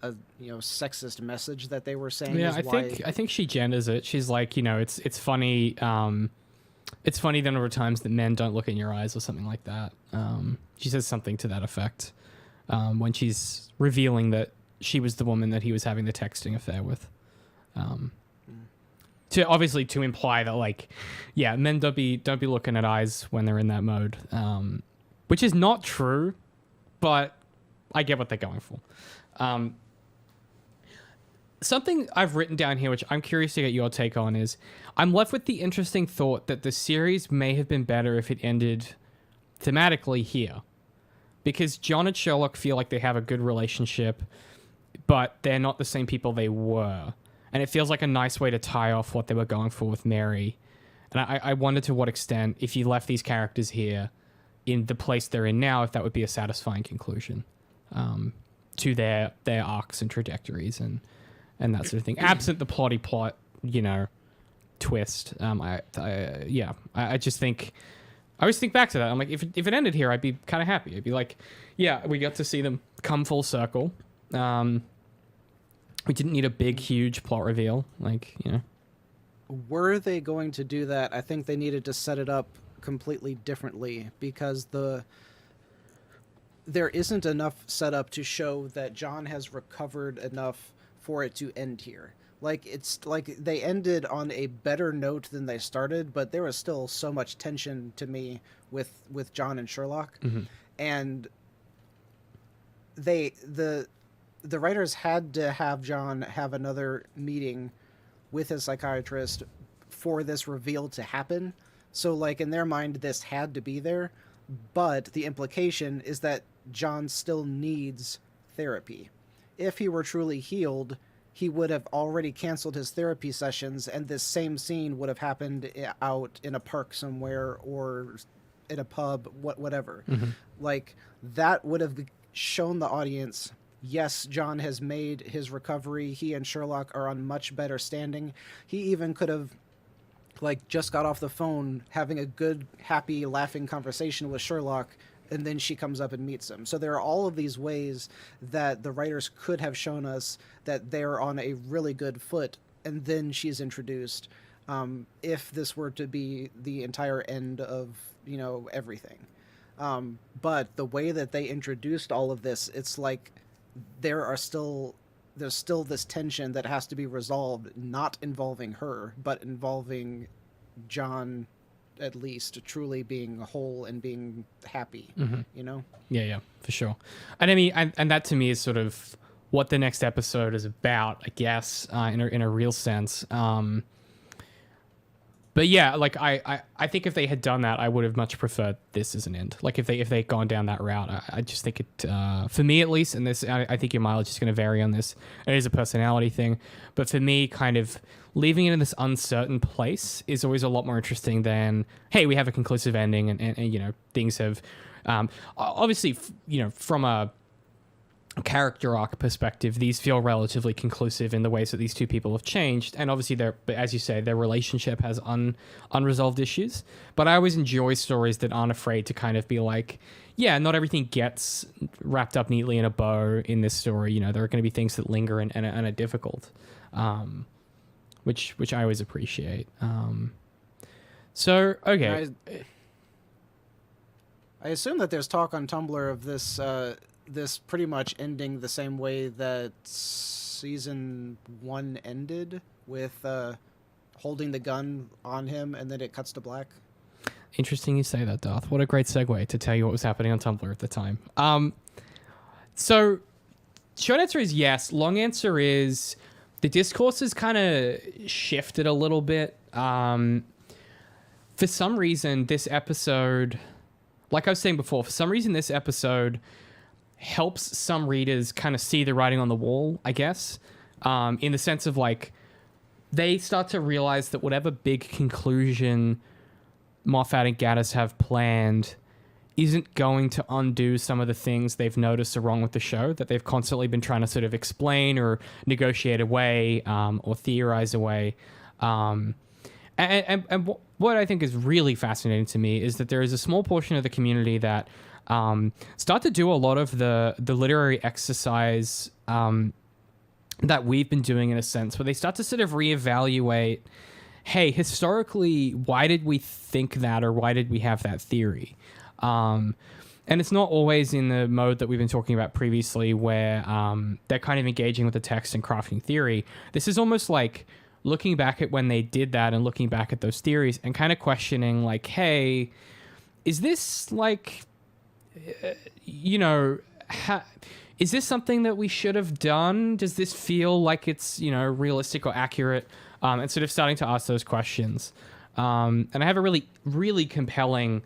sexist message that they were saying. Yeah, I think she genders it. She's like, it's funny. It's funny the number of times that men don't look in your eyes or something like that. She says something to that effect when she's revealing that she was the woman that he was having the texting affair with. To imply that, like, yeah, men don't be looking at eyes when they're in that mode, which is not true, but I get what they're going for. Something I've written down here, which I'm curious to get your take on, is I'm left with the interesting thought that the series may have been better if it ended thematically here, because John and Sherlock feel like they have a good relationship, but they're not the same people they were. And it feels like a nice way to tie off what they were going for with Mary. And I wonder to what extent, if you left these characters here in the place they're in now, if that would be a satisfying conclusion to their arcs and trajectories and that sort of thing. Absent the plot, twist. I just think... I always think back to that. I'm like, if it ended here, I'd be kind of happy. I'd be like, yeah, we got to see them come full circle. We didn't need a big, huge plot reveal. Were they going to do that, I think they needed to set it up completely differently, because there isn't enough set up to show that John has recovered enough for it to end here. Like, it's like they ended on a better note than they started, but there was still so much tension to me with John and Sherlock. Mm-hmm. And the writers had to have John have another meeting with his psychiatrist for this reveal to happen. So, like, in their mind, this had to be there, but the implication is that John still needs therapy. If he were truly healed, he would have already canceled his therapy sessions, and this same scene would have happened out in a park somewhere or in a pub, whatever. Mm-hmm. Like, that would have shown the audience, yes, John has made his recovery. He and Sherlock are on much better standing. He even could have, like, just got off the phone having a good, happy, laughing conversation with Sherlock, and then she comes up and meets him. So there are all of these ways that the writers could have shown us that they're on a really good foot, and then she's introduced, if this were to be the entire end of, everything. But the way that they introduced all of this, it's like there's still this tension that has to be resolved, not involving her, but involving John, at least, truly being whole and being happy. Mm-hmm. Yeah, for sure. And I mean, and that to me is sort of what the next episode is about, I guess, in a real sense. But yeah, like I think if they had done that, I would have much preferred this as an end. Like if they'd gone down that route, I just think it, for me at least, and this, I think your mileage is going to vary on this. It is a personality thing, but for me, kind of leaving it in this uncertain place is always a lot more interesting than, hey, we have a conclusive ending and things have, obviously, from a character arc perspective, these feel relatively conclusive in the ways that these two people have changed. And obviously, as you say, their relationship has unresolved issues. But I always enjoy stories that aren't afraid to kind of be like, yeah, not everything gets wrapped up neatly in a bow in this story. You know, there are going to be things that linger and are difficult, which I always appreciate. So, okay. I assume that there's talk on Tumblr of this pretty much ending the same way that season 1 ended, with holding the gun on him and then it cuts to black. Interesting you say that, Darth. What a great segue to tell you what was happening on Tumblr at the time. So, short answer is yes. Long answer is the discourse has kind of shifted a little bit. For some reason, this episode, like I was saying before, for some reason this episode helps some readers kind of see the writing on the wall, I guess, in the sense of like they start to realize that whatever big conclusion Moffat and Gaddis have planned isn't going to undo some of the things they've noticed are wrong with the show, that they've constantly been trying to sort of explain or negotiate away, or theorize away. And what I think is really fascinating to me is that there is a small portion of the community that start to do a lot of the literary exercise that we've been doing, in a sense, where they start to sort of reevaluate, hey, historically, why did we think that, or why did we have that theory? And it's not always in the mode that we've been talking about previously, where they're kind of engaging with the text and crafting theory. This is almost like looking back at when they did that and looking back at those theories and kind of questioning, like, hey, is this like, is this something that we should have done? Does this feel like it's, realistic or accurate? And sort of starting to ask those questions. And I have a really, really compelling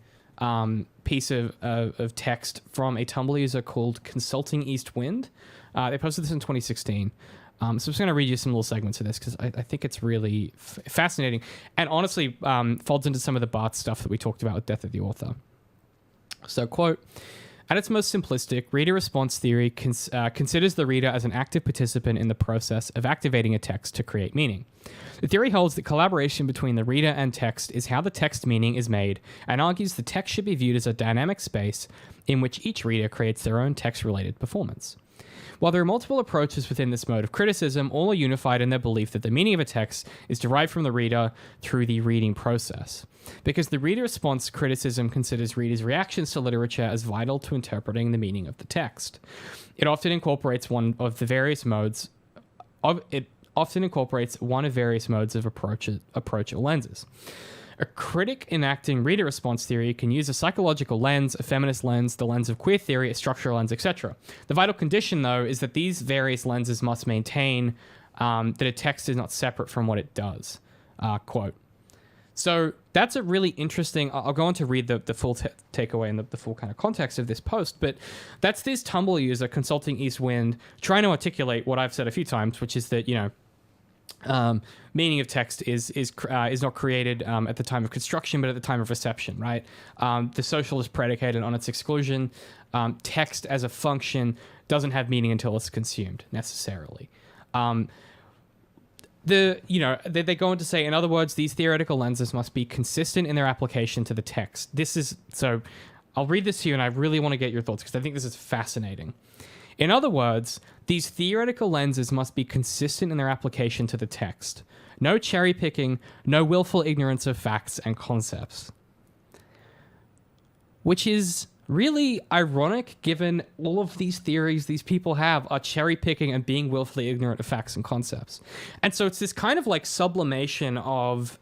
piece of text from a Tumblr user called Consulting East Wind. They posted this in 2016. So I'm just going to read you some little segments of this because I think it's really fascinating and honestly folds into some of the Barth stuff that we talked about with Death of the Author. So, quote, at its most simplistic, reader response theory considers the reader as an active participant in the process of activating a text to create meaning. The theory holds that collaboration between the reader and text is how the text meaning is made, and argues the text should be viewed as a dynamic space in which each reader creates their own text-related performance. While there are multiple approaches within this mode of criticism, all are unified in their belief that the meaning of a text is derived from the reader through the reading process. Because the reader response criticism considers readers' reactions to literature as vital to interpreting the meaning of the text. It often incorporates one of various modes of approach or lenses. A critic enacting reader response theory can use a psychological lens, a feminist lens, the lens of queer theory, a structural lens, etc. The vital condition, though, is that these various lenses must maintain that a text is not separate from what it does. Quote. So that's a really interesting... I'll go on to read the full takeaway and the full kind of context of this post, but that's this Tumblr user, Consulting East Wind, trying to articulate what I've said a few times, which is that, meaning of text is not created at the time of construction, but at the time of reception, right? The social is predicated on its exclusion. Text as a function doesn't have meaning until it's consumed, necessarily. They go on to say, in other words, these theoretical lenses must be consistent in their application to the text. So I'll read this to you, and I really want to get your thoughts because I think this is fascinating. In other words, these theoretical lenses must be consistent in their application to the text. No cherry picking, no willful ignorance of facts and concepts. Which is really ironic given all of these theories these people have are cherry picking and being willfully ignorant of facts and concepts. And so it's this kind of like sublimation of,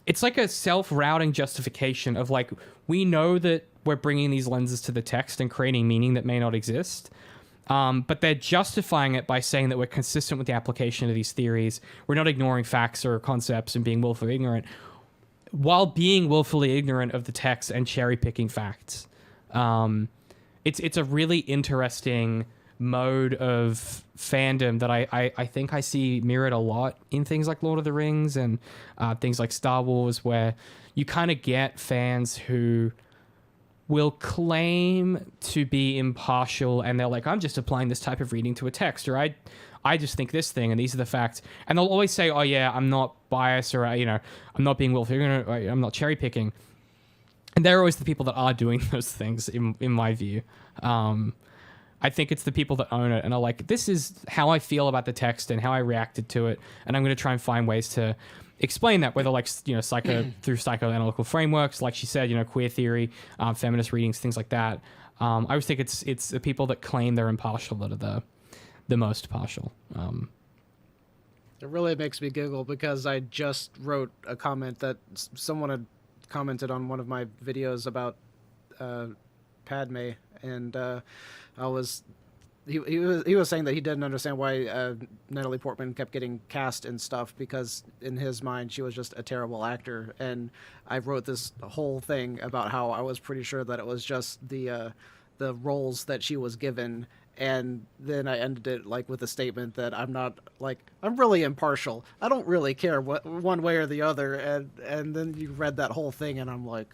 it's like a self-routing justification of like, we know that we're bringing these lenses to the text and creating meaning that may not exist. But they're justifying it by saying that we're consistent with the application of these theories. We're not ignoring facts or concepts and being willfully ignorant, while being willfully ignorant of the text and cherry-picking facts. It's a really interesting mode of fandom that I think I see mirrored a lot in things like Lord of the Rings and things like Star Wars, where you kind of get fans who will claim to be impartial, and they're like, I'm just applying this type of reading to a text, or I just think this thing, and these are the facts. And they'll always say, oh yeah, I'm not biased, or I'm not being willful, I'm not cherry picking. And they're always the people that are doing those things, in my view. I think it's the people that own it and are like, this is how I feel about the text and how I reacted to it, and I'm going to try and find ways to explain that, whether like through psychoanalytical frameworks, like she said, queer theory, feminist readings, things like that. I always think it's the people that claim they're impartial that are the most partial. It really makes me giggle because I just wrote a comment that someone had commented on one of my videos about Padme, and he was saying that he didn't understand why Natalie Portman kept getting cast and stuff, because in his mind she was just a terrible actor. And I wrote this whole thing about how I was pretty sure that it was just the roles that she was given. And then I ended it like with a statement that I'm really impartial. I don't really care what one way or the other. And then you read that whole thing, and I'm like,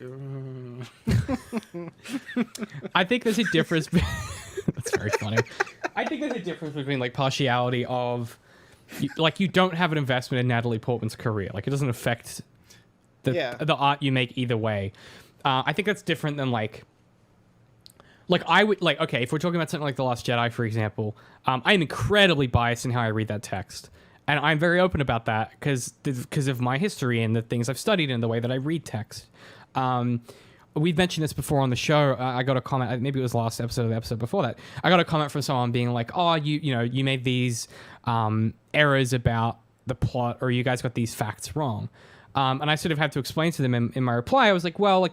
I think there's a difference. That's very funny. I think there's a difference between like partiality of, you don't have an investment in Natalie Portman's career. Like, it doesn't affect the art you make either way. I think that's different than like I would okay, if we're talking about something like The Last Jedi, for example, I'm incredibly biased in how I read that text, and I'm very open about that because of my history and the things I've studied and the way that I read text. We've mentioned this before on the show. I got a comment, maybe it was the last episode or the episode before that. I got a comment from someone being like, "Oh, you made these errors about the plot, or you guys got these facts wrong." And I sort of had to explain to them in my reply. I was like, well, like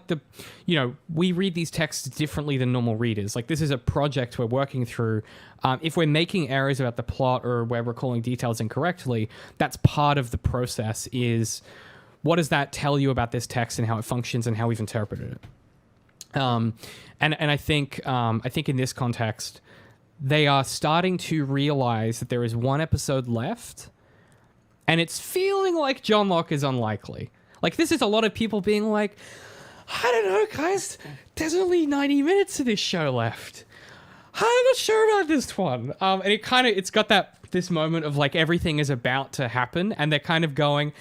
we read these texts differently than normal readers. Like, this is a project we're working through. If we're making errors about the plot or we're recalling details incorrectly, that's part of the process. Is what does that tell you about this text and how it functions and how we've interpreted it? And I think in this context, they are starting to realize that there is one episode left. And it's feeling like John Locke is unlikely. Like, this is a lot of people being like, I don't know, guys, there's only 90 minutes of this show left. I'm not sure about this one. And it's got this moment of like everything is about to happen, and they're kind of going,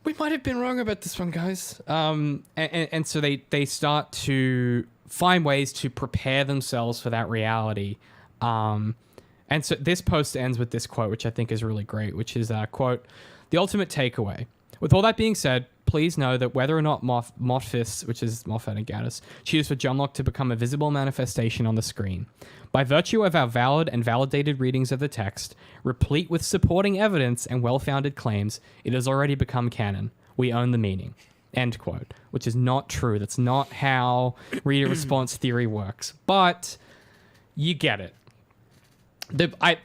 we might have been wrong about this one, guys. And so they start to find ways to prepare themselves for that reality. And so this post ends with this quote, which I think is really great, which is, quote, "The ultimate takeaway. With all that being said, please know that whether or not Moffis, which is Moffat and Gaddis, choose for John Locke to become a visible manifestation on the screen, by virtue of our valid and validated readings of the text, replete with supporting evidence and well-founded claims, it has already become canon. We own the meaning." End quote. Which is not true. That's not how reader response theory works. But you get it.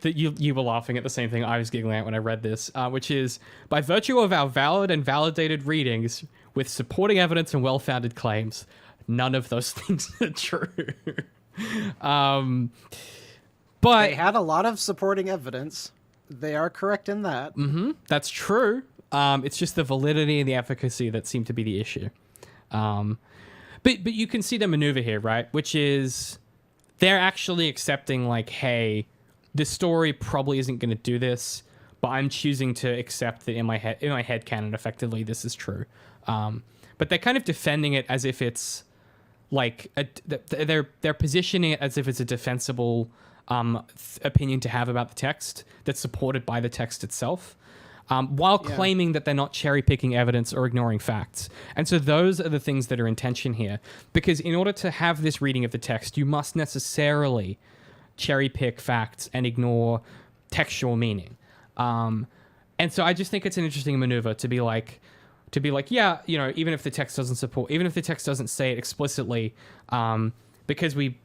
You were laughing at the same thing I was giggling at when I read this, which is, by virtue of our valid and validated readings with supporting evidence and well-founded claims, none of those things are true. But they had a lot of supporting evidence. They are correct in that. Mm-hmm, that's true. It's just the validity and the efficacy that seem to be the issue. But you can see the maneuver here, right? Which is, they're actually accepting like, hey, this story probably isn't going to do this, but I'm choosing to accept that in my head canon, effectively, this is true. But they're kind of defending it as if it's like they're positioning it as if it's a defensible opinion to have about the text that's supported by the text itself, while claiming that they're not cherry picking evidence or ignoring facts. And so those are the things that are in tension here, because in order to have this reading of the text, you must necessarily cherry pick facts and ignore textual meaning. And so I just think it's an interesting maneuver to be like, yeah, even if the text doesn't say it explicitly, because we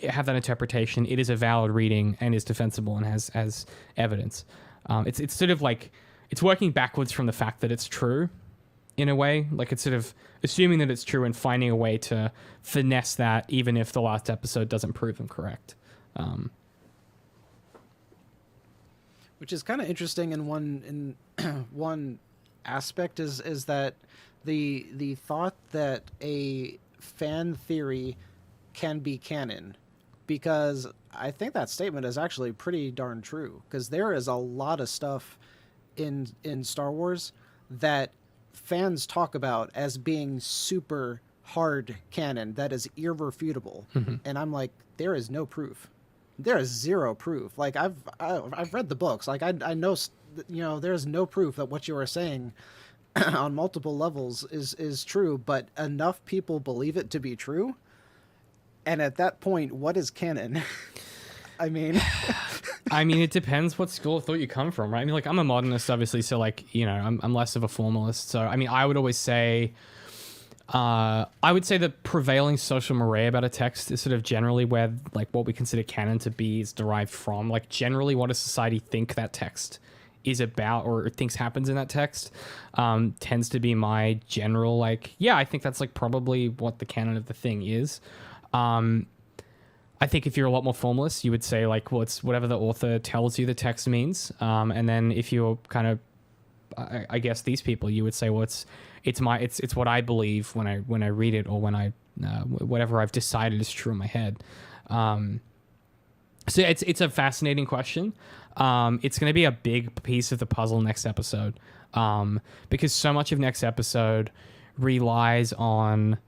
have that interpretation, it is a valid reading and is defensible and has evidence. It's sort of like, it's working backwards from the fact that it's true in a way. Like, it's sort of assuming that it's true and finding a way to finesse that, even if the last episode doesn't prove them correct. Which is kind of interesting in one aspect is that the thought that a fan theory can be canon, because I think that statement is actually pretty darn true, because there is a lot of stuff in Star Wars that fans talk about as being super hard canon that is irrefutable. And I'm like, there is no proof. There is zero proof. Like I've read the books. Like I know, there's no proof that what you are saying on multiple levels is true, but enough people believe it to be true. And at that point, what is canon? I mean, it depends what school of thought you come from, right? I mean, like I'm a modernist, obviously, so like, I'm less of a formalist. So, I mean, I would always say, the prevailing social mores about a text is sort of generally where like what we consider canon to be is derived from. Like generally what does society think that text is about or thinks happens in that text tends to be my general, like, yeah, I think that's like probably what the canon of the thing is. I think if you're a lot more formalist, you would say like, well, it's whatever the author tells you the text means. And then if you're kind of, I guess these people, you would say, well, it's what I believe when I read it, or when I, whatever I've decided is true in my head. So it's a fascinating question. It's going to be a big piece of the puzzle next episode. Because so much of next episode relies on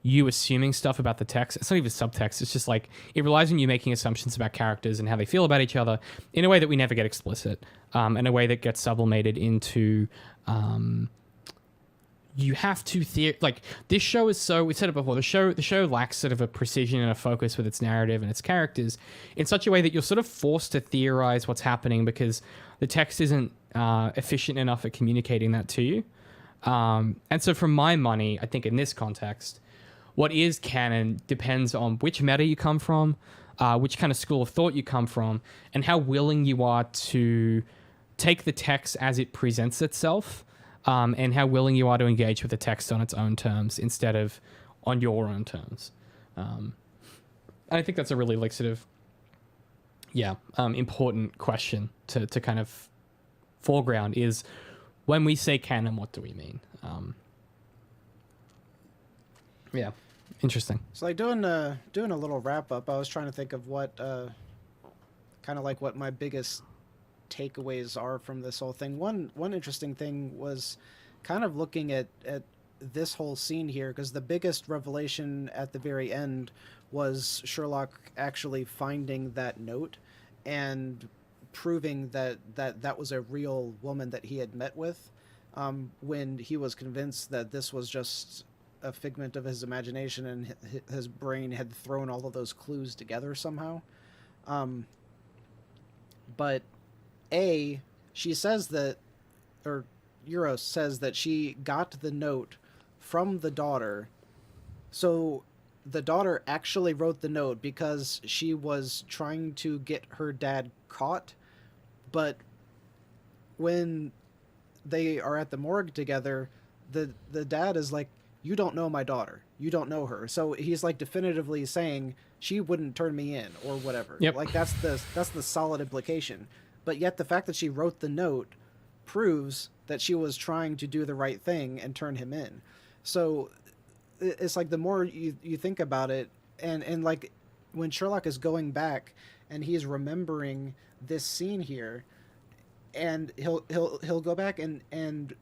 you assuming stuff about the text. It's not even subtext. It's just like it relies on you making assumptions about characters and how they feel about each other in a way that we never get explicit, in a way that gets sublimated into. You have to like this show is so, we said it before, the show lacks sort of a precision and a focus with its narrative and its characters in such a way that you're sort of forced to theorize what's happening because the text isn't efficient enough at communicating that to you. And so for my money, I think in this context, what is canon depends on which meta you come from, which kind of school of thought you come from, and how willing you are to take the text as it presents itself, and how willing you are to engage with the text on its own terms instead of on your own terms. And I think that's a really like sort of, important question to kind of foreground is when we say canon, what do we mean? Interesting. So like doing a little wrap up, I was trying to think of what kind of like what my biggest takeaways are from this whole thing. One interesting thing was kind of looking at this whole scene here, because the biggest revelation at the very end was Sherlock actually finding that note and proving that was a real woman that he had met with, when he was convinced that this was just a figment of his imagination and his brain had thrown all of those clues together somehow. But she says that, or Euros says that she got the note from the daughter. So the daughter actually wrote the note because she was trying to get her dad caught. But when they are at the morgue together, the dad is like, you don't know my daughter. You don't know her. So he's like definitively saying she wouldn't turn me in or whatever. Yep. Like that's the solid implication. But yet the fact that she wrote the note proves that she was trying to do the right thing and turn him in. So it's like the more you think about it, and like when Sherlock is going back and he's remembering this scene here, and he'll go back and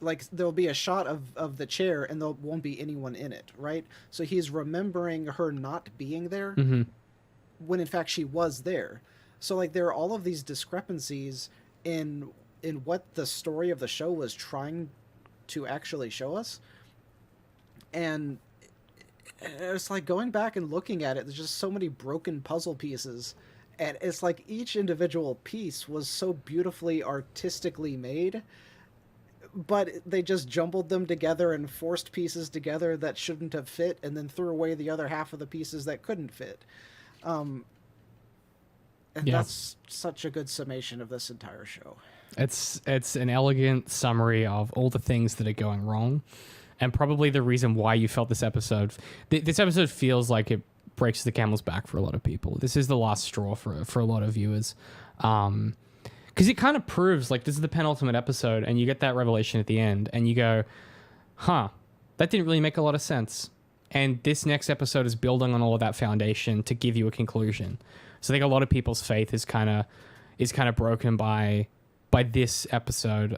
like there'll be a shot of the chair and there won't be anyone in it, right? So he's remembering her not being there when in fact she was there. So like there are all of these discrepancies in what the story of the show was trying to actually show us. And it's like going back and looking at it, there's just so many broken puzzle pieces. And it's like each individual piece was so beautifully artistically made, but they just jumbled them together and forced pieces together that shouldn't have fit, and then threw away the other half of the pieces that couldn't fit. And that's such a good summation of this entire show. It's an elegant summary of all the things that are going wrong, and probably the reason why you felt this episode. This episode feels like it breaks the camel's back for a lot of people. This is the last straw for a lot of viewers. Because it kind of proves, like, this is the penultimate episode, and you get that revelation at the end, and you go, huh, that didn't really make a lot of sense. And this next episode is building on all of that foundation to give you a conclusion. So I think a lot of people's faith is kind of broken by this episode.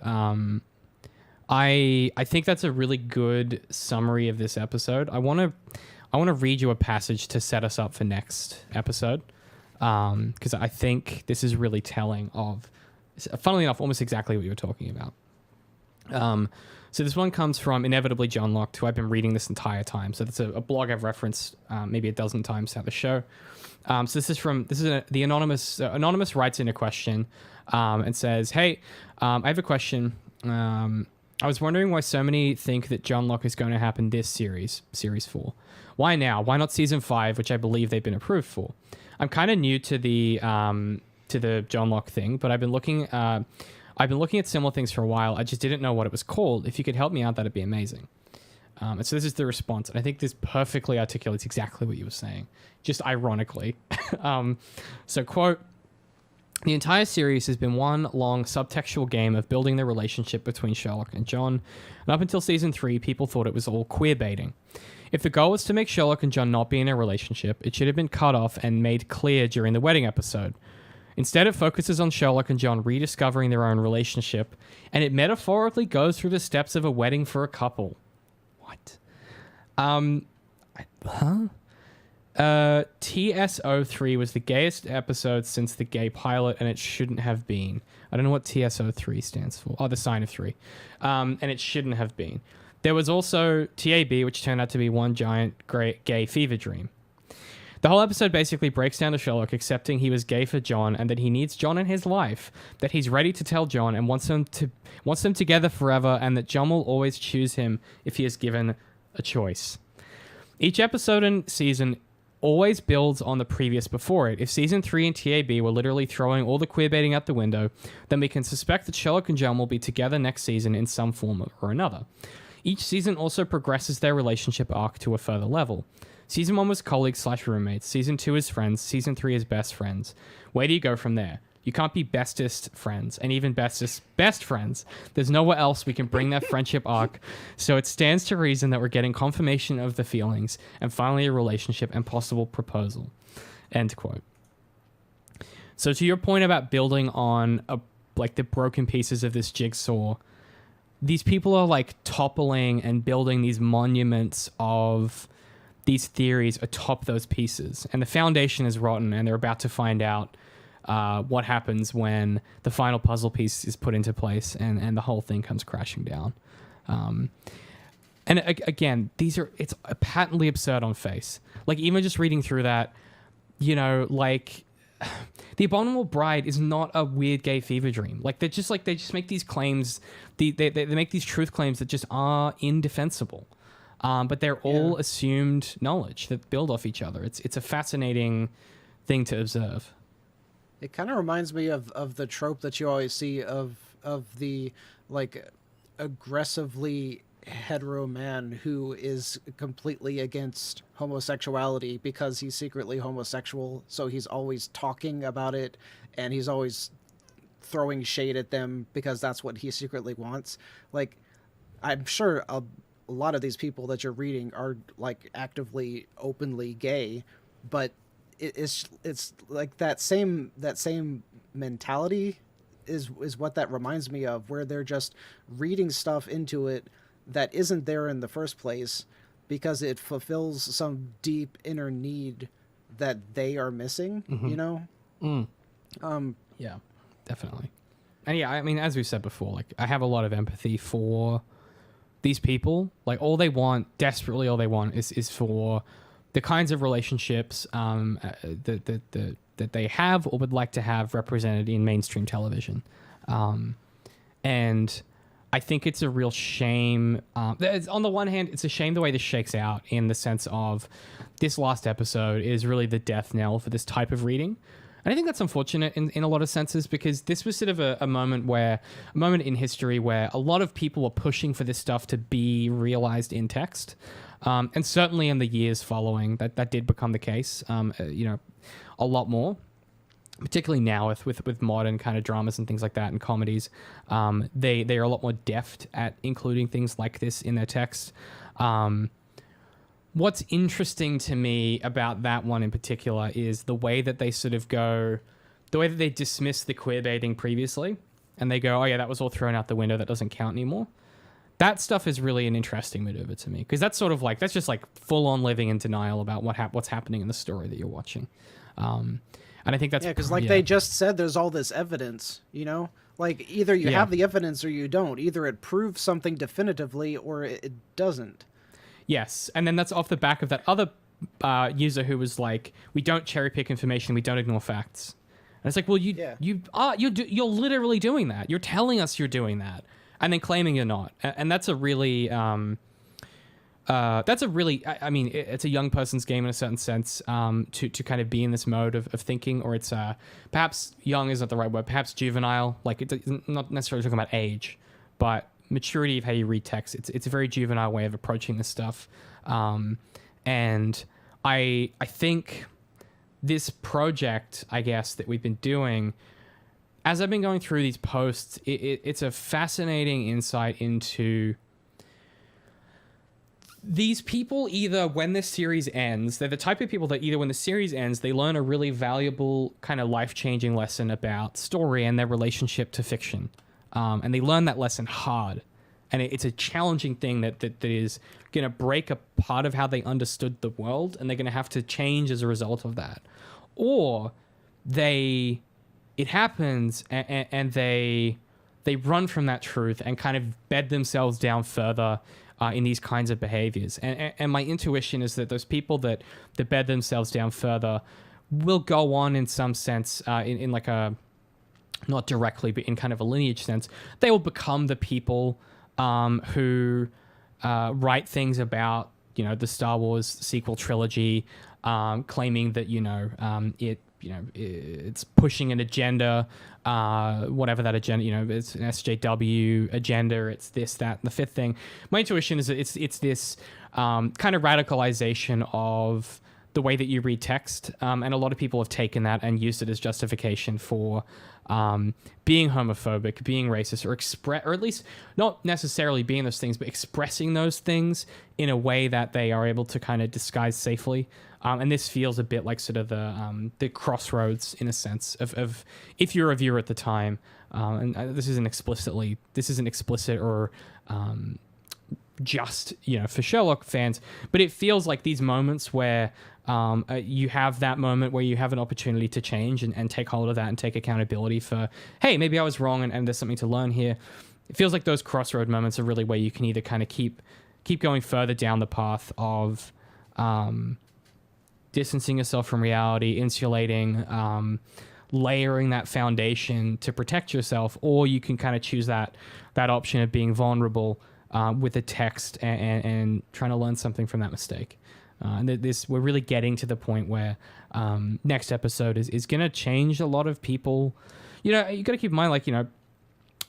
I think that's a really good summary of this episode. I want to read you a passage to set us up for next episode, because I think this is really telling of, funnily enough, almost exactly what you were talking about. So this one comes from Inevitably John Locke, who I've been reading this entire time. So that's a blog I've referenced maybe a dozen times throughout the show. So the anonymous writes in a question and says, "Hey, I have a question. I was wondering why so many think that John Locke is going to happen this series 4. Why now? Why not season 5, which I believe they've been approved for? I'm kind of new to the John Locke thing, but I've been looking at similar things for a while. I just didn't know what it was called. If you could help me out, that'd be amazing." And so this is the response, and I think this perfectly articulates exactly what you were saying, just ironically. So quote, "The entire series has been one long subtextual game of building the relationship between Sherlock and John, and up until season 3, people thought it was all queer baiting. If the goal was to make Sherlock and John not be in a relationship, it should have been cut off and made clear during the wedding episode. Instead, it focuses on Sherlock and John rediscovering their own relationship, and it metaphorically goes through the steps of a wedding for a couple." What? TSO3 was the gayest episode since the gay pilot, and it shouldn't have been. I don't know what TSO3 stands for. Oh, the sign of 3. And it shouldn't have been. There was also TAB, which turned out to be one giant gay fever dream. The whole episode basically breaks down to Sherlock accepting he was gay for John and that he needs John in his life, that he's ready to tell John and wants them together forever, and that John will always choose him if he is given a choice. Each episode and season always builds on the previous before it. If season 3 and TAB were literally throwing all the queer baiting out the window, then we can suspect that Sherlock and John will be together next season in some form or another. Each season also progresses their relationship arc to a further level. Season 1 was colleagues/roommates. Season 2 is friends. Season 3 is best friends. Where do you go from there? You can't be bestest friends, and even bestest best friends. There's nowhere else we can bring that friendship arc, so it stands to reason that we're getting confirmation of the feelings, and finally a relationship and possible proposal." End quote. So to your point about building on the broken pieces of this jigsaw, these people are like toppling and building these monuments of these theories atop those pieces, and the foundation is rotten, and they're about to find out what happens when the final puzzle piece is put into place and the whole thing comes crashing down. And again, it's patently absurd on face. Like, even just reading through that, The Abominable Bride is not a weird gay fever dream. They just make these claims, they make these truth claims that just are indefensible. But they're all assumed knowledge that build off each other. It's a fascinating thing to observe. It kind of reminds me of the trope that you always see of the aggressively hetero man who is completely against homosexuality because he's secretly homosexual, so he's always talking about it and he's always throwing shade at them because that's what he secretly wants. I'm sure a lot of these people that you're reading are actively openly gay, but it's like that same mentality is what that reminds me of, where they're just reading stuff into it that isn't there in the first place because it fulfills some deep inner need that they are missing. Yeah, definitely. And yeah, I mean, as we've said before, I have a lot of empathy for these people. All they want, desperately all they want is for the kinds of relationships that they have or would like to have represented in mainstream television. And I think it's a real shame. On the one hand, it's a shame the way this shakes out, in the sense of this last episode is really the death knell for this type of reading. And I think that's unfortunate in a lot of senses, because this was sort of a moment in history where a lot of people were pushing for this stuff to be realized in text. And certainly in the years following, that did become the case, a lot more. Particularly now with modern kind of dramas and things like that and comedies, they are a lot more deft at including things like this in their text. what's interesting to me about that one in particular is the way that they sort of go, the way that they dismiss the queer baiting previously, and they go, oh yeah, that was all thrown out the window, that doesn't count anymore. That stuff is really an interesting maneuver to me, because that's sort of like, that's just like full on living in denial about what's happening in the story that you're watching. And I think that's because they just said there's all this evidence, like either you have the evidence or you don't. Either it proves something definitively or it doesn't. Yes, and then that's off the back of that other user who was like, we don't cherry pick information, we don't ignore facts. And it's like, well, you're literally doing that. You're telling us you're doing that, and then claiming you're not. And that's a really, I mean, it's a young person's game in a certain sense, to kind of be in this mode of thinking, or it's perhaps young isn't the right word, perhaps juvenile. Like, it's not necessarily talking about age, but maturity of how you read text. It's a very juvenile way of approaching this stuff. And I think this project, I guess, that we've been doing, as I've been going through these posts, it's a fascinating insight into these people. Either when this series ends, they're the type of people that either when the series ends, they learn a really valuable kind of life-changing lesson about story and their relationship to fiction. And they learn that lesson hard. And it's a challenging thing that is going to break a part of how they understood the world, and they're going to have to change as a result of that. Or it happens and they run from that truth and kind of bed themselves down further in these kinds of behaviors. And my intuition is that those people that bed themselves down further will go on in some sense, in like a, not directly, but in kind of a lineage sense, they will become the people who write things about, the Star Wars sequel trilogy, claiming that, it's pushing an agenda, whatever that agenda, it's an SJW agenda, it's this, that, and the fifth thing. My intuition is that it's this kind of radicalization of the way that you read text, and a lot of people have taken that and used it as justification for being homophobic, being racist, or at least not necessarily being those things, but expressing those things in a way that they are able to kind of disguise safely. And this feels a bit like sort of the crossroads, in a sense, of if you're a viewer at the time, and this isn't explicit or just for Sherlock fans, but it feels like these moments where you have that moment where you have an opportunity to change and take hold of that and take accountability for, hey, maybe I was wrong and there's something to learn here. It feels like those crossroad moments are really where you can either kind of keep going further down the path of distancing yourself from reality, insulating, layering that foundation to protect yourself, or you can kind of choose that option of being vulnerable with a text and trying to learn something from that mistake. And we're really getting to the point where next episode is going to change a lot of people. You got to keep in mind, like, a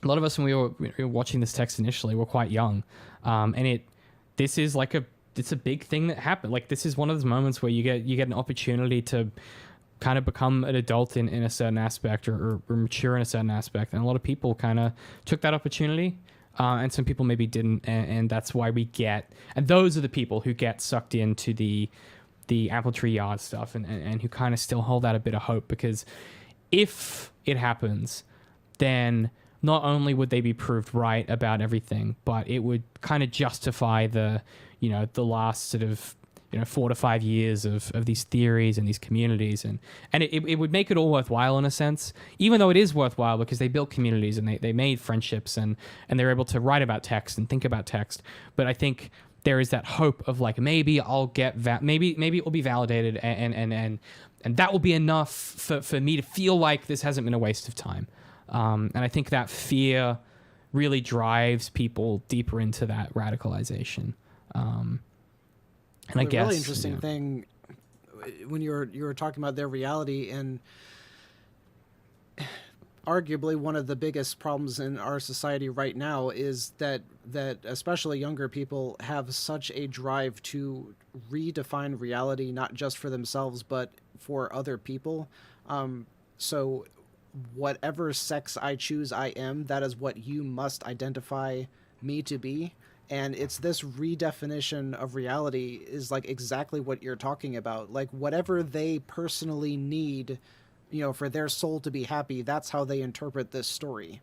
lot of us, when we were watching this text initially, were quite young. And this is like it's a big thing that happened. Like, this is one of those moments where you get an opportunity to kind of become an adult in a certain aspect or mature in a certain aspect. And a lot of people kind of took that opportunity. And some people maybe didn't, and that's why and those are the people who get sucked into the apple tree yard stuff and who kind of still hold out a bit of hope, because if it happens, then not only would they be proved right about everything, but it would kind of justify the last sort of 4 to 5 years of these theories and these communities, and it would make it all worthwhile in a sense, even though it is worthwhile because they built communities and they made friendships and they're able to write about text and think about text. But I think there is that hope of, like, maybe I'll get maybe it will be validated and that will be enough for me to feel like this hasn't been a waste of time. And I think that fear really drives people deeper into that radicalization. And I guess really interesting thing when you were talking about their reality, and arguably one of the biggest problems in our society right now is that especially younger people have such a drive to redefine reality, not just for themselves but for other people. So whatever sex I choose I am, that is what you must identify me to be. And it's this redefinition of reality is like exactly what you're talking about. Like whatever they personally need, for their soul to be happy, that's how they interpret this story.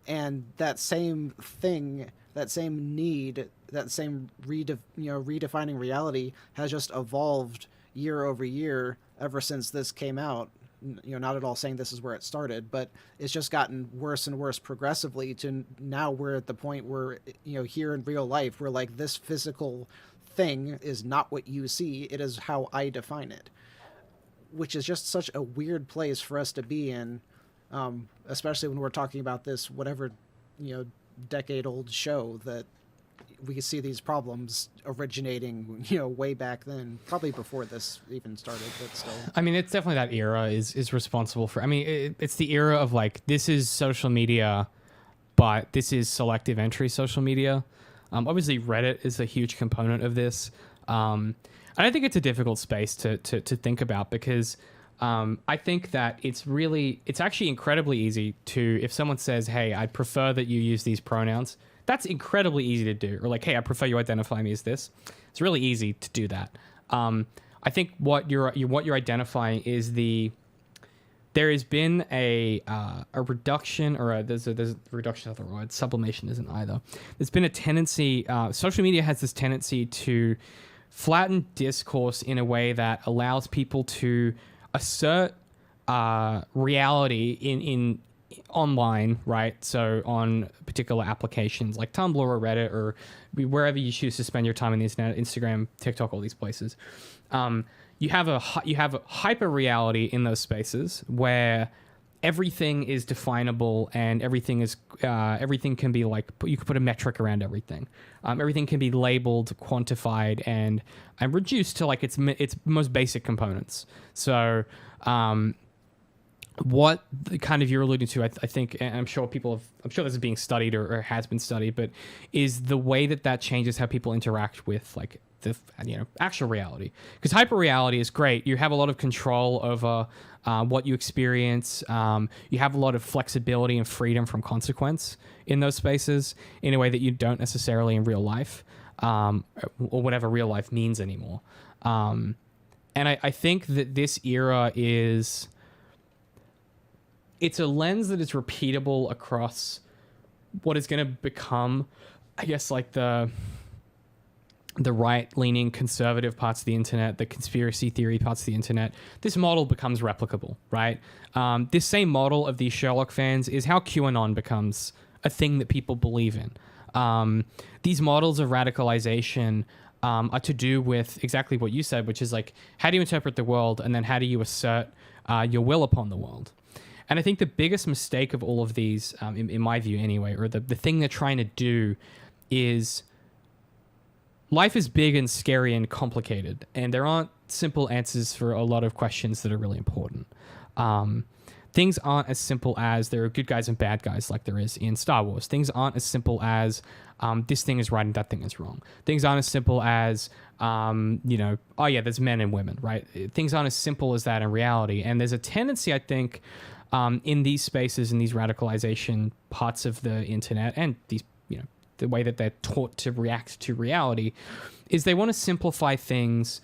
And that same thing, that same need, that same redefining reality has just evolved year over year ever since this came out. Not at all saying this is where it started, but it's just gotten worse and worse progressively to now we're at the point where, here in real life, we're like, this physical thing is not what you see. It is how I define it, which is just such a weird place for us to be in. Especially when we're talking about this, whatever, decade old show, that we see these problems originating, way back then, probably before this even started, but still. I mean, it's definitely that era is responsible for, I mean, it's the era of like, this is social media, but this is selective entry social media. Obviously Reddit is a huge component of this. And I think it's a difficult space to think about because, I think that it's actually incredibly easy to, if someone says, hey, I'd prefer that you use these pronouns, that's incredibly easy to do. Or like, hey, I prefer you identify me as this. It's really easy to do that. I think what you're identifying is there has been a reduction, or there's a reduction of the word, sublimation isn't either. There's been a tendency, social media has this tendency to flatten discourse in a way that allows people to assert reality in online, right? So on particular applications like Tumblr or Reddit or wherever you choose to spend your time on the internet, Instagram, TikTok, all these places, you have a hyper reality in those spaces where everything is definable and everything can be like, you can put a metric around everything. Everything can be labeled, quantified, and reduced to like its most basic components. So what the kind of you're alluding to, I think, and I'm sure this is being studied or has been studied, but is the way that changes how people interact with like the actual reality. Because hyper reality is great. You have a lot of control over what you experience. You have a lot of flexibility and freedom from consequence in those spaces in a way that you don't necessarily in real life, or whatever real life means anymore. And I think that this era it's a lens that is repeatable across what is going to become, I guess, like the right-leaning conservative parts of the internet, the conspiracy theory parts of the internet. This model becomes replicable, right? This same model of these Sherlock fans is how QAnon becomes a thing that people believe in. These models of radicalization are to do with exactly what you said, which is like, how do you interpret the world, and then how do you assert your will upon the world? And I think the biggest mistake of all of these, in my view anyway, or the thing they're trying to do is, life is big and scary and complicated, and there aren't simple answers for a lot of questions that are really important. Things aren't as simple as there are good guys and bad guys like there is in Star Wars. Things aren't as simple as this thing is right and that thing is wrong. Things aren't as simple as, oh yeah, there's men and women, right? Things aren't as simple as that in reality. And there's a tendency, I think, in these spaces, in these radicalization parts of the internet, and these, the way that they're taught to react to reality, is they want to simplify things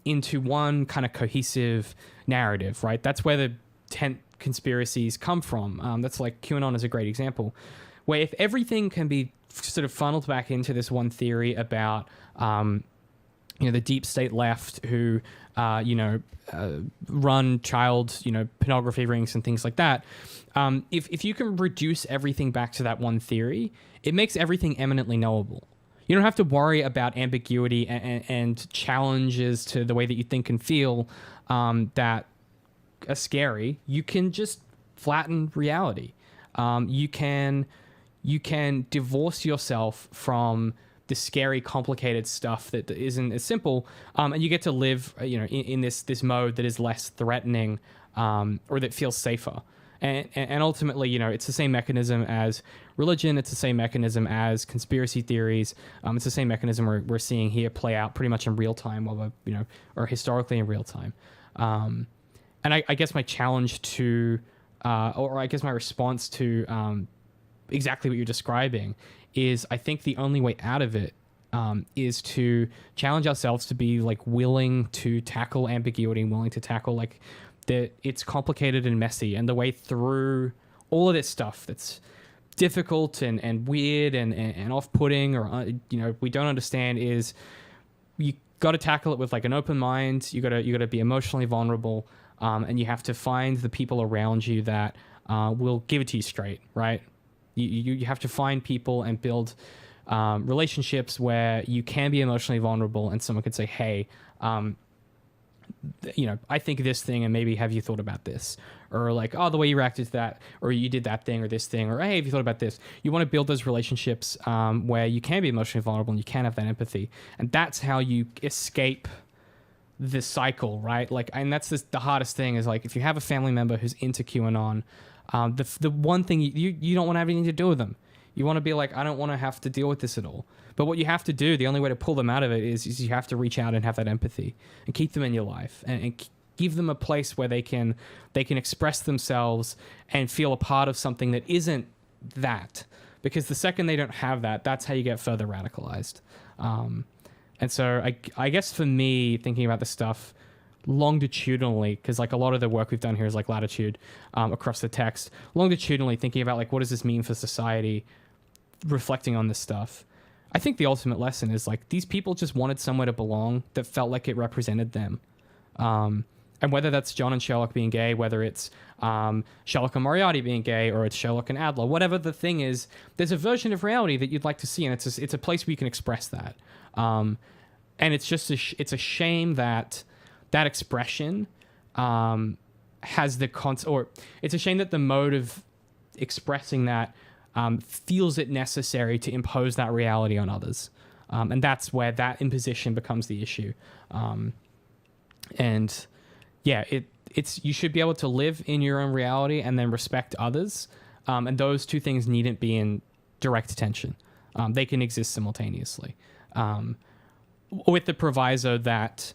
into one kind of cohesive narrative, right? That's where the tent conspiracies come from. That's like QAnon is a great example, where if everything can be sort of funneled back into this one theory about, the deep state left who, run child, pornography rings and things like that. If you can reduce everything back to that one theory, it makes everything eminently knowable. You don't have to worry about ambiguity and challenges to the way that you think and feel that are scary. You can just flatten reality. You can divorce yourself from the scary, complicated stuff that isn't as simple, and you get to live, in this mode that is less threatening, or that feels safer. And ultimately, it's the same mechanism as religion. It's the same mechanism as conspiracy theories. It's the same mechanism we're seeing here play out pretty much in real time, while we're, or historically in real time. And I guess my challenge to, or I guess my response to exactly what you're describing is I think the only way out of it is to challenge ourselves to be like willing to tackle ambiguity and willing to tackle like that it's complicated and messy, and the way through all of this stuff that's difficult and weird and off-putting, or we don't understand, is you got to tackle it with like an open mind. You got to be emotionally vulnerable, and you have to find the people around you that will give it to you straight, right? You have to find people and build relationships where you can be emotionally vulnerable, and someone could say, hey, I think this thing, and maybe have you thought about this? Or like, oh, the way you reacted to that, or you did that thing or this thing, or hey, have you thought about this? You want to build those relationships where you can be emotionally vulnerable and you can have that empathy. And that's how you escape the cycle, right? Like, and that's the hardest thing is like, if you have a family member who's into QAnon, the one thing you don't want to have anything to do with them. You want to be like, I don't want to have to deal with this at all. But what you have to do, the only way to pull them out of it is you have to reach out and have that empathy and keep them in your life and give them a place where they can express themselves and feel a part of something that isn't that. Because the second they don't have that, that's how you get further radicalized. And so I guess for me, thinking about this stuff longitudinally, because like a lot of the work we've done here is like latitude across the text, longitudinally thinking about like, what does this mean for society, reflecting on this stuff. I think the ultimate lesson is like, these people just wanted somewhere to belong that felt like it represented them. And whether that's John and Sherlock being gay, whether it's Sherlock and Moriarty being gay, or it's Sherlock and Adler, whatever the thing is, there's a version of reality that you'd like to see, and it's a place where you can express that. And it's just it's a shame that expression has or it's a shame that the mode of expressing that feels it necessary to impose that reality on others. And that's where that imposition becomes the issue. And yeah, it's you should be able to live in your own reality and then respect others. And those two things needn't be in direct tension. They can exist simultaneously. With the proviso that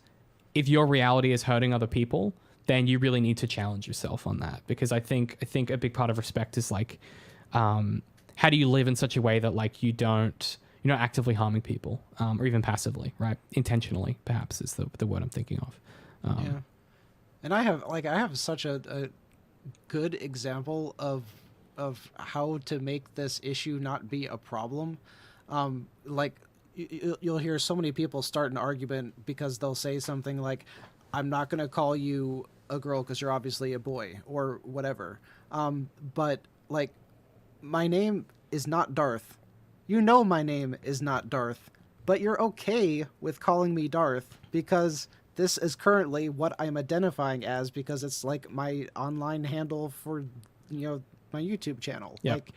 if your reality is hurting other people, then you really need to challenge yourself on that. Because I think a big part of respect is like, how do you live in such a way that like you're not actively harming people, or even passively, right? Intentionally, perhaps is the word I'm thinking of. Yeah. And I have such a good example of how to make this issue not be a problem. You'll hear so many people start an argument because they'll say something like, I'm not going to call you a girl because you're obviously a boy, or whatever. But like, my name is not Darth. You know my name is not Darth, but you're okay with calling me Darth because this is currently what I'm identifying as, because it's like my online handle for, my YouTube channel. Yeah. Like,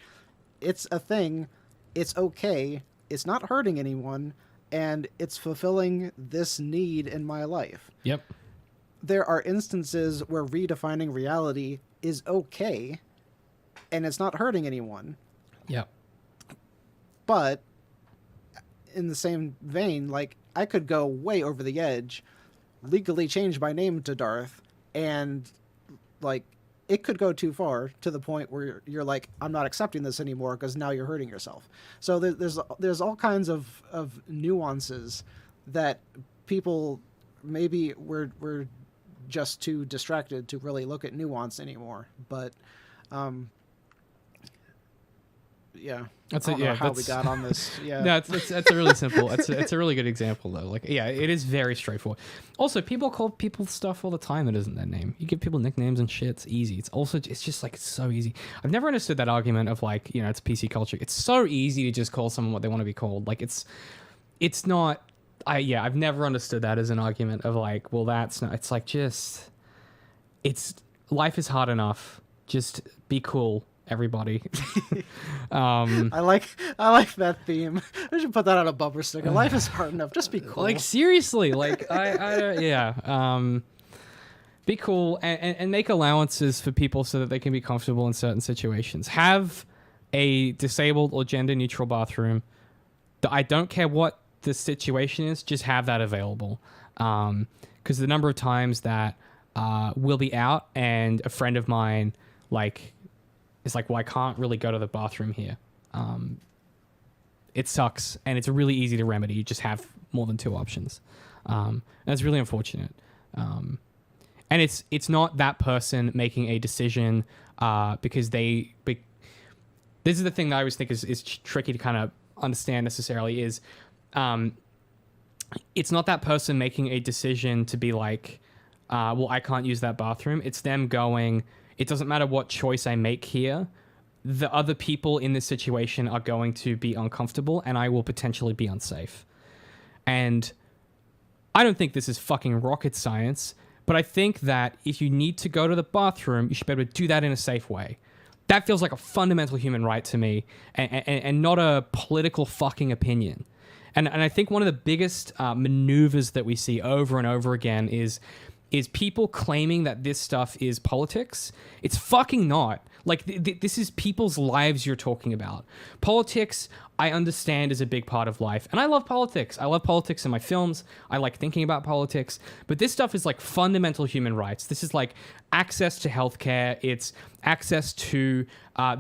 it's a thing. It's okay. It's not hurting anyone, and it's fulfilling this need in my life. Yep. There are instances where redefining reality is okay, and it's not hurting anyone. Yep. But in the same vein, like, I could go way over the edge, legally change my name to Darth, and like, it could go too far to the point where you're like, I'm not accepting this anymore because now you're hurting yourself. So there's all kinds of nuances that people, maybe we're just too distracted to really look at nuance anymore. But yeah, that's how we got on this. Yeah, no, it's a really simple. It's a really good example though. Like, yeah, it is very straightforward. Also, people call people stuff all the time that isn't their name. You give people nicknames and shit. It's easy. It's just like, it's so easy. I've never understood that argument of like, it's PC culture. It's so easy to just call someone what they want to be called. Like, it's not. I've never understood that as an argument of like, well, that's not. It's like, just, life is hard enough. Just be cool, everybody. I like that theme. I should put that on a bumper sticker. Life is hard enough. Just be cool. Like, seriously, like be cool and make allowances for people so that they can be comfortable in certain situations. Have a disabled or gender neutral bathroom. I don't care what the situation is, just have that available. Because the number of times that we'll be out and a friend of mine like is like, well, I can't really go to the bathroom here. It sucks, and it's really easy to remedy. You just have more than two options. And it's really unfortunate. And it's not that person making a decision because this is the thing that I always think is tricky to kind of understand necessarily is it's not that person making a decision to be like, well, I can't use that bathroom. It's them going, it doesn't matter what choice I make here. The other people in this situation are going to be uncomfortable and I will potentially be unsafe. And I don't think this is fucking rocket science, but I think that if you need to go to the bathroom, you should be able to do that in a safe way. That feels like a fundamental human right to me and not a political fucking opinion. And I think one of the biggest maneuvers that we see over and over again is people claiming that this stuff is politics. It's fucking not. Like, this is people's lives you're talking about. Politics, I understand, is a big part of life. And I love politics. I love politics in my films. I like thinking about politics. But this stuff is like fundamental human rights. This is like access to healthcare. It's access to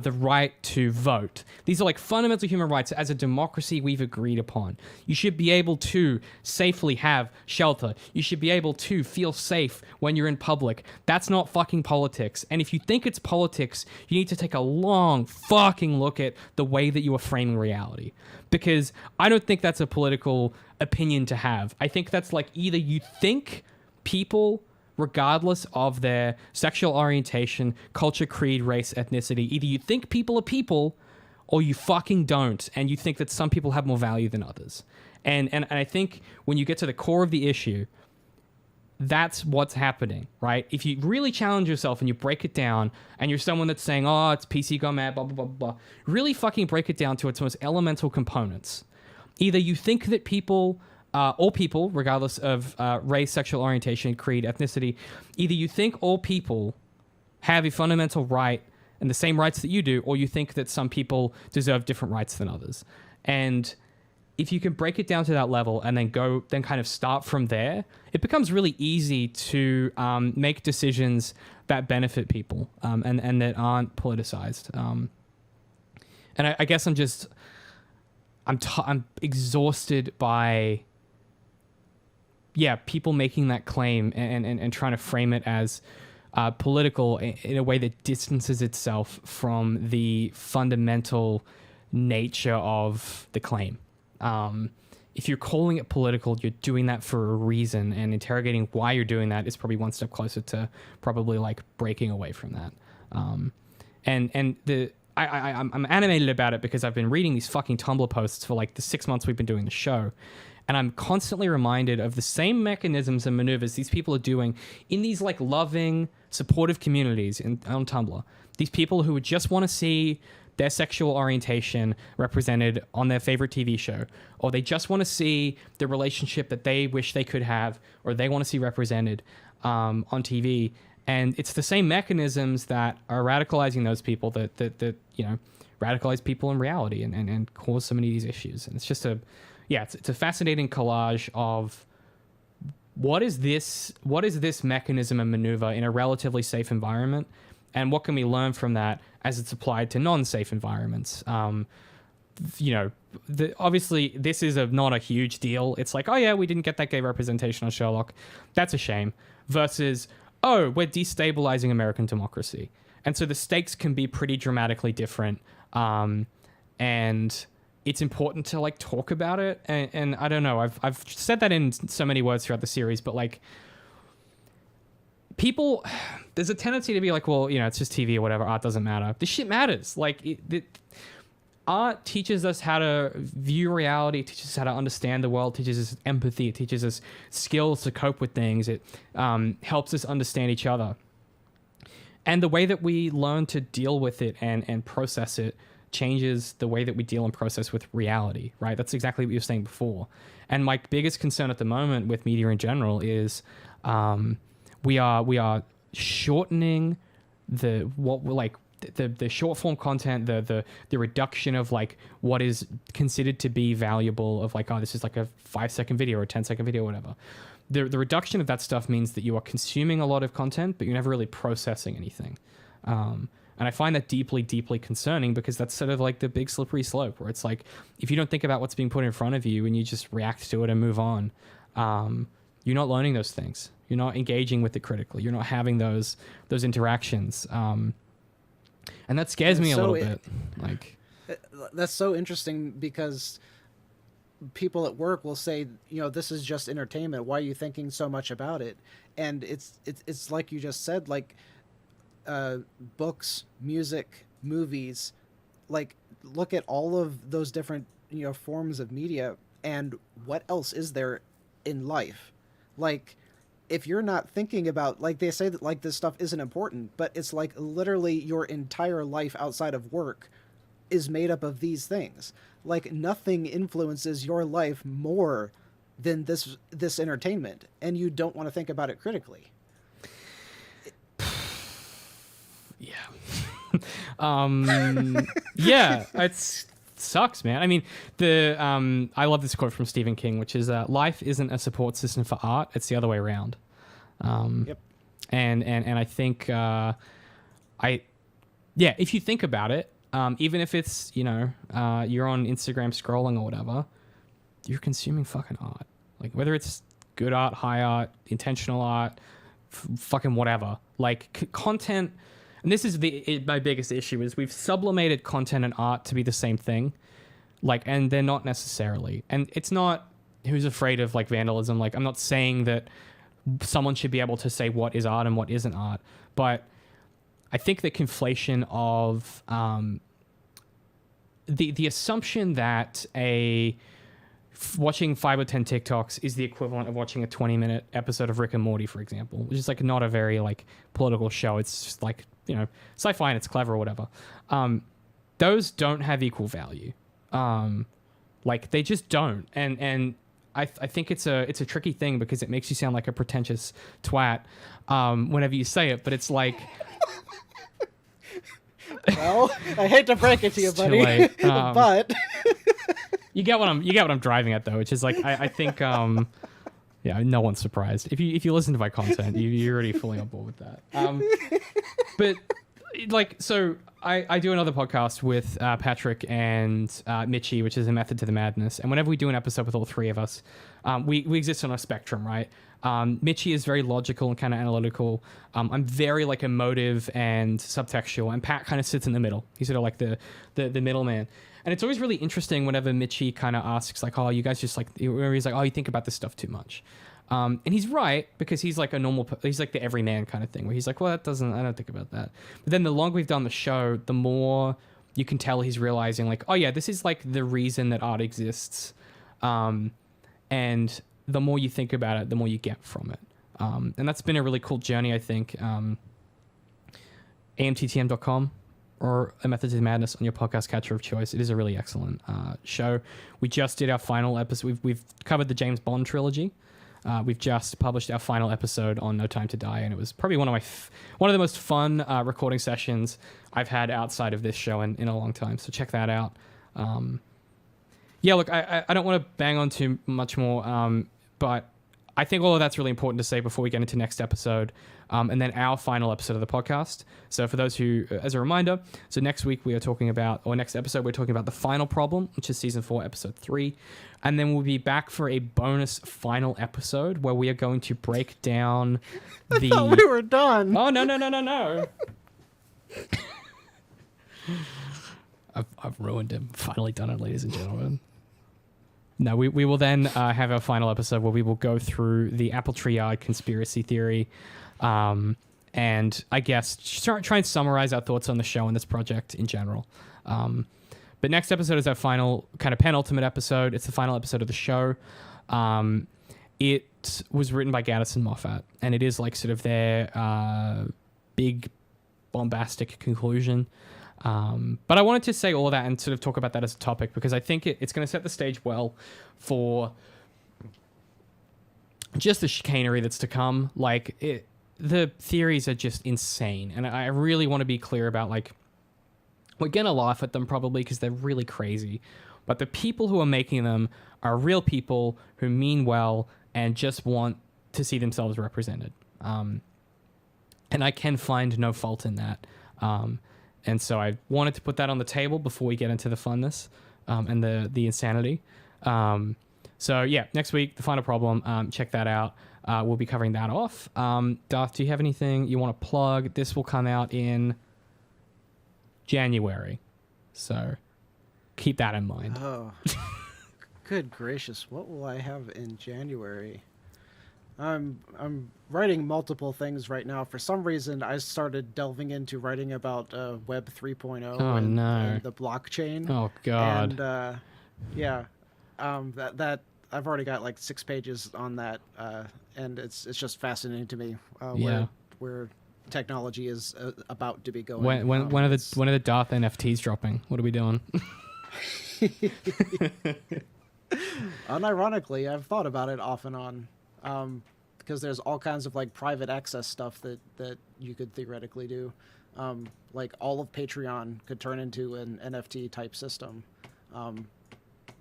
the right to vote. These are like fundamental human rights as a democracy we've agreed upon. You should be able to safely have shelter. You should be able to feel safe when you're in public. That's not fucking politics. And if you think it's politics, you need to take a long fucking look at the way that you are framing reality. Because I don't think that's a political opinion to have. I think that's like either you think people, regardless of their sexual orientation, culture, creed, race, ethnicity, either you think people are people or you fucking don't, and you think that some people have more value than others. And I think when you get to the core of the issue, that's what's happening, right? If you really challenge yourself and you break it down and you're someone that's saying, oh, it's PC gone mad, blah, blah, blah, blah, really fucking break it down to its most elemental components. Either you think that people, all people, regardless of race, sexual orientation, creed, ethnicity, either you think all people have a fundamental right and the same rights that you do, or you think that some people deserve different rights than others. And if you can break it down to that level and then kind of start from there, it becomes really easy to make decisions that benefit people and that aren't politicized. And I guess I'm exhausted by, people making that claim and trying to frame it as political in a way that distances itself from the fundamental nature of the claim. If you're calling it political, you're doing that for a reason, and interrogating why you're doing that is probably one step closer to probably like breaking away from that. I'm animated about it because I've been reading these fucking Tumblr posts for like the 6 months we've been doing the show. And I'm constantly reminded of the same mechanisms and maneuvers these people are doing in these like loving, supportive communities on Tumblr. These people who would just want to see their sexual orientation represented on their favorite TV show, or they just want to see the relationship that they wish they could have, or they want to see represented on TV. And it's the same mechanisms that are radicalizing those people that radicalize people in reality and cause so many of these issues. And it's just it's a fascinating collage of what is this mechanism and maneuver in a relatively safe environment, and what can we learn from that as it's applied to non-safe environments. Obviously this is not a huge deal. It's like, oh yeah, we didn't get that gay representation on Sherlock. That's a shame. Versus, oh, we're destabilizing American democracy. And so the stakes can be pretty dramatically different. And it's important to like talk about it. And I don't know, I've said that in so many words throughout the series, but like people, there's a tendency to be like, well, it's just TV or whatever. Art doesn't matter. This shit matters. Like art teaches us how to view reality, teaches us how to understand the world, teaches us empathy, it teaches us skills to cope with things. It helps us understand each other. And the way that we learn to deal with it and process it changes the way that we deal and process with reality, right? That's exactly what you were saying before. And my biggest concern at the moment with media in general is we are shortening the short form content, the reduction of like what is considered to be valuable, of like, oh, this is like a 5-second video or a 10-second video or whatever. The reduction of that stuff means that you are consuming a lot of content, but you're never really processing anything. And And I find that deeply, deeply concerning, because that's sort of like the big slippery slope, where it's like, if you don't think about what's being put in front of you and you just react to it and move on, you're not learning those things. You're not engaging with it critically. You're not having those interactions. And that scares me a little bit. Like, that's so interesting, because people at work will say, this is just entertainment. Why are you thinking so much about it? And it's like you just said, like, books, music, movies, like, look at all of those different, forms of media, and what else is there in life? Like, if you're not thinking about, like, they say that, like, this stuff isn't important, but it's like literally your entire life outside of work is made up of these things. Like, nothing influences your life more than this entertainment, and you don't want to think about it critically. Yeah. Yeah, it sucks, man. I mean, I love this quote from Stephen King, which is, life isn't a support system for art, it's the other way around. Yep. And I think, if you think about it, even if it's, you're on Instagram scrolling or whatever, you're consuming fucking art. Like, whether it's good art, high art, intentional art, fucking whatever. Like, content, and this is my biggest issue, is we've sublimated content and art to be the same thing. Like, and they're not necessarily. And it's not who's afraid of, like, vandalism. Like, I'm not saying that someone should be able to say what is art and what isn't art, but I think the conflation of the assumption that watching 5 or 10 TikToks is the equivalent of watching a 20-minute episode of Rick and Morty, for example, which is, like, not a very, like, political show. It's just, like, sci-fi and it's clever or whatever. Those don't have equal value. Like, they just don't. And I think it's a tricky thing, because it makes you sound like a pretentious twat whenever you say it, but it's like... Well, I hate to break it to you, buddy, but you get what I'm driving at, though, which is, like, I think no one's surprised if you listen to my content. You're already fully on board with that. But, like, so I do another podcast with Patrick and Mitchie, which is A Method to the Madness, and whenever we do an episode with all three of us, we exist on a spectrum, right? Mitchie is very logical and kind of analytical. I'm very, like, emotive and subtextual, and Pat kind of sits in the middle. He's sort of like the middleman. And it's always really interesting whenever Mitchie kind of asks, like, oh, you guys just, like, where he's like, oh, you think about this stuff too much. And he's right, because he's like he's like the everyman kind of thing, where he's like, well, I don't think about that. But then the longer we've done the show, the more you can tell he's realizing, like, oh yeah, this is, like, the reason that art exists. And the more you think about it, the more you get from it. And that's been a really cool journey, I think. amttm.com or A Method to the Madness on your podcast catcher of choice. It is a really excellent show. We just did our final episode. We've covered the James Bond trilogy. We've just published our final episode on No Time to Die, and it was probably one of the most fun recording sessions I've had outside of this show in a long time. So check that out. Yeah, look, I don't want to bang on too much more, but I think all of that's really important to say before we get into next episode, and then our final episode of the podcast. So for those who, as a reminder, so next week we are talking about, or next episode we're talking about The Final Problem, which is season 4, episode 3, and then we'll be back for a bonus final episode where we are going to break down I thought we were done. Oh, no. I've ruined him. Finally done it, ladies and gentlemen. No, we will then have our final episode where we will go through the Apple Tree Yard conspiracy theory, and I guess try and summarize our thoughts on the show and this project in general. But next episode is our final, kind of penultimate episode. It's the final episode of the show. It was written by Gaddis and Moffat, and it is, like, sort of their big bombastic conclusion. But I wanted to say all of that and sort of talk about that as a topic, because I think it's going to set the stage well for just the chicanery that's to come. Like, the theories are just insane, and I really want to be clear about, like, we're going to laugh at them probably because they're really crazy, but the people who are making them are real people who mean well and just want to see themselves represented. And I can find no fault in that. And so I wanted to put that on the table before we get into the funness and the insanity. So yeah, next week, the final problem. Check that out. We'll be covering that off. Darth, do you have anything you want to plug? This will come out in January, so keep that in mind. Oh, good gracious! What will I have in January? I'm writing multiple things right now. For some reason, I started delving into writing about Web 3.0 and the blockchain. Oh God! And yeah, that I've already got like 6 pages on that, and it's just fascinating to me where technology is about to be going. When are the Darth NFTs dropping? What are we doing? Unironically, I've thought about it off and on, because there's all kinds of like private access stuff that you could theoretically do. Like all of Patreon could turn into an NFT type system.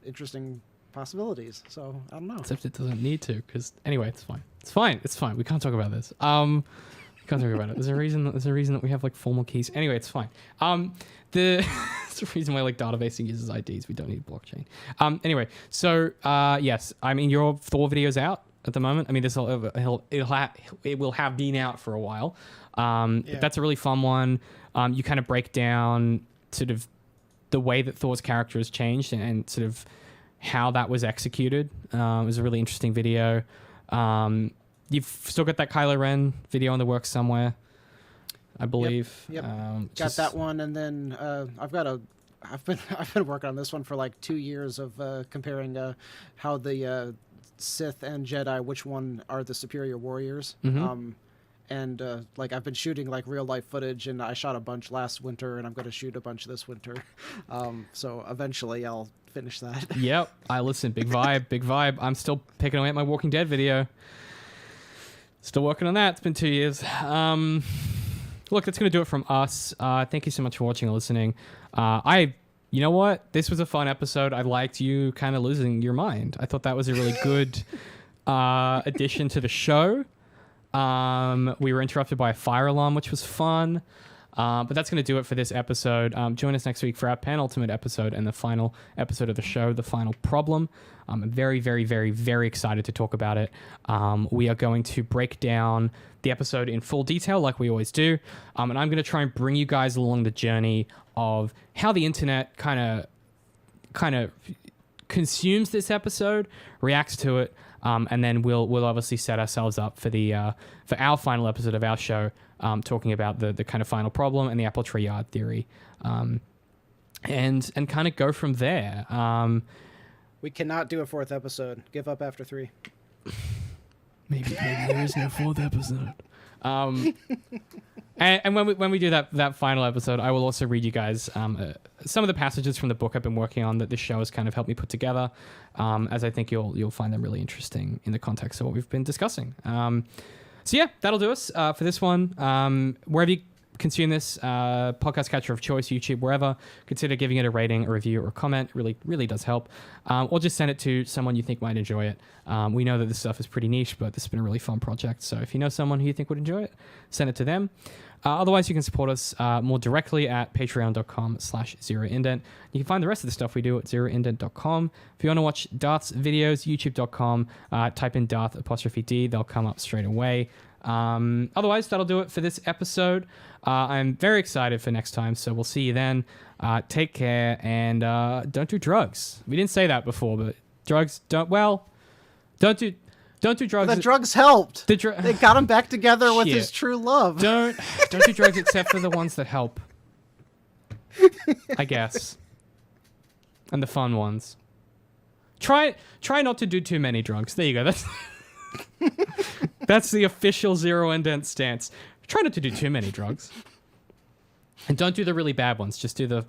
Interesting possibilities. So I don't know. Except it doesn't need to, because anyway, it's fine. It's fine. We can't talk about this. We can't talk about it. There's a reason that we have like formal keys. Anyway, it's fine. There's a reason why like databasing uses IDs. We don't need blockchain. Anyway, so yes, I mean your Thor video's out at the moment. I mean it will have been out for a while. That's a really fun one. You kind of break down sort of the way that Thor's character has changed and sort of how that was executed. It was a really interesting video. You've still got that Kylo Ren video in the works somewhere, I believe. Yep. Got that one, and then I've been working on this one for like 2 years of comparing how the Sith and Jedi, which one are the superior warriors. And like I've been shooting like real life footage, and I shot a bunch last winter, and I'm going to shoot a bunch this winter. So eventually I'll finish that. Yep. I listen. Big vibe. I'm still picking away at my Walking Dead video. Still working on that. It's been 2 years. Look, that's going to do it from us. Thank you so much for watching and listening. You know what? This was a fun episode. I liked you kind of losing your mind. I thought that was a really good addition to the show. We were interrupted by a fire alarm, which was fun. But that's going to do it for this episode. Join us next week for our penultimate episode and the final episode of the show, The Final Problem. I'm very, very, very, very excited to talk about it. We are going to break down the episode in full detail like we always do. And I'm going to try and bring you guys along the journey of how the internet kind of consumes this episode, reacts to it, and then we'll obviously set ourselves up for for our final episode of our show, talking about the kind of final problem and the apple tree yard theory, and kind of go from there. We cannot do a 4th episode. Give up after 3. Maybe there is no 4th episode. And when we do that final episode, I will also read you guys some of the passages from the book I've been working on that this show has kind of helped me put together, as I think you'll find them really interesting in the context of what we've been discussing. So yeah, that'll do us for this one. Wherever you consume this, podcast catcher of choice, YouTube, wherever, consider giving it a rating, a review, or a comment. It really does help. Or just send it to someone you think might enjoy it. We know that this stuff is pretty niche, but this has been a really fun project. So if you know someone who you think would enjoy it, send it to them. Otherwise, you can support us more directly at patreon.com/zeroindent. You can find the rest of the stuff we do at zeroindent.com. If you want to watch Darth's videos, youtube.com, type in Darth''D. They'll come up straight away. Otherwise, that'll do it for this episode. I'm very excited for next time, so we'll see you then. Take care, and don't do drugs. We didn't say that before, but drugs don't do drugs. The drugs helped. They got him back together with his true love. Don't do drugs except for the ones that help, I guess, and the fun ones. Try not to do too many drugs. There you go. That's the official Zero Indent stance. Try not to do too many drugs, and don't do the really bad ones. Just do the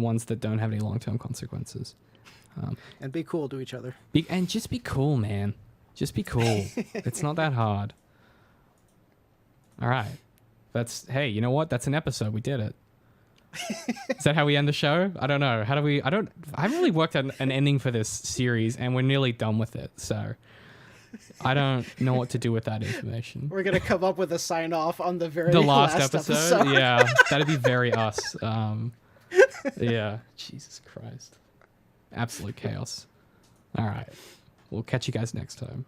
ones that don't have any long-term consequences. And be cool to each other. Just be cool, man. Just be cool. It's not that hard. All right. Hey, you know what? That's an episode. We did it. Is that how we end the show? I don't know. I haven't really worked out an ending for this series, and we're nearly done with it. So I don't know what to do with that information. We're gonna come up with a sign off on the very The last episode? Yeah, that'd be very us. Yeah, Jesus Christ. Absolute chaos. All right. We'll catch you guys next time.